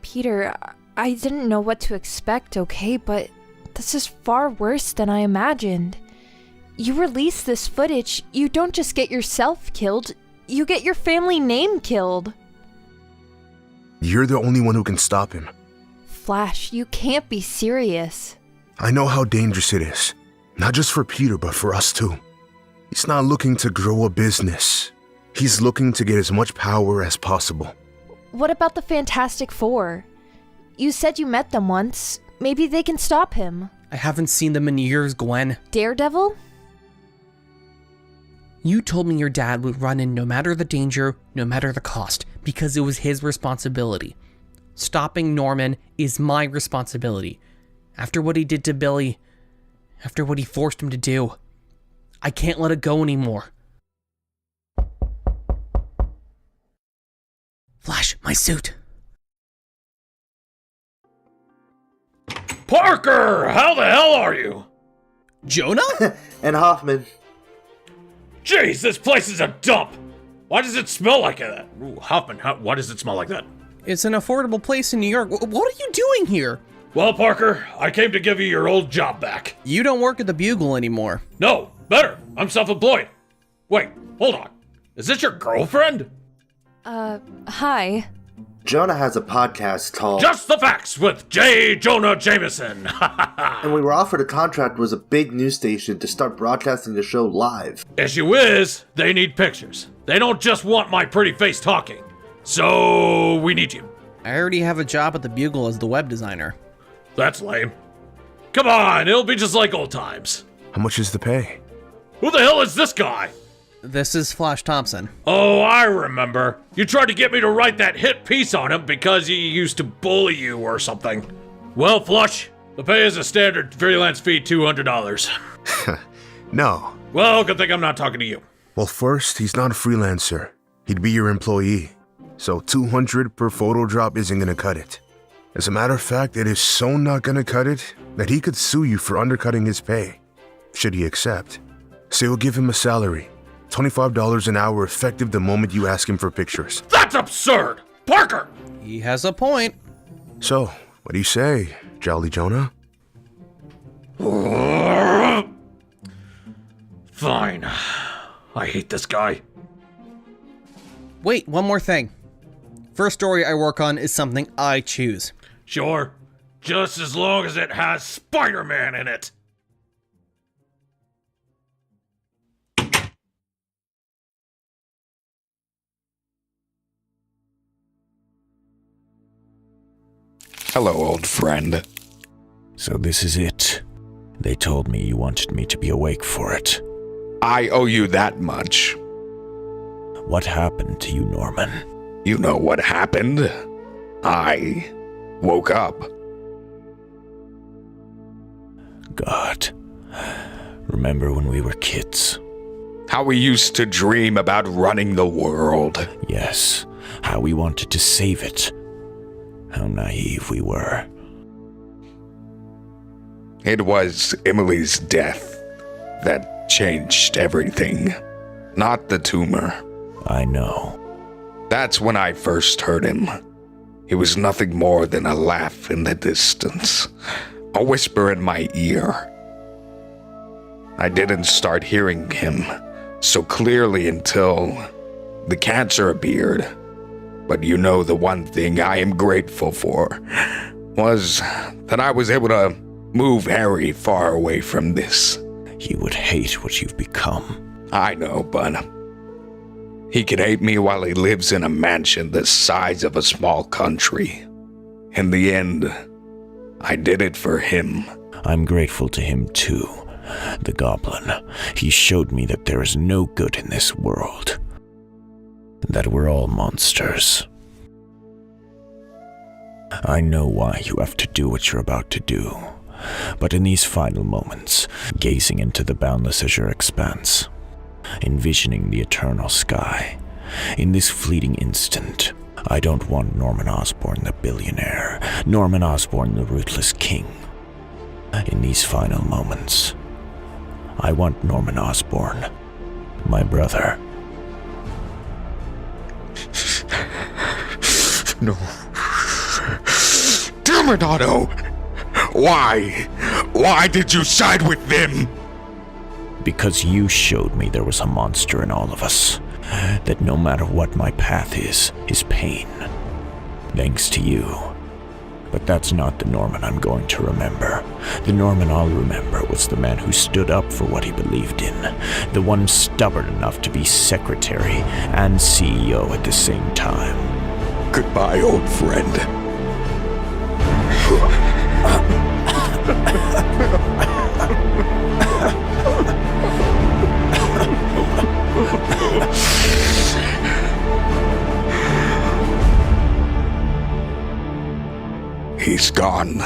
Peter, I didn't know what to expect, okay, but this is far worse than I imagined. You release this footage, you don't just get yourself killed, you get your family name killed. You're the only one who can stop him. Flash, you can't be serious. I know how dangerous it is. Not just for Peter, but for us too. He's not looking to grow a business. He's looking to get as much power as possible. What about the Fantastic Four? You said you met them once. Maybe they can stop him. I haven't seen them in years, Gwen. Daredevil? You told me your dad would run in no matter the danger, no matter the cost, because it was his responsibility. Stopping Norman is my responsibility. After what he did to Billy, after what he forced him to do, I can't let it go anymore. Flash, my suit. Parker, how the hell are you? Jonah? And Hoffman. Jeez, this place is a dump. Why does it smell like that? Ooh, Hoffman, why does it smell like that? It's an affordable place in New York. What are you doing here? Well, Parker, I came to give you your old job back. You don't work at the Bugle anymore. No, better. I'm self-employed. Wait, hold on. Is this your girlfriend? Hi. Jonah has a podcast called Just the Facts with J. Jonah Jameson. And we were offered a contract with a big news station to start broadcasting the show live. Issue is, they need pictures. They don't just want my pretty face talking. So, we need you. I already have a job at the Bugle as the web designer. That's lame. Come on, it'll be just like old times. How much is the pay? Who the hell is this guy? This is Flash Thompson. Oh, I remember. You tried to get me to write that hit piece on him because he used to bully you or something. Well, Flush, the pay is a standard freelance fee, $200. No. Well, good thing I'm not talking to you. Well, first, he's not a freelancer. He'd be your employee. So $200 per photo drop isn't gonna cut it. As a matter of fact, it is so not gonna cut it that he could sue you for undercutting his pay, should he accept. So you'll give him a salary, $25 an hour effective the moment you ask him for pictures. That's absurd! Parker! He has a point. So, what do you say, Jolly Jonah? Fine. I hate this guy. Wait, one more thing. First story I work on is something I choose. Sure. Just as long as it has Spider-Man in it. Hello, old friend. So this is it. They told me you wanted me to be awake for it. I owe you that much. What happened to you, Norman? You know what happened. I woke up. God. Remember when we were kids? How we used to dream about running the world. Yes. How we wanted to save it. How naive we were. It was Emily's death that changed everything, not the tumor. I know. That's when I first heard him. It was nothing more than a laugh in the distance, a whisper in my ear. I didn't start hearing him so clearly until the cancer appeared. But you know, the one thing I am grateful for was that I was able to move Harry far away from this. He would hate what you've become. I know, but he can hate me while he lives in a mansion the size of a small country. In the end, I did it for him. I'm grateful to him too. The Goblin. He showed me that there is no good in this world. That we're all monsters. I know why you have to do what you're about to do. But in these final moments, gazing into the boundless azure expanse, envisioning the eternal sky, in this fleeting instant, I don't want Norman Osborne the billionaire, Norman Osborne the ruthless king. In these final moments, I want Norman Osborne, my brother. No. Damn it, Otto! Why? Why did you side with them? Because you showed me there was a monster in all of us. That no matter what my path is pain. Thanks to you. But that's not the Norman I'm going to remember. The Norman I'll remember was the man who stood up for what he believed in. The one stubborn enough to be secretary and CEO at the same time. Goodbye, old friend. He's gone.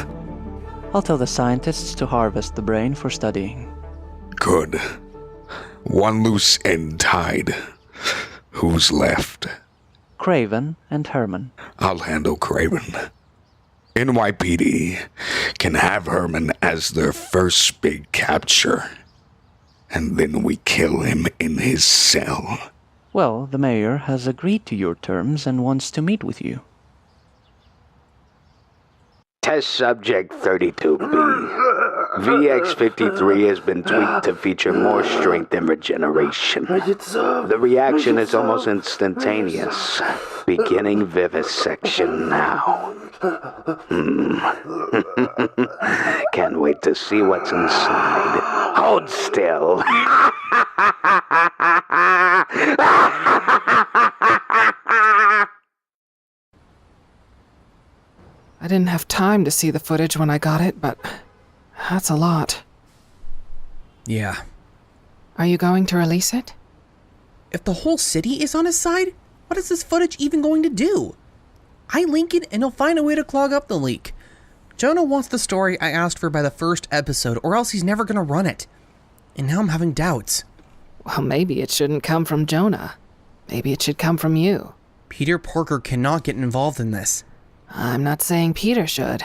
I'll tell the scientists to harvest the brain for studying. Good. One loose end tied. Who's left? Craven and Herman. I'll handle Craven. NYPD can have Herman as their first big capture. And then we kill him in his cell. Well, the mayor has agreed to your terms and wants to meet with you. Test subject 32B. VX53 has been tweaked to feature more strength and regeneration. The reaction is almost instantaneous. Beginning vivisection now. Can't wait to see what's inside. Hold still. I didn't have time to see the footage when I got it, but that's a lot. Yeah. Are you going to release it? If the whole city is on his side, what is this footage even going to do? I link it and he'll find a way to clog up the leak. Jonah wants the story I asked for by the first episode, or else he's never going to run it. And now I'm having doubts. Well, maybe it shouldn't come from Jonah. Maybe it should come from you. Peter Parker cannot get involved in this. I'm not saying Peter should.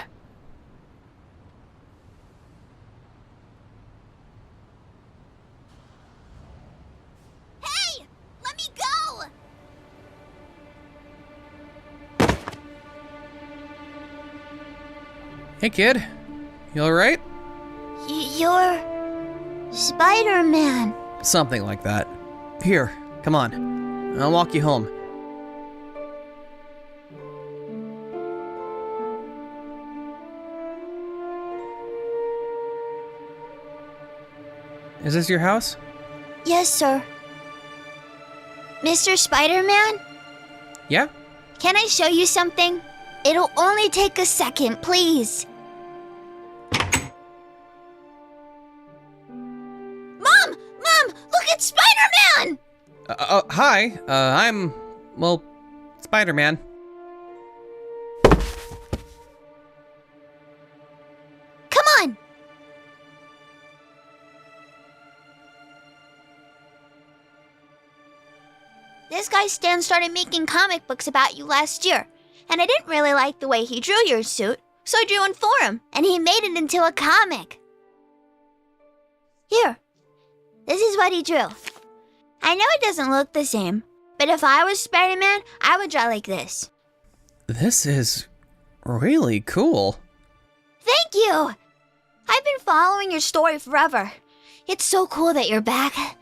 Hey! Let me go! Hey, kid. You alright? You're... Spider-Man. Something like that. Here, come on. I'll walk you home. Is this your house? Yes, sir. Mr. Spider-Man? Yeah? Can I show you something? It'll only take a second, please. Mom! Mom! Look at Spider-Man! Hi. I'm... well, Spider-Man. Come on! This guy Stan started making comic books about you last year, and I didn't really like the way he drew your suit, so I drew one for him, and he made it into a comic. Here, this is what he drew. I know it doesn't look the same, but if I was Spider-Man, I would draw like this. This is really cool. Thank you! I've been following your story forever. It's so cool that you're back.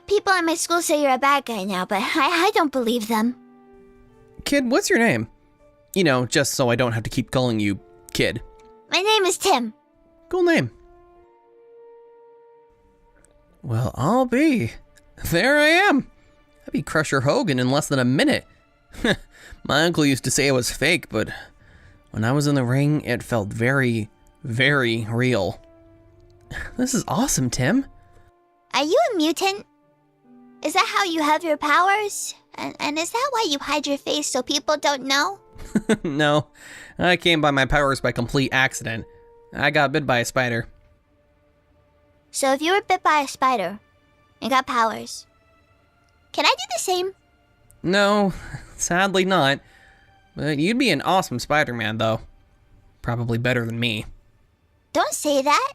People at my school say you're a bad guy now, but I don't believe them. Kid, what's your name? You know, just so I don't have to keep calling you Kid. My name is Tim. Cool name. Well, I'll be. There I am. I beat Crusher Hogan in less than a minute. My uncle used to say it was fake, but when I was in the ring, it felt very, very real. This is awesome, Tim. Are you a mutant? Is that how you have your powers? And is that why you hide your face so people don't know? No, I came by my powers by complete accident. I got bit by a spider. So if you were bit by a spider and got powers, can I do the same? No, sadly not. But you'd be an awesome Spider-Man, though. Probably better than me. Don't say that.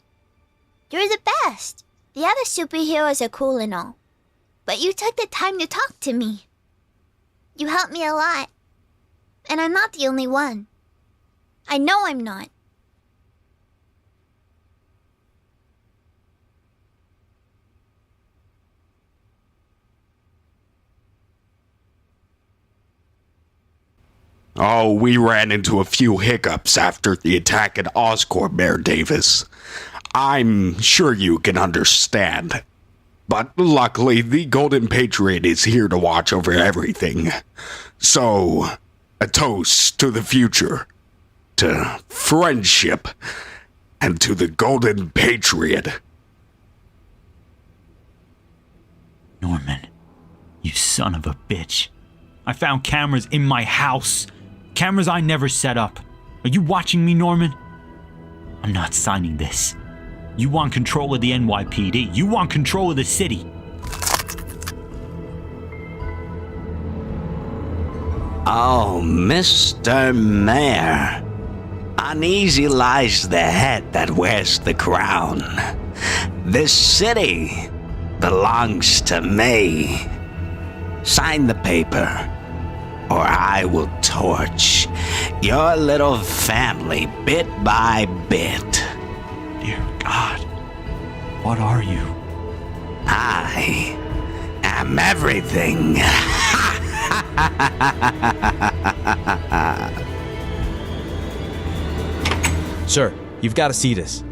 You're the best. The other superheroes are cool and all. But you took the time to talk to me. You helped me a lot. And I'm not the only one. I know I'm not. Oh, we ran into a few hiccups after the attack at Oscorp, Mayor Davis. I'm sure you can understand. But luckily, the Golden Patriot is here to watch over everything. So, a toast to the future, to friendship, and to the Golden Patriot. Norman, you son of a bitch. I found cameras in my house. Cameras I never set up. Are you watching me, Norman? I'm not signing this. You want control of the NYPD. You want control of the city. Oh, Mr. Mayor. Uneasy lies the head that wears the crown. This city belongs to me. Sign the paper, or I will torch your little family bit by bit. Dear God, what are you? I am everything. Sir, you've got to see this.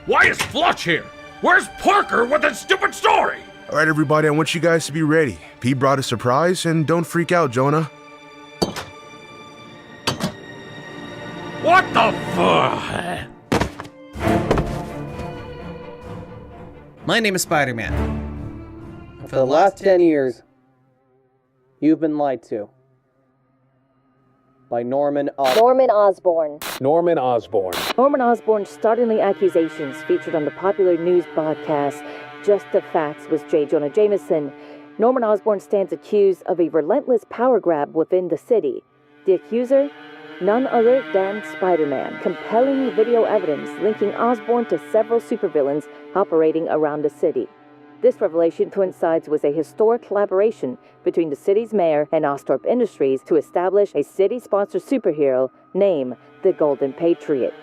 Why is Flush here? Where's Parker with that stupid story? All right, everybody, I want you guys to be ready. Pete brought a surprise, and don't freak out, Jonah. What the fuck? My name is Spider-Man. For the last 10 years, you've been lied to. By Norman Osborne. Norman Osborne. Norman Osborne's startling accusations featured on the popular news broadcast Just the Facts with J. Jonah Jameson. Norman Osborne stands accused of a relentless power grab within the city. The accuser? None other than Spider-Man. Compelling video evidence linking Osborne to several supervillains operating around the city. This revelation coincides with a historic collaboration between the city's mayor and Oscorp Industries to establish a city-sponsored superhero named the Golden Patriot.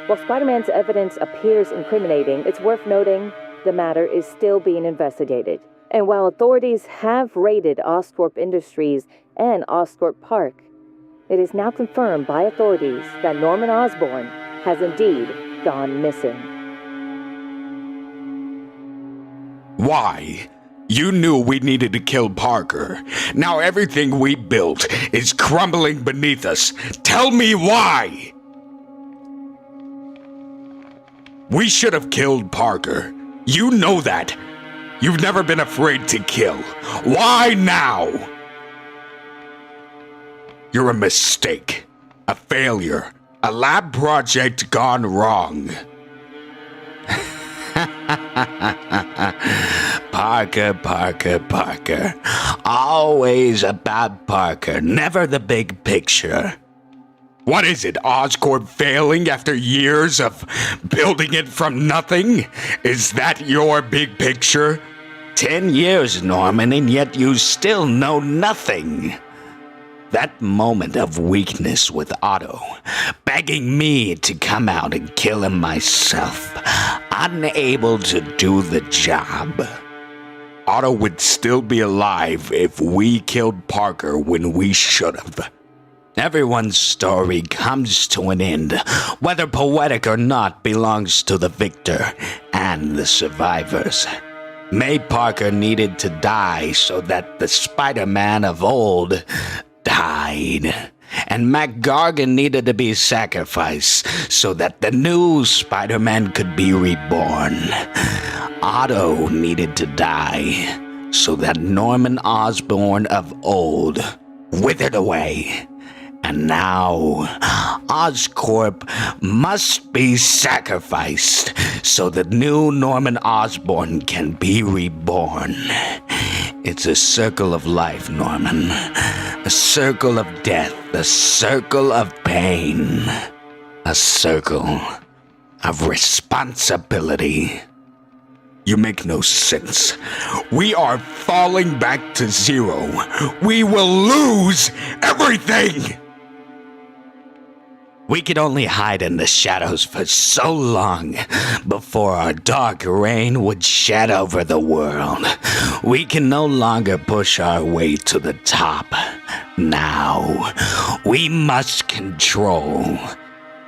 While Spider-Man's evidence appears incriminating, it's worth noting the matter is still being investigated. And while authorities have raided Oscorp Industries and Oscorp Park, it is now confirmed by authorities that Norman Osborne has indeed gone missing. Why? You knew we needed to kill Parker. Now everything we built is crumbling beneath us. Tell me why! We should have killed Parker. You know that. You've never been afraid to kill. Why now? You're a mistake. A failure. A lab project gone wrong. Parker, Parker, Parker. Always about Parker, never the big picture. What is it, Oscorp failing after years of building it from nothing? Is that your big picture? 10 years, Norman, and yet you still know nothing. That moment of weakness with Otto, begging me to come out and kill him myself, unable to do the job. Otto would still be alive if we killed Parker when we should have. Everyone's story comes to an end, whether poetic or not, belongs to the victor and the survivors. May Parker needed to die so that the Spider-Man of old died. And Mac Gargan needed to be sacrificed so that the new Spider-Man could be reborn. Otto needed to die so that Norman Osborne of old withered away. And now, Oscorp must be sacrificed so that new Norman Osborne can be reborn. It's a circle of life, Norman. A circle of death. A circle of pain. A circle of responsibility. You make no sense. We are falling back to zero. We will lose everything! We could only hide in the shadows for so long before our dark reign would shed over the world. We can no longer push our way to the top. Now, we must control.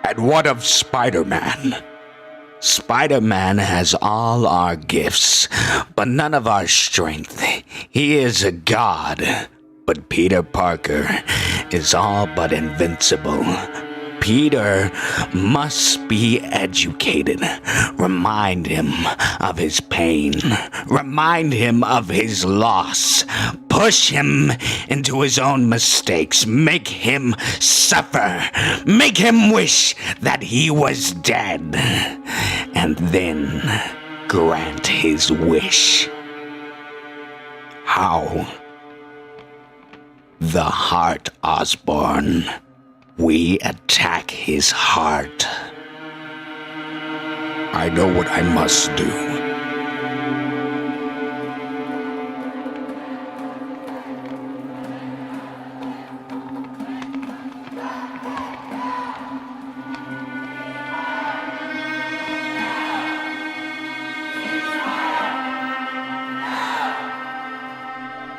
And what of Spider-Man? Spider-Man has all our gifts, but none of our strength. He is a god, but Peter Parker is all but invincible. Peter must be educated. Remind him of his pain. Remind him of his loss. Push him into his own mistakes. Make him suffer. Make him wish that he was dead. And then grant his wish. How? The heart, Osborne. We attack his heart. I know what I must do.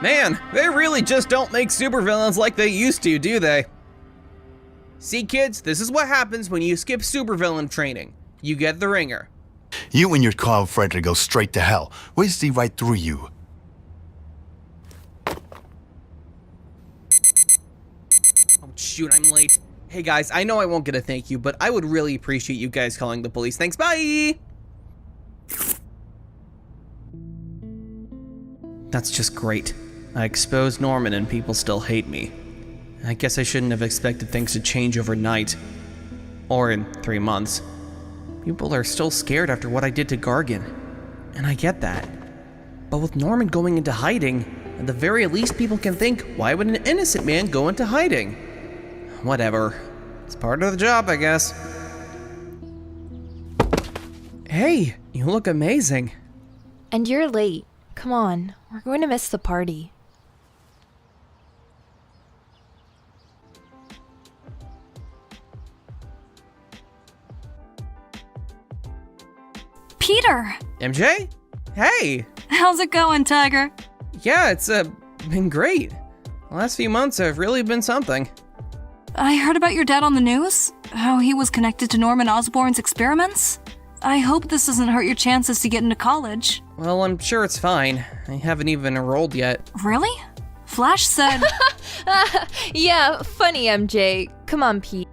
Man, they really just don't make supervillains like they used to, do they? See, kids, this is what happens when you skip supervillain training. You get the ringer. You and your clown friend go straight to hell. We'll see right through you. Oh, shoot, I'm late. Hey, guys, I know I won't get a thank you, but I would really appreciate you guys calling the police. Thanks, bye! That's just great. I exposed Norman and people still hate me. I guess I shouldn't have expected things to change overnight. Or in 3 months. People are still scared after what I did to Gargan. And I get that. But with Norman going into hiding, at the very least people can think, why would an innocent man go into hiding? Whatever. It's part of the job, I guess. Hey, you look amazing. And you're late. Come on, we're going to miss the party. Peter! MJ? Hey! How's it going, Tiger? Yeah, it's been great. The last few months have really been something. I heard about your dad on the news, how he was connected to Norman Osborn's experiments. I hope this doesn't hurt your chances to get into college. Well, I'm sure it's fine. I haven't even enrolled yet. Really? Flash said... Yeah, funny, MJ. Come on, Pete.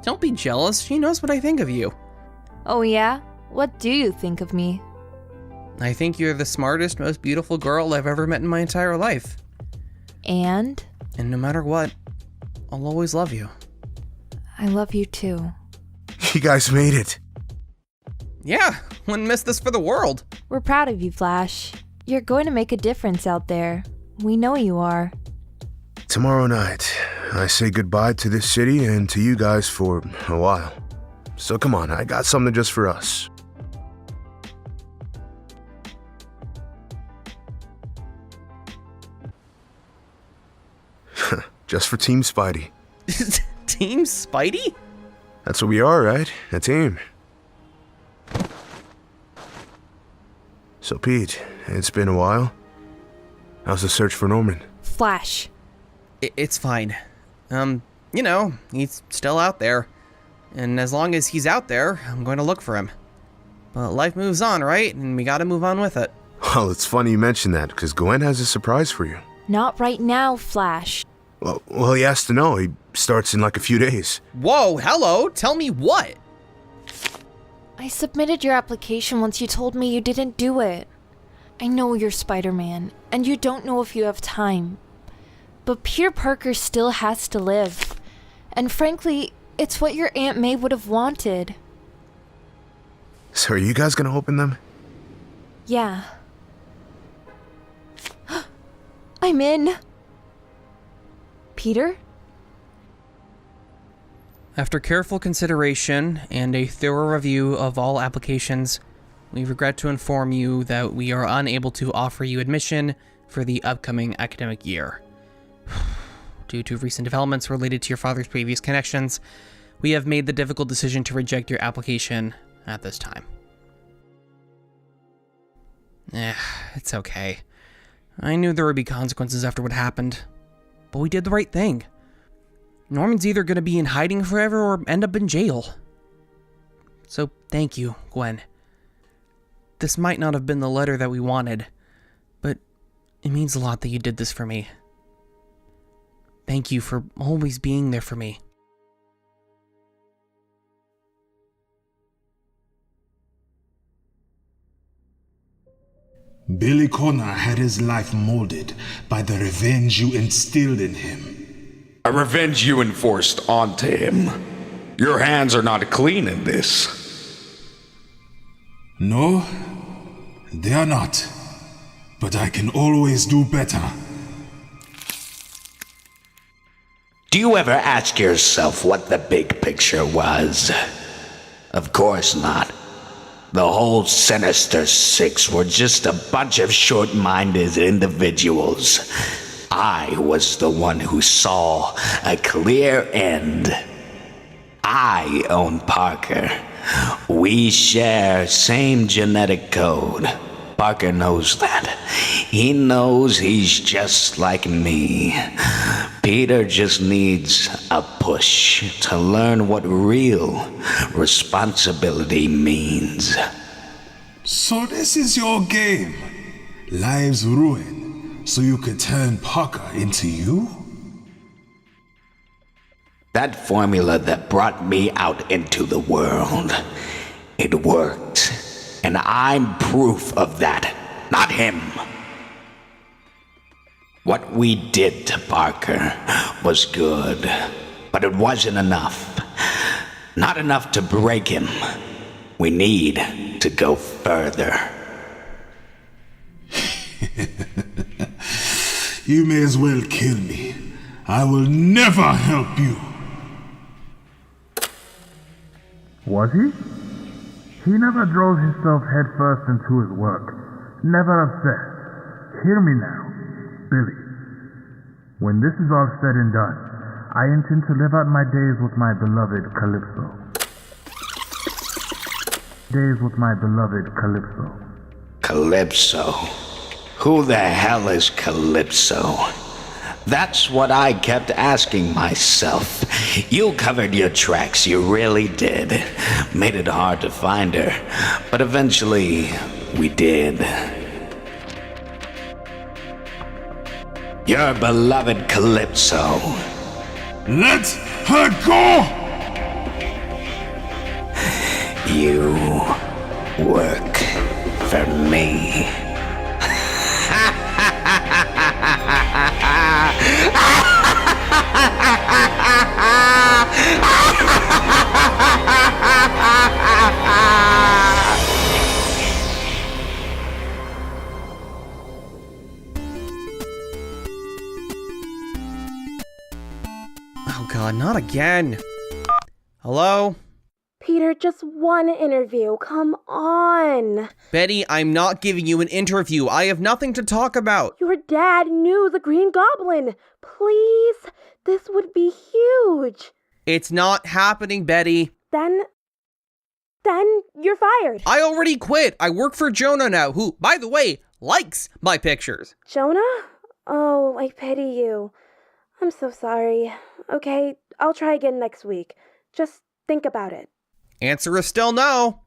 Don't be jealous. She knows what I think of you. Oh yeah? What do you think of me? I think you're the smartest, most beautiful girl I've ever met in my entire life. And? And no matter what, I'll always love you. I love you too. You guys made it. Yeah, wouldn't miss this for the world. We're proud of you, Flash. You're going to make a difference out there. We know you are. Tomorrow night, I say goodbye to this city and to you guys for a while. So come on, I got something just for us. Just for Team Spidey. Team Spidey? That's what we are, right? A team. So Pete, it's been a while. How's the search for Norman? Flash. It's fine. He's still out there. And as long as he's out there, I'm going to look for him. But life moves on, right? And we gotta move on with it. Well, it's funny you mention that, because Gwen has a surprise for you. Not right now, Flash. Well, he has to know. He starts in like a few days. Whoa, hello, tell me what? I submitted your application once you told me you didn't do it. I know you're Spider-Man, and you don't know if you have time. But Peter Parker still has to live. And frankly, it's what your Aunt May would have wanted. So are you guys gonna open them? Yeah. I'm in. Peter? After careful consideration and a thorough review of all applications, we regret to inform you that we are unable to offer you admission for the upcoming academic year. Due to recent developments related to your father's previous connections, we have made the difficult decision to reject your application at this time. It's okay. I knew there would be consequences after what happened, but we did the right thing. Norman's either going to be in hiding forever or end up in jail. So thank you, Gwen. This might not have been the letter that we wanted, but it means a lot that you did this for me. Thank you for always being there for me. Billy Connor had his life molded by the revenge you instilled in him. A revenge you enforced onto him. Your hands are not clean in this. No, they are not. But I can always do better. Do you ever ask yourself what the big picture was? Of course not. The whole Sinister Six were just a bunch of short-minded individuals. I was the one who saw a clear end. I own Parker. We share same genetic code. Parker knows that. He knows he's just like me. Peter just needs a push to learn what real responsibility means. So this is your game. Lives ruined, so you could turn Parker into you? That formula that brought me out into the world, it worked. And I'm proof of that, not him. What we did to Parker was good, but it wasn't enough. Not enough to break him. We need to go further. You may as well kill me. I will never help you. Was he? He never drove himself headfirst into his work. Never obsessed. Hear me now, Billy. When this is all said and done, I intend to live out my days with my beloved Calypso. Calypso? Who the hell is Calypso? That's what I kept asking myself. You covered your tracks, you really did. Made it hard to find her, but eventually we did. Your beloved Calypso. Let her go! You work for me. Oh god, not again. Hello? Peter, just one interview. Come on. Betty, I'm not giving you an interview. I have nothing to talk about. Your dad knew the Green Goblin. Please, this would be huge. It's not happening, Betty. Then you're fired. I already quit. I work for Jonah now, who, by the way, likes my pictures. Jonah? Oh, I pity you. I'm so sorry. Okay, I'll try again next week. Just think about it. Answer is still no.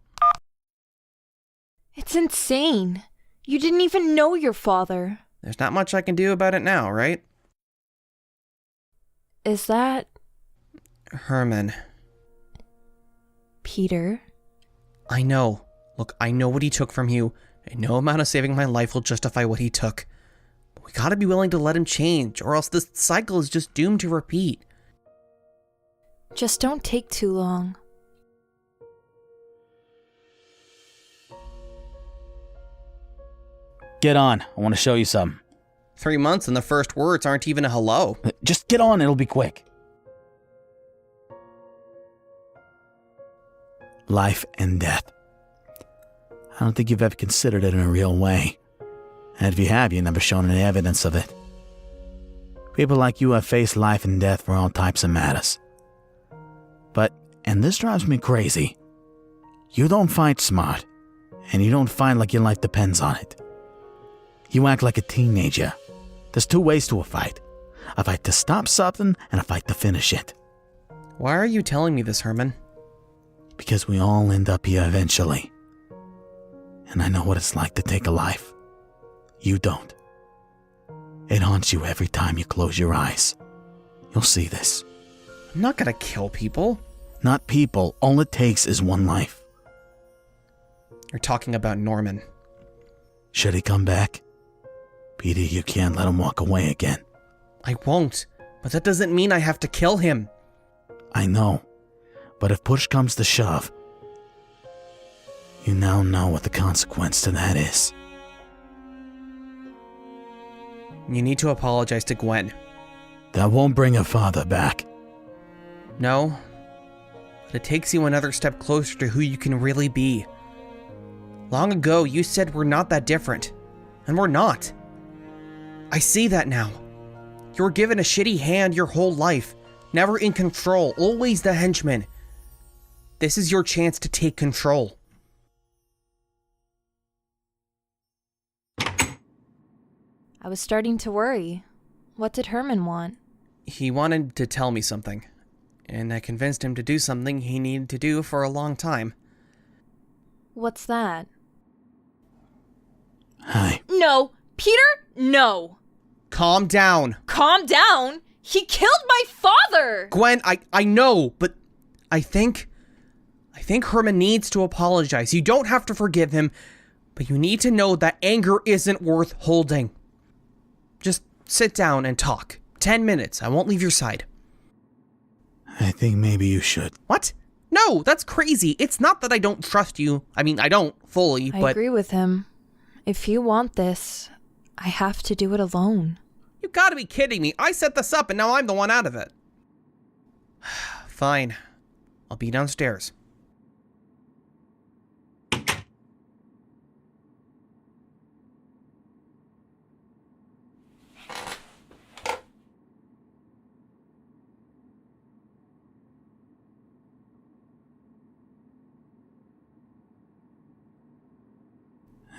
It's insane. You didn't even know your father. There's not much I can do about it now, right? Is that... Herman. Peter? I know. Look, I know what he took from you, and no amount of saving my life will justify what he took. But we gotta be willing to let him change, or else this cycle is just doomed to repeat. Just don't take too long. Get on. I want to show you something. 3 months and the first words aren't even a hello. Just get on, it'll be quick. Life and death. I don't think you've ever considered it in a real way. And if you have, you've never shown any evidence of it. People like you have faced life and death for all types of matters. But, and this drives me crazy, you don't fight smart, and you don't fight like your life depends on it. You act like a teenager. There's 2 ways to a fight to stop something and a fight to finish it. Why are you telling me this, Herman? Because we all end up here eventually. And I know what it's like to take a life. You don't. It haunts you every time you close your eyes. You'll see this. I'm not gonna kill people. Not people. All it takes is one life. You're talking about Norman. Should he come back? Peter, you can't let him walk away again. I won't, but that doesn't mean I have to kill him. I know, but if push comes to shove, you now know what the consequence to that is. You need to apologize to Gwen. That won't bring her father back. No, but it takes you another step closer to who you can really be. Long ago, you said we're not that different, and we're not. I see that now. You were given a shitty hand your whole life, never in control, always the henchman. This is your chance to take control. I was starting to worry. What did Herman want? He wanted to tell me something, and I convinced him to do something he needed to do for a long time. What's that? Hi. No! Peter, no! Calm down. Calm down? He killed my father! Gwen, I know, but I think Herman needs to apologize. You don't have to forgive him, but you need to know that anger isn't worth holding. Just sit down and talk. 10 minutes. I won't leave your side. I think maybe you should. What? No, that's crazy. It's not that I don't trust you. I mean, I don't fully, but... I agree with him. If you want this, I have to do it alone. You gotta be kidding me. I set this up and now I'm the one out of it. Fine. I'll be downstairs.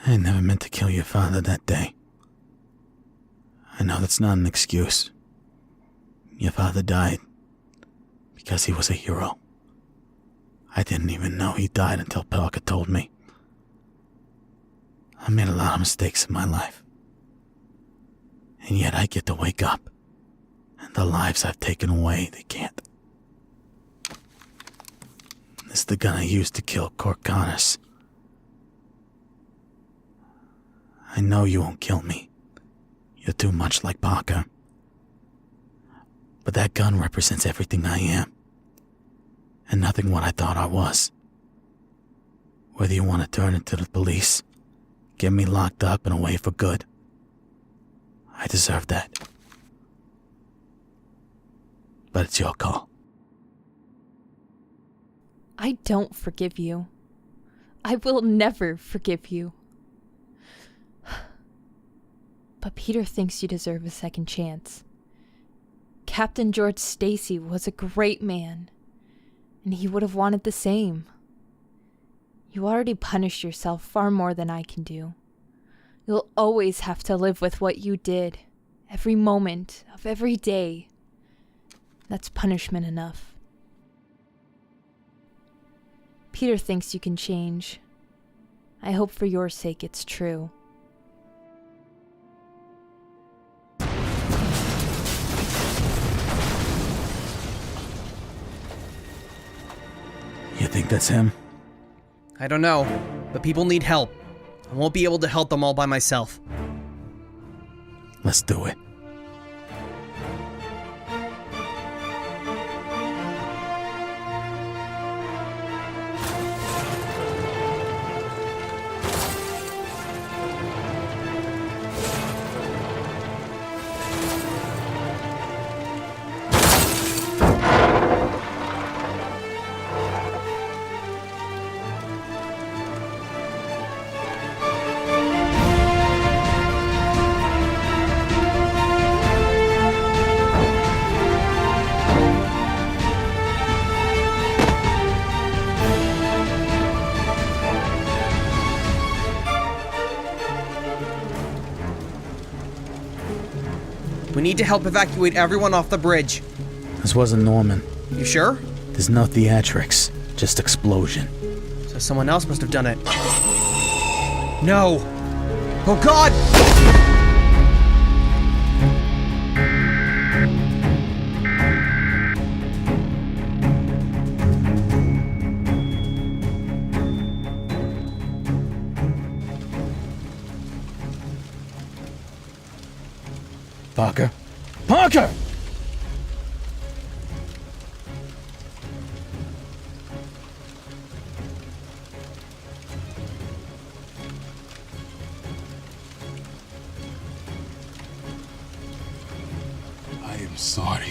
I never meant to kill your father that day. I know that's not an excuse. Your father died because he was a hero. I didn't even know he died until Parker told me. I made a lot of mistakes in my life. And yet I get to wake up. And the lives I've taken away, they can't. This is the gun I used to kill Cork Connors. I know you won't kill me. You're too much like Parker. But that gun represents everything I am. And nothing what I thought I was. Whether you want to turn it to the police, get me locked up and away for good, I deserve that. But but it's your call. I don't forgive you. I will never forgive you. But Peter thinks you deserve a second chance. Captain George Stacy was a great man, and he would have wanted the same. You already punished yourself far more than I can do. You'll always have to live with what you did, every moment of every day. That's punishment enough. Peter thinks you can change. I hope for your sake it's true. You think that's him? I don't know, but people need help. I won't be able to help them all by myself. Let's do it. We need to help evacuate everyone off the bridge. This wasn't Norman. You sure? There's no theatrics, just explosion. So someone else must have done it. No! Oh God! Parker? Parker! I am sorry.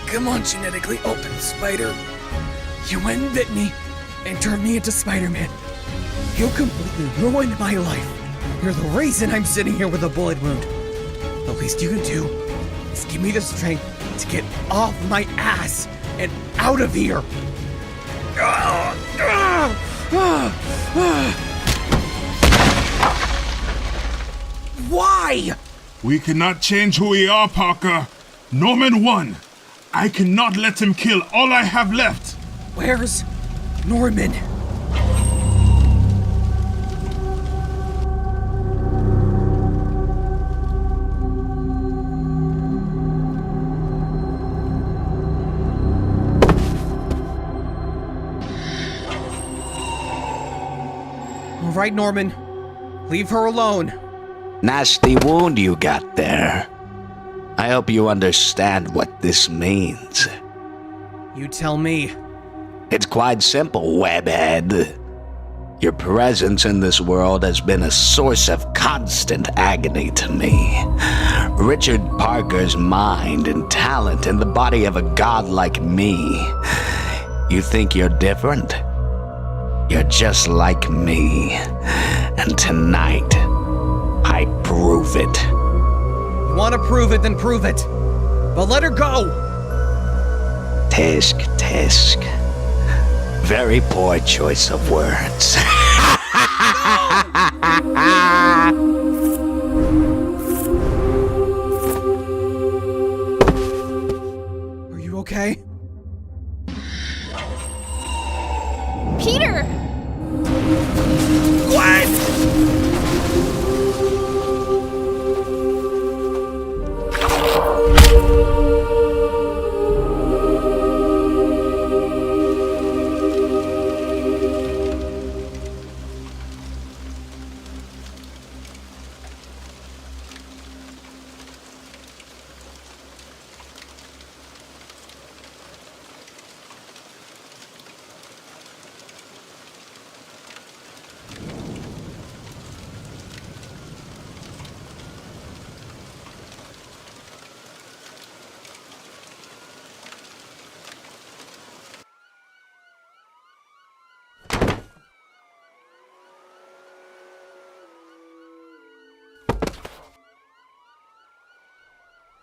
Come on, genetically open spider. You went and bit me and turned me into Spider-Man. You completely ruined my life. You're the reason I'm sitting here with a bullet wound. The least you can do is give me the strength to get off my ass and out of here. Why? We cannot change who we are, Parker. Norman won. I cannot let him kill all I have left. Where's Norman? All right, Norman. Leave her alone. Nasty wound you got there. I hope you understand what this means. You tell me. It's quite simple, webhead. Your presence in this world has been a source of constant agony to me. Richard Parker's mind and talent in the body of a god like me. You think you're different? You're just like me. And tonight, I prove it. You want to prove it, then prove it. But let her go! Tisk, tisk. Very poor choice of words. Are you okay? Peter! Gwen!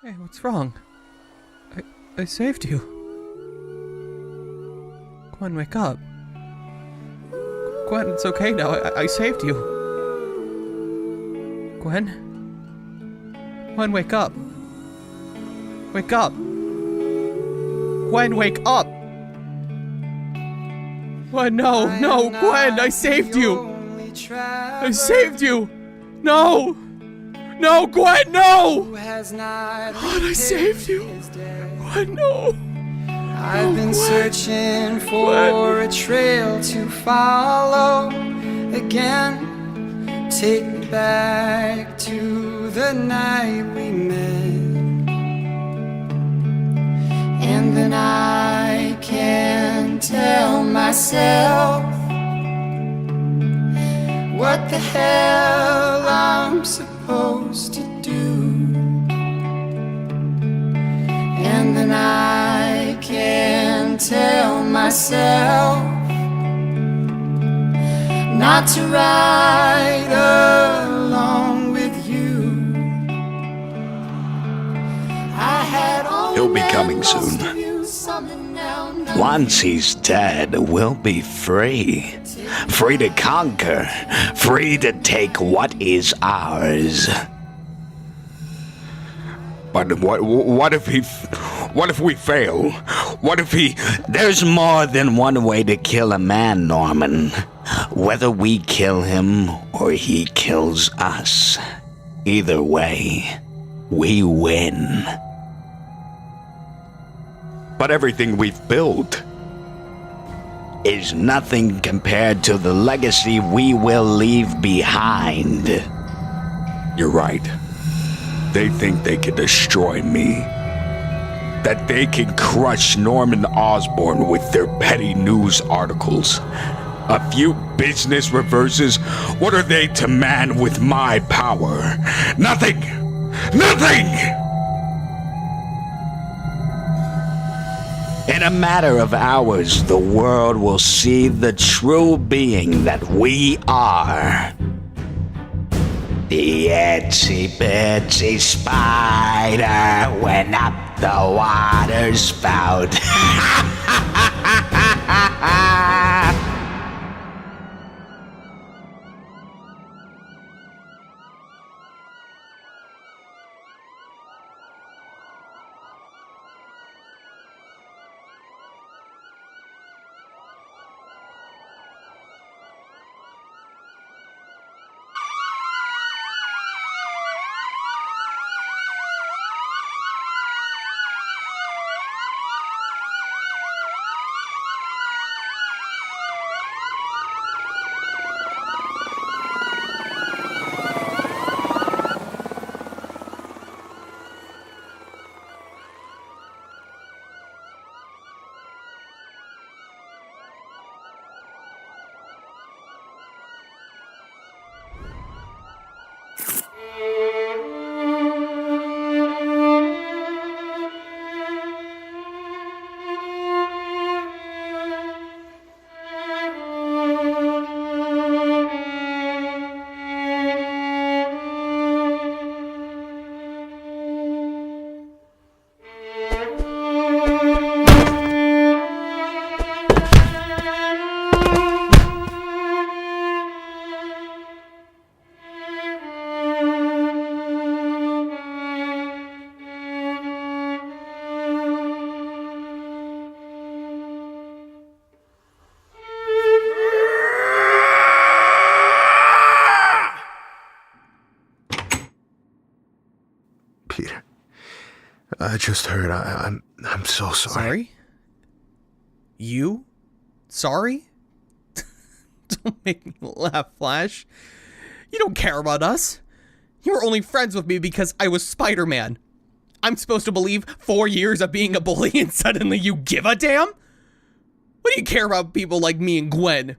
Hey, what's wrong? I saved you. Gwen, wake up. Gwen, it's okay now. I saved you. Gwen? Gwen, wake up. Wake up. Gwen, wake up. Gwen, no, Gwen, I saved you. I saved you. No. No, Gwen, no. God, I saved you. Gwen, no. I've been searching for a trail to follow again. Take me back to the night we met. And then I can tell myself what the hell I'm supposed to do. And then I can tell myself not to ride along with you. I had He'll be coming soon. Once he's dead, we'll be free. Free to conquer. Free to take what is ours. But what if we fail? What if there's more than one way to kill a man, Norman. Whether we kill him or he kills us. Either way, we win. But everything we've built is nothing compared to the legacy we will leave behind. You're right. They think they can destroy me. That they can crush Norman Osborne with their petty news articles. A few business reverses. What are they to man with my power? Nothing! Nothing! In a matter of hours, the world will see the true being that we are. The itsy bitsy spider went up the water spout. Peter, I just heard. I'm so sorry. Sorry? You? Sorry? Don't make me laugh, Flash. You don't care about us. You were only friends with me because I was Spider-Man. I'm supposed to believe 4 years of being a bully and suddenly you give a damn? What do you care about people like me and Gwen?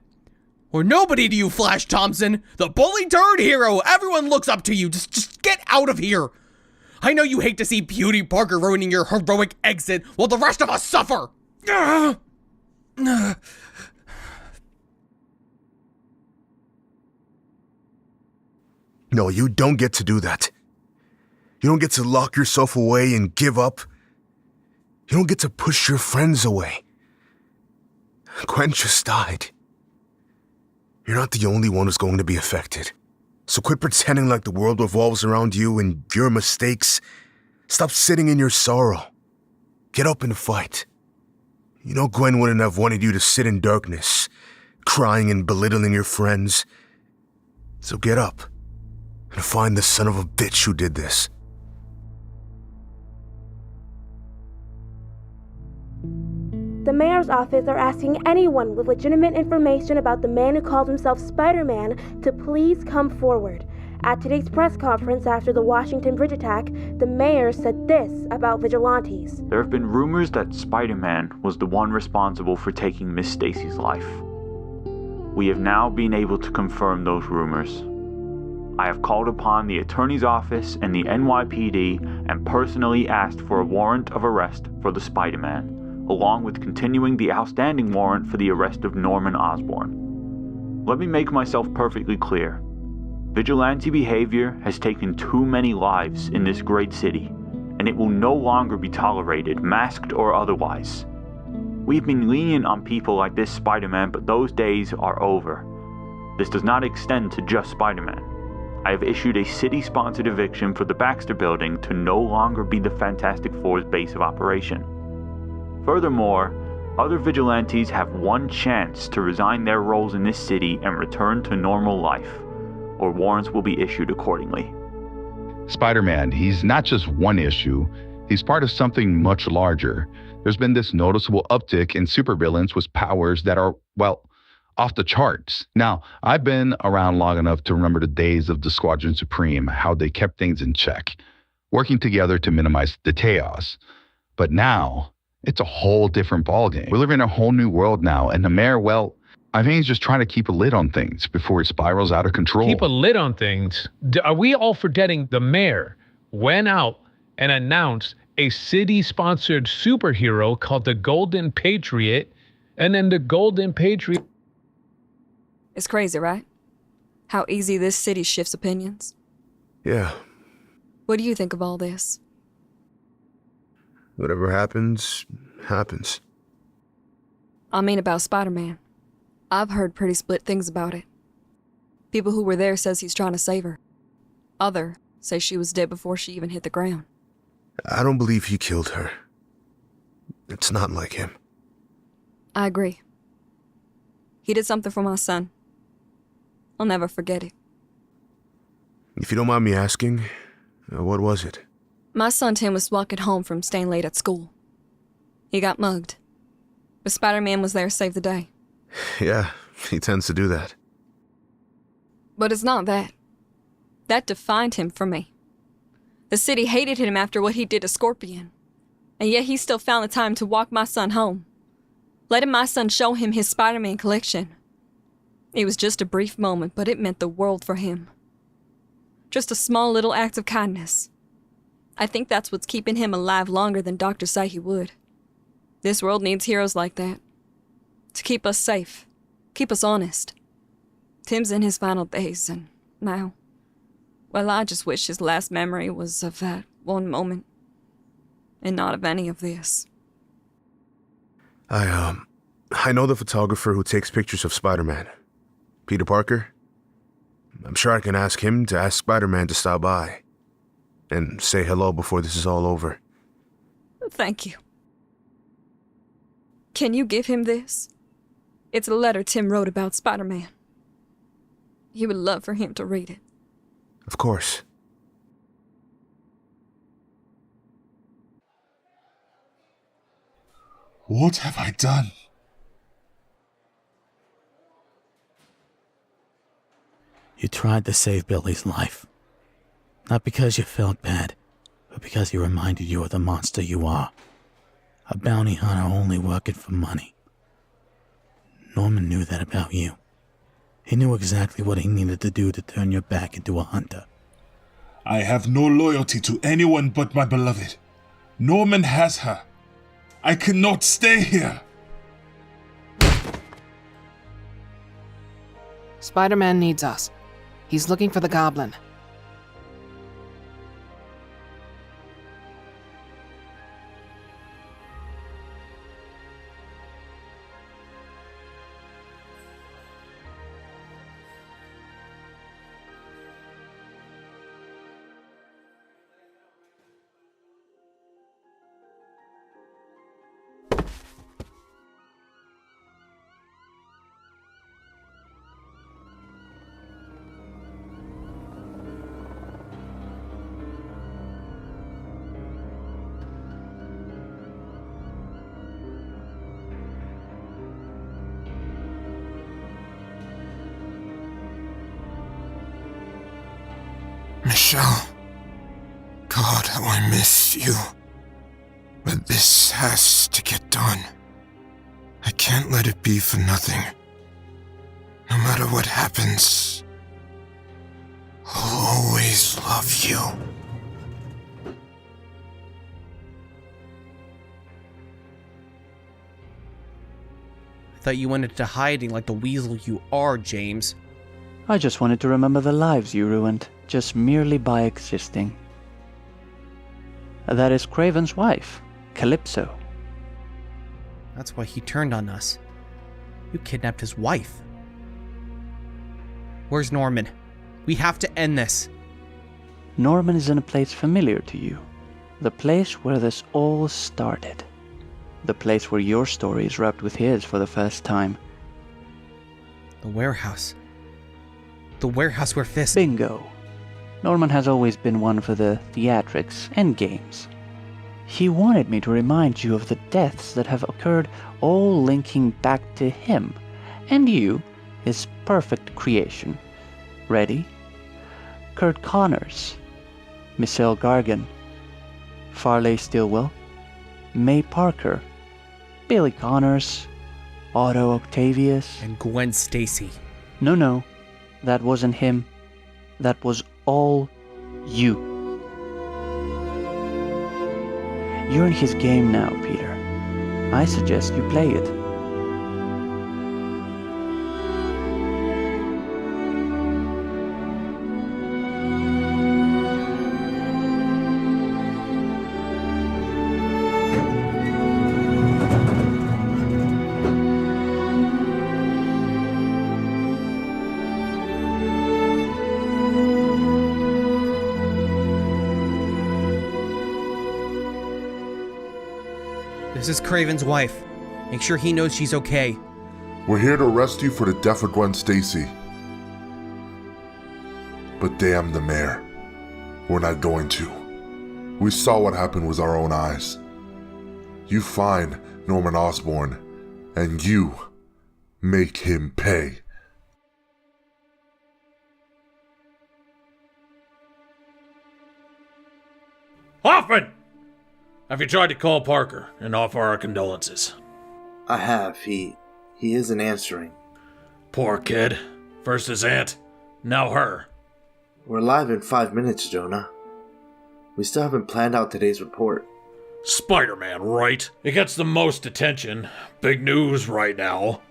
Or nobody to you, Flash Thompson. The bully turned hero. Everyone looks up to you. Just get out of here. I know you hate to see Beauty Parker ruining your heroic exit while the rest of us suffer. No, you don't get to do that. You don't get to lock yourself away and give up. You don't get to push your friends away. Gwen just died. You're not the only one who's going to be affected. So quit pretending like the world revolves around you and your mistakes. Stop sitting in your sorrow. Get up and fight. You know Gwen wouldn't have wanted you to sit in darkness, crying and belittling your friends. So get up and find the son of a bitch who did this. The mayor's office are asking anyone with legitimate information about the man who called himself Spider-Man to please come forward. At today's press conference after the Washington Bridge attack, the mayor said this about vigilantes. There have been rumors that Spider-Man was the one responsible for taking Miss Stacy's life. We have now been able to confirm those rumors. I have called upon the attorney's office and the NYPD and personally asked for a warrant of arrest for the Spider-Man, along with continuing the outstanding warrant for the arrest of Norman Osborne. Let me make myself perfectly clear. Vigilante behavior has taken too many lives in this great city, and it will no longer be tolerated, masked or otherwise. We've been lenient on people like this Spider-Man, but those days are over. This does not extend to just Spider-Man. I have issued a city-sponsored eviction for the Baxter Building to no longer be the Fantastic Four's base of operation. Furthermore, other vigilantes have one chance to resign their roles in this city and return to normal life, or warrants will be issued accordingly. Spider-Man, he's not just one issue, he's part of something much larger. There's been this noticeable uptick in supervillains with powers that are, well, off the charts. Now, I've been around long enough to remember the days of the Squadron Supreme, how they kept things in check, working together to minimize the chaos. But now, it's a whole different ballgame. We're living in a whole new world now, and the mayor, well, I think he's just trying to keep a lid on things before it spirals out of control. Keep a lid on things? Are we all forgetting the mayor went out and announced a city-sponsored superhero called the Golden Patriot, and then the Golden Patriot... It's crazy, right? How easy this city shifts opinions. Yeah. What do you think of all this? Whatever happens, happens. I mean about Spider-Man. I've heard pretty split things about it. People who were there says he's trying to save her. Other say she was dead before she even hit the ground. I don't believe he killed her. It's not like him. I agree. He did something for my son. I'll never forget it. If you don't mind me asking, what was it? My son Tim was walking home from staying late at school. He got mugged. But Spider-Man was there to save the day. Yeah, he tends to do that. But it's not that. That defined him for me. The city hated him after what he did to Scorpion. And yet he still found the time to walk my son home. Letting my son show him his Spider-Man collection. It was just a brief moment, but it meant the world for him. Just a small little act of kindness. I think that's what's keeping him alive longer than doctors say he would. This world needs heroes like that. To keep us safe. Keep us honest. Tim's in his final days, and now... well, I just wish his last memory was of that one moment. And not of any of this. I know the photographer who takes pictures of Spider-Man. Peter Parker. I'm sure I can ask him to ask Spider-Man to stop by. And say hello before this is all over. Thank you. Can you give him this? It's a letter Tim wrote about Spider-Man. He would love for him to read it. Of course. What have I done? You tried to save Billy's life. Not because you felt bad, but because he reminded you of the monster you are. A bounty hunter only working for money. Norman knew that about you. He knew exactly what he needed to do to turn your back into a hunter. I have no loyalty to anyone but my beloved. Norman has her. I cannot stay here. Spider-Man needs us. He's looking for the Goblin. Michelle. God, how I miss you. But this has to get done. I can't let it be for nothing. No matter what happens, I'll always love you. I thought you went into hiding like the weasel you are, James. I just wanted to remember the lives you ruined, just merely by existing. That is Craven's wife, Calypso. That's why he turned on us. You kidnapped his wife. Where's Norman? We have to end this. Norman is in a place familiar to you. The place where this all started. The place where your story is wrapped with his for the first time. The warehouse. The warehouse where Fisk... Bingo. Norman has always been one for the theatrics and games. He wanted me to remind you of the deaths that have occurred, all linking back to him, and you, his perfect creation. Ready? Kurt Connors, Michelle Gargan, Farley Stilwell, May Parker, Billy Connors, Otto Octavius, and Gwen Stacy. No, that wasn't him. That was all you. You're in his game now, Peter. I suggest you play it. This is Craven's wife. Make sure he knows she's okay. We're here to arrest you for the death of Gwen Stacy. But damn the mayor. We're not going to. We saw what happened with our own eyes. You find Norman Osborne, and you make him pay. Hoffman! Have you tried to call Parker and offer our condolences? I have. He isn't answering. Poor kid. First his aunt, now her. We're live in 5 minutes, Jonah. We still haven't planned out today's report. Spider-Man, right? It gets the most attention. Big news right now.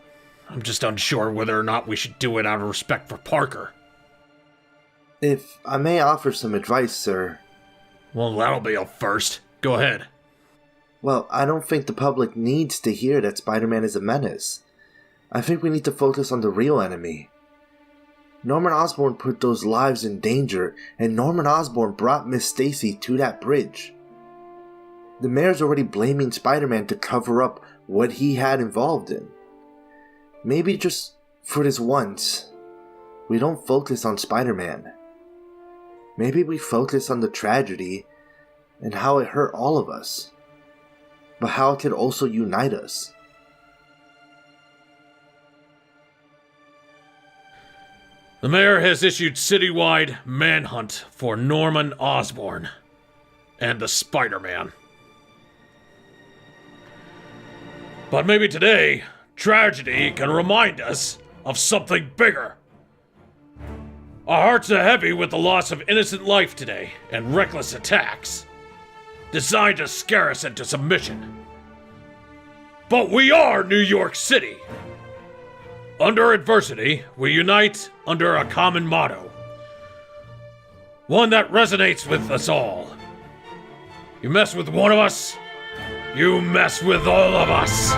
I'm just unsure whether or not we should do it out of respect for Parker. If I may offer some advice, sir. Well, that'll be a first. Go ahead. Well, I don't think the public needs to hear that Spider-Man is a menace. I think we need to focus on the real enemy. Norman Osborn put those lives in danger, and Norman Osborn brought Miss Stacy to that bridge. The mayor's already blaming Spider-Man to cover up what he had involved in. Maybe just for this once, we don't focus on Spider-Man. Maybe we focus on the tragedy and how it hurt all of us, but how it could also unite us. The mayor has issued citywide manhunt for Norman Osborn and the Spider-Man. But maybe today, tragedy can remind us of something bigger. Our hearts are heavy with the loss of innocent life today and reckless attacks designed to scare us into submission. But we are New York City. Under adversity, we unite under a common motto. One that resonates with us all. You mess with one of us, you mess with all of us.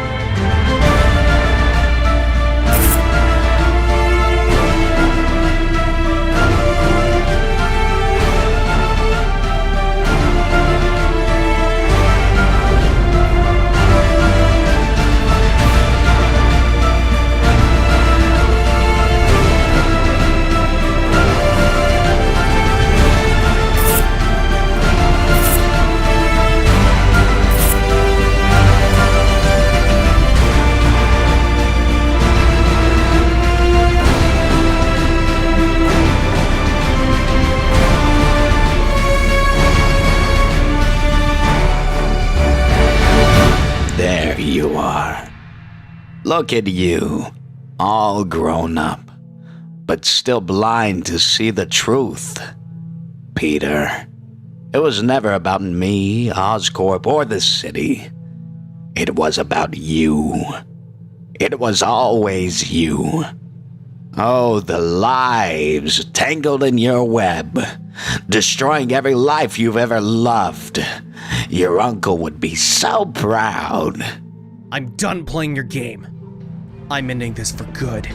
you are. Look at you, all grown up, but still blind to see the truth. Peter, it was never about me, Oscorp, or the city. It was about you. It was always you. Oh, the lives tangled in your web, destroying every life you've ever loved. Your uncle would be so proud. I'm done playing your game. I'm ending this for good.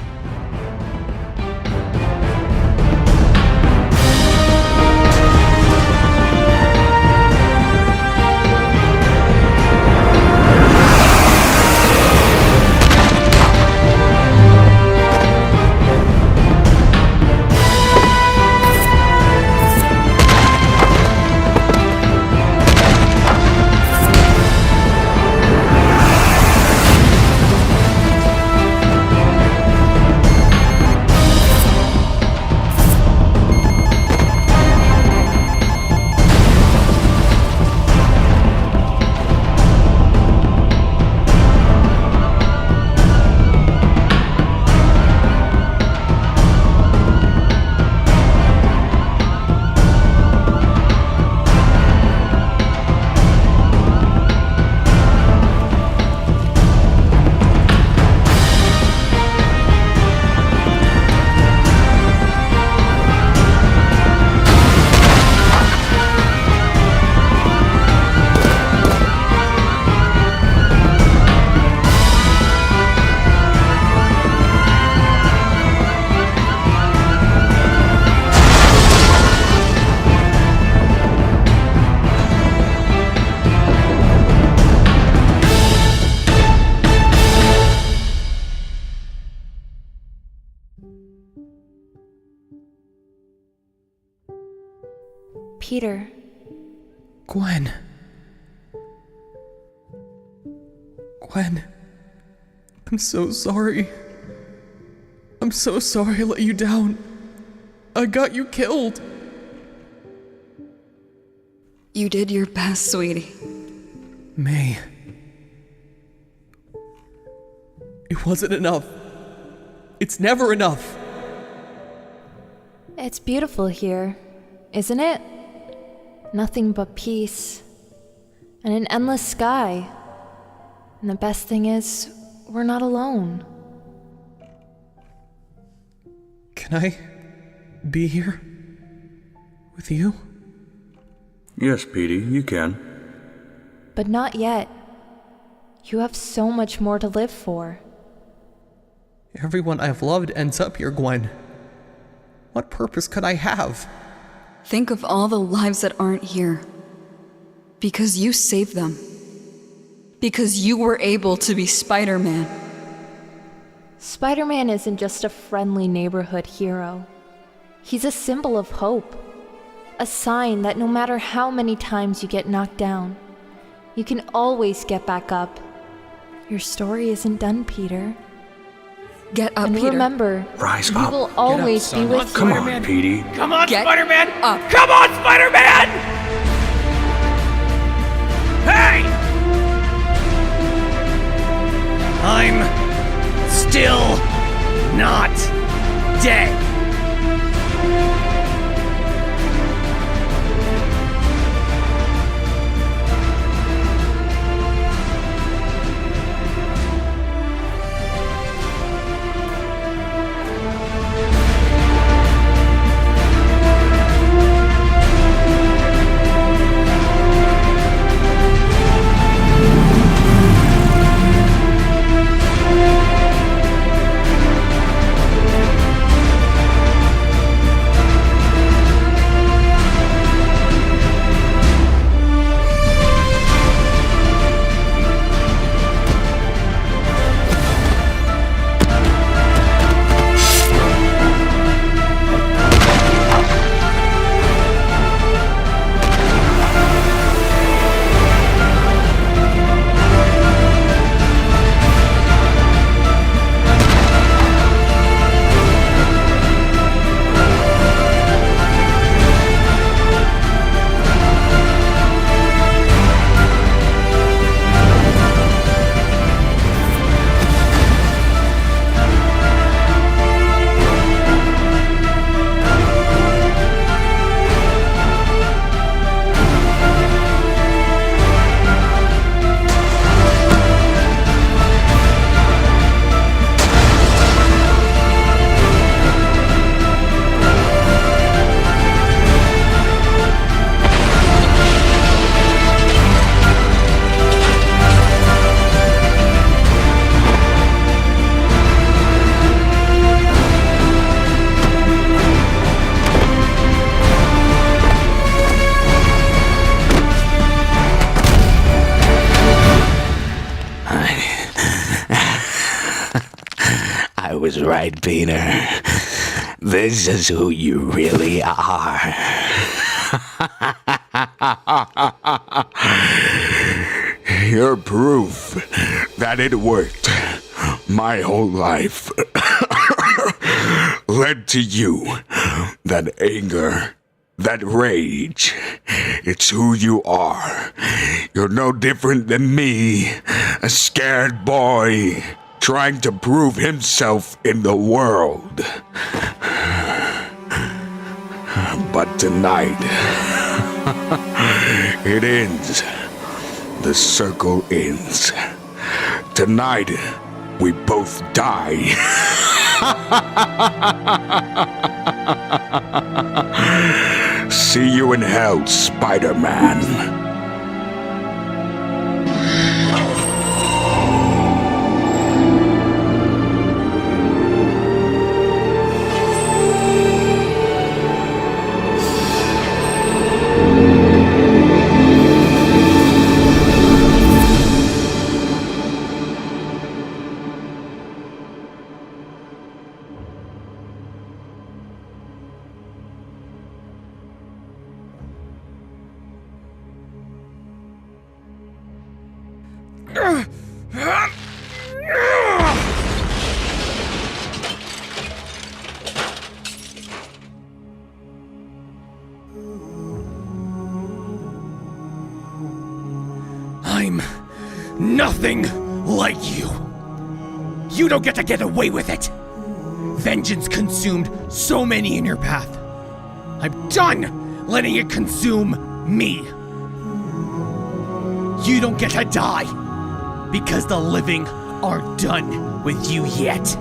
Peter. Gwen. Gwen. I'm so sorry. I'm so sorry I let you down. I got you killed. You did your best, sweetie. May. It wasn't enough. It's never enough. It's beautiful here, isn't it? Nothing but peace. And an endless sky. And the best thing is, we're not alone. Can I be here with you? Yes, Petey, you can. But not yet. You have so much more to live for. Everyone I've loved ends up here, Gwen. What purpose could I have? Think of all the lives that aren't here. Because you saved them. Because you were able to be Spider-Man. Spider-Man isn't just a friendly neighborhood hero. He's a symbol of hope. A sign that no matter how many times you get knocked down, you can always get back up. Your story isn't done, Peter. Get up, and Peter. Remember, Rise we up. will always be with you. Come on, Petey. Come on, Get Spider-Man! up. Come on, Spider-Man! Hey! I'm still not dead. I was right, Peter. This is who you really are. You're proof that it worked. My whole life led to you. That anger, that rage. It's who you are. You're no different than me, a scared boy trying to prove himself in the world. But tonight, it ends. The circle ends. Tonight, we both die. See you in hell, Spider-Man. I'm nothing like you. You don't get to get away with it. Vengeance consumed so many in your path. I'm done letting it consume me. You don't get to die, because the living aren't done with you yet.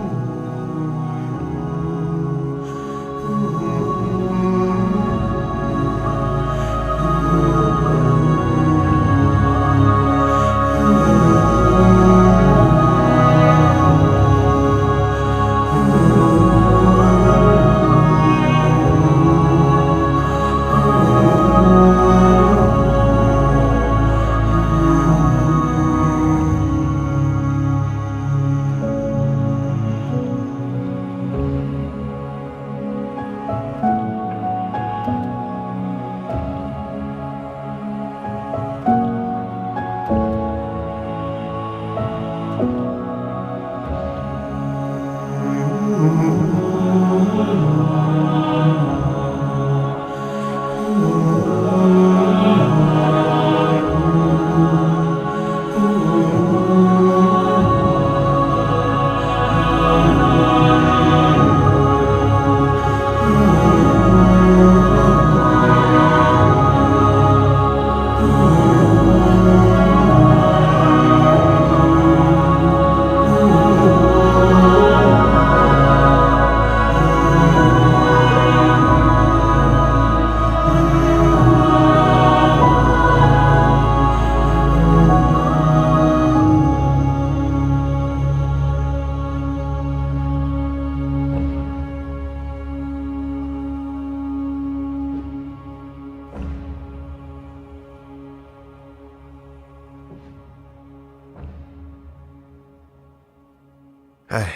Hey.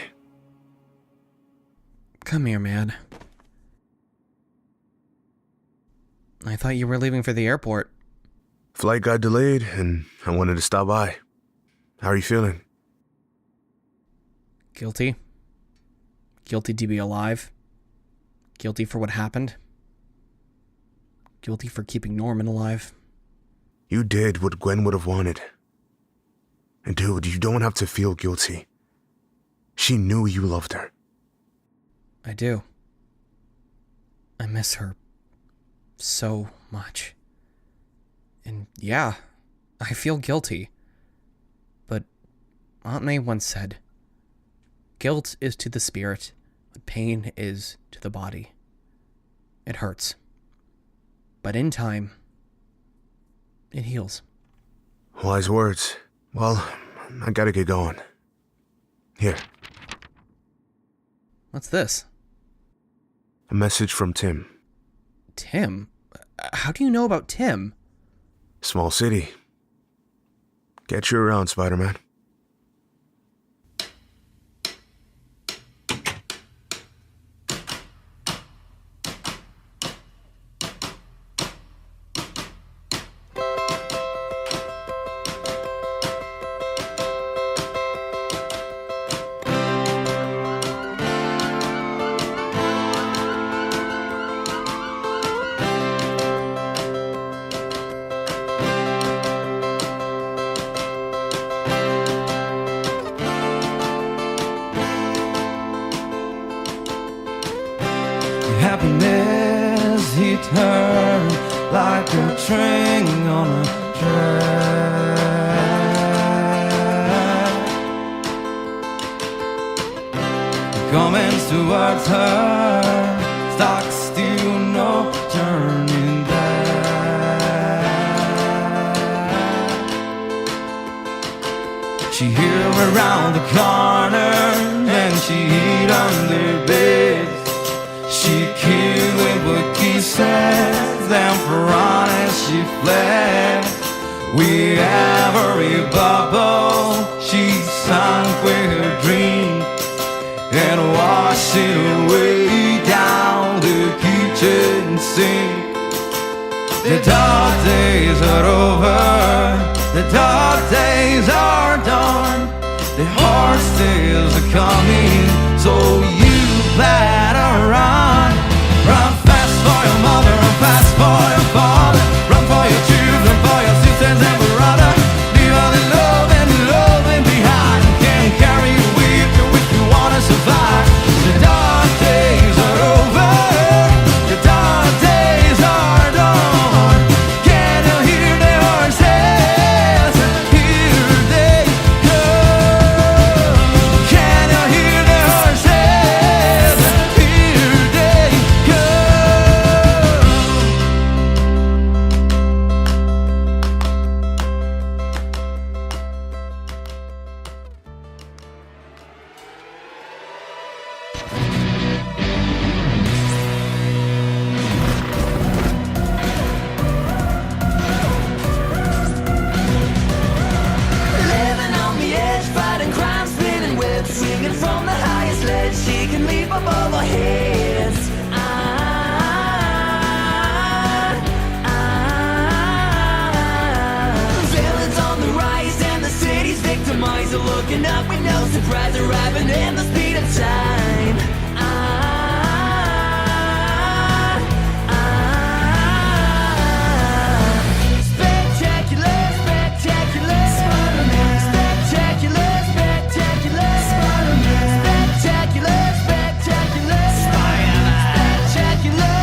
Come here, man. I thought you were leaving for the airport. Flight got delayed, and I wanted to stop by. How are you feeling? Guilty. Guilty to be alive. Guilty for what happened. Guilty for keeping Norman alive. You did what Gwen would have wanted. And dude, you don't have to feel guilty. She knew you loved her. I do. I miss her so much. And yeah, I feel guilty. But Aunt May once said, guilt is to the spirit what pain is to the body. It hurts. But in time, it heals. Wise words. Well, I gotta get going. Here. What's this? A message from Tim. Tim? How do you know about Tim? Small city. Get you around, Spider-Man. happiness he turned like a string on a thread. Coming towards her, stock still, no turning back. She hear around the corner and she hid under bed. She killed with what he says, then for honest she fled. With every bubble she sunk with her dream and washed it away down the kitchen sink. The dark days are over, the dark days are done. The horse days are coming, so you better run. Run fast for your mother, run fast for your father. Run for your children, for your sisters and brother. Leave all the loving behind. Can't carry you with you if you wanna survive. The dark days are over, the dark days are done. Can you hear the horses? Here they go. Can you hear the horses? Here they go. Living on the edge, fighting crime, spinning webs, swinging from the highest ledge. She can leap above our heads. Villains on the rise and the city's victimized. Are looking up with no surprise, arriving in the speed of time. Spectacular, spectacular Spider-Man. Spectacular, spectacular Spider-Man. Spectacular, spectacular Spider-Man. Spectacular.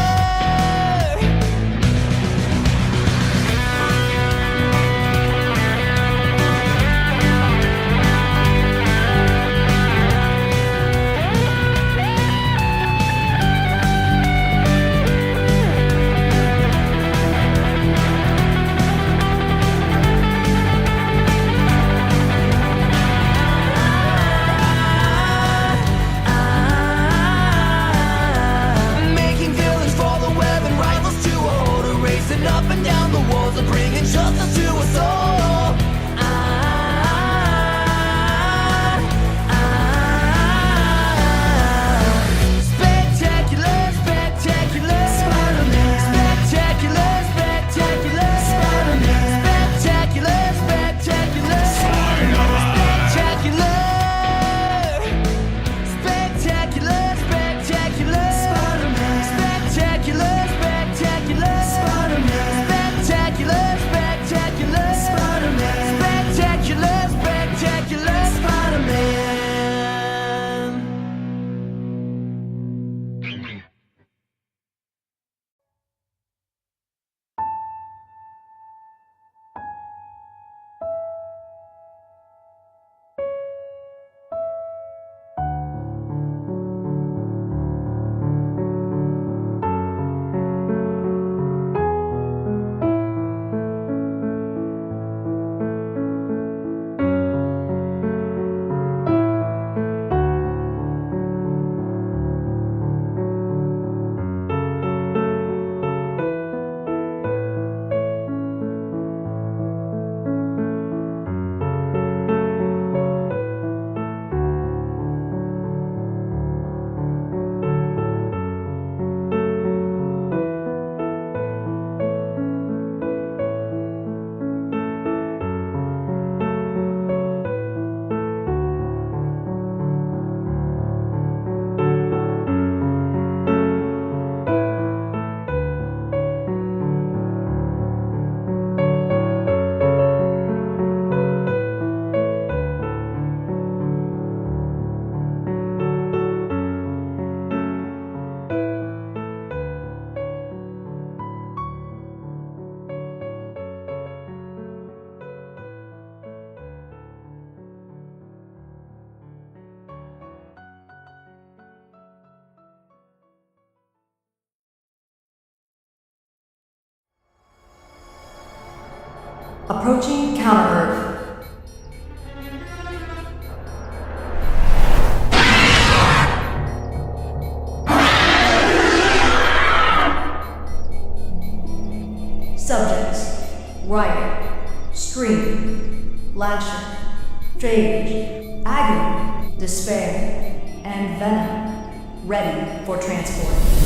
Approaching Counter-Earth. Subjects: riot, scream, lasher, rage, agony, despair, and venom, ready for transport.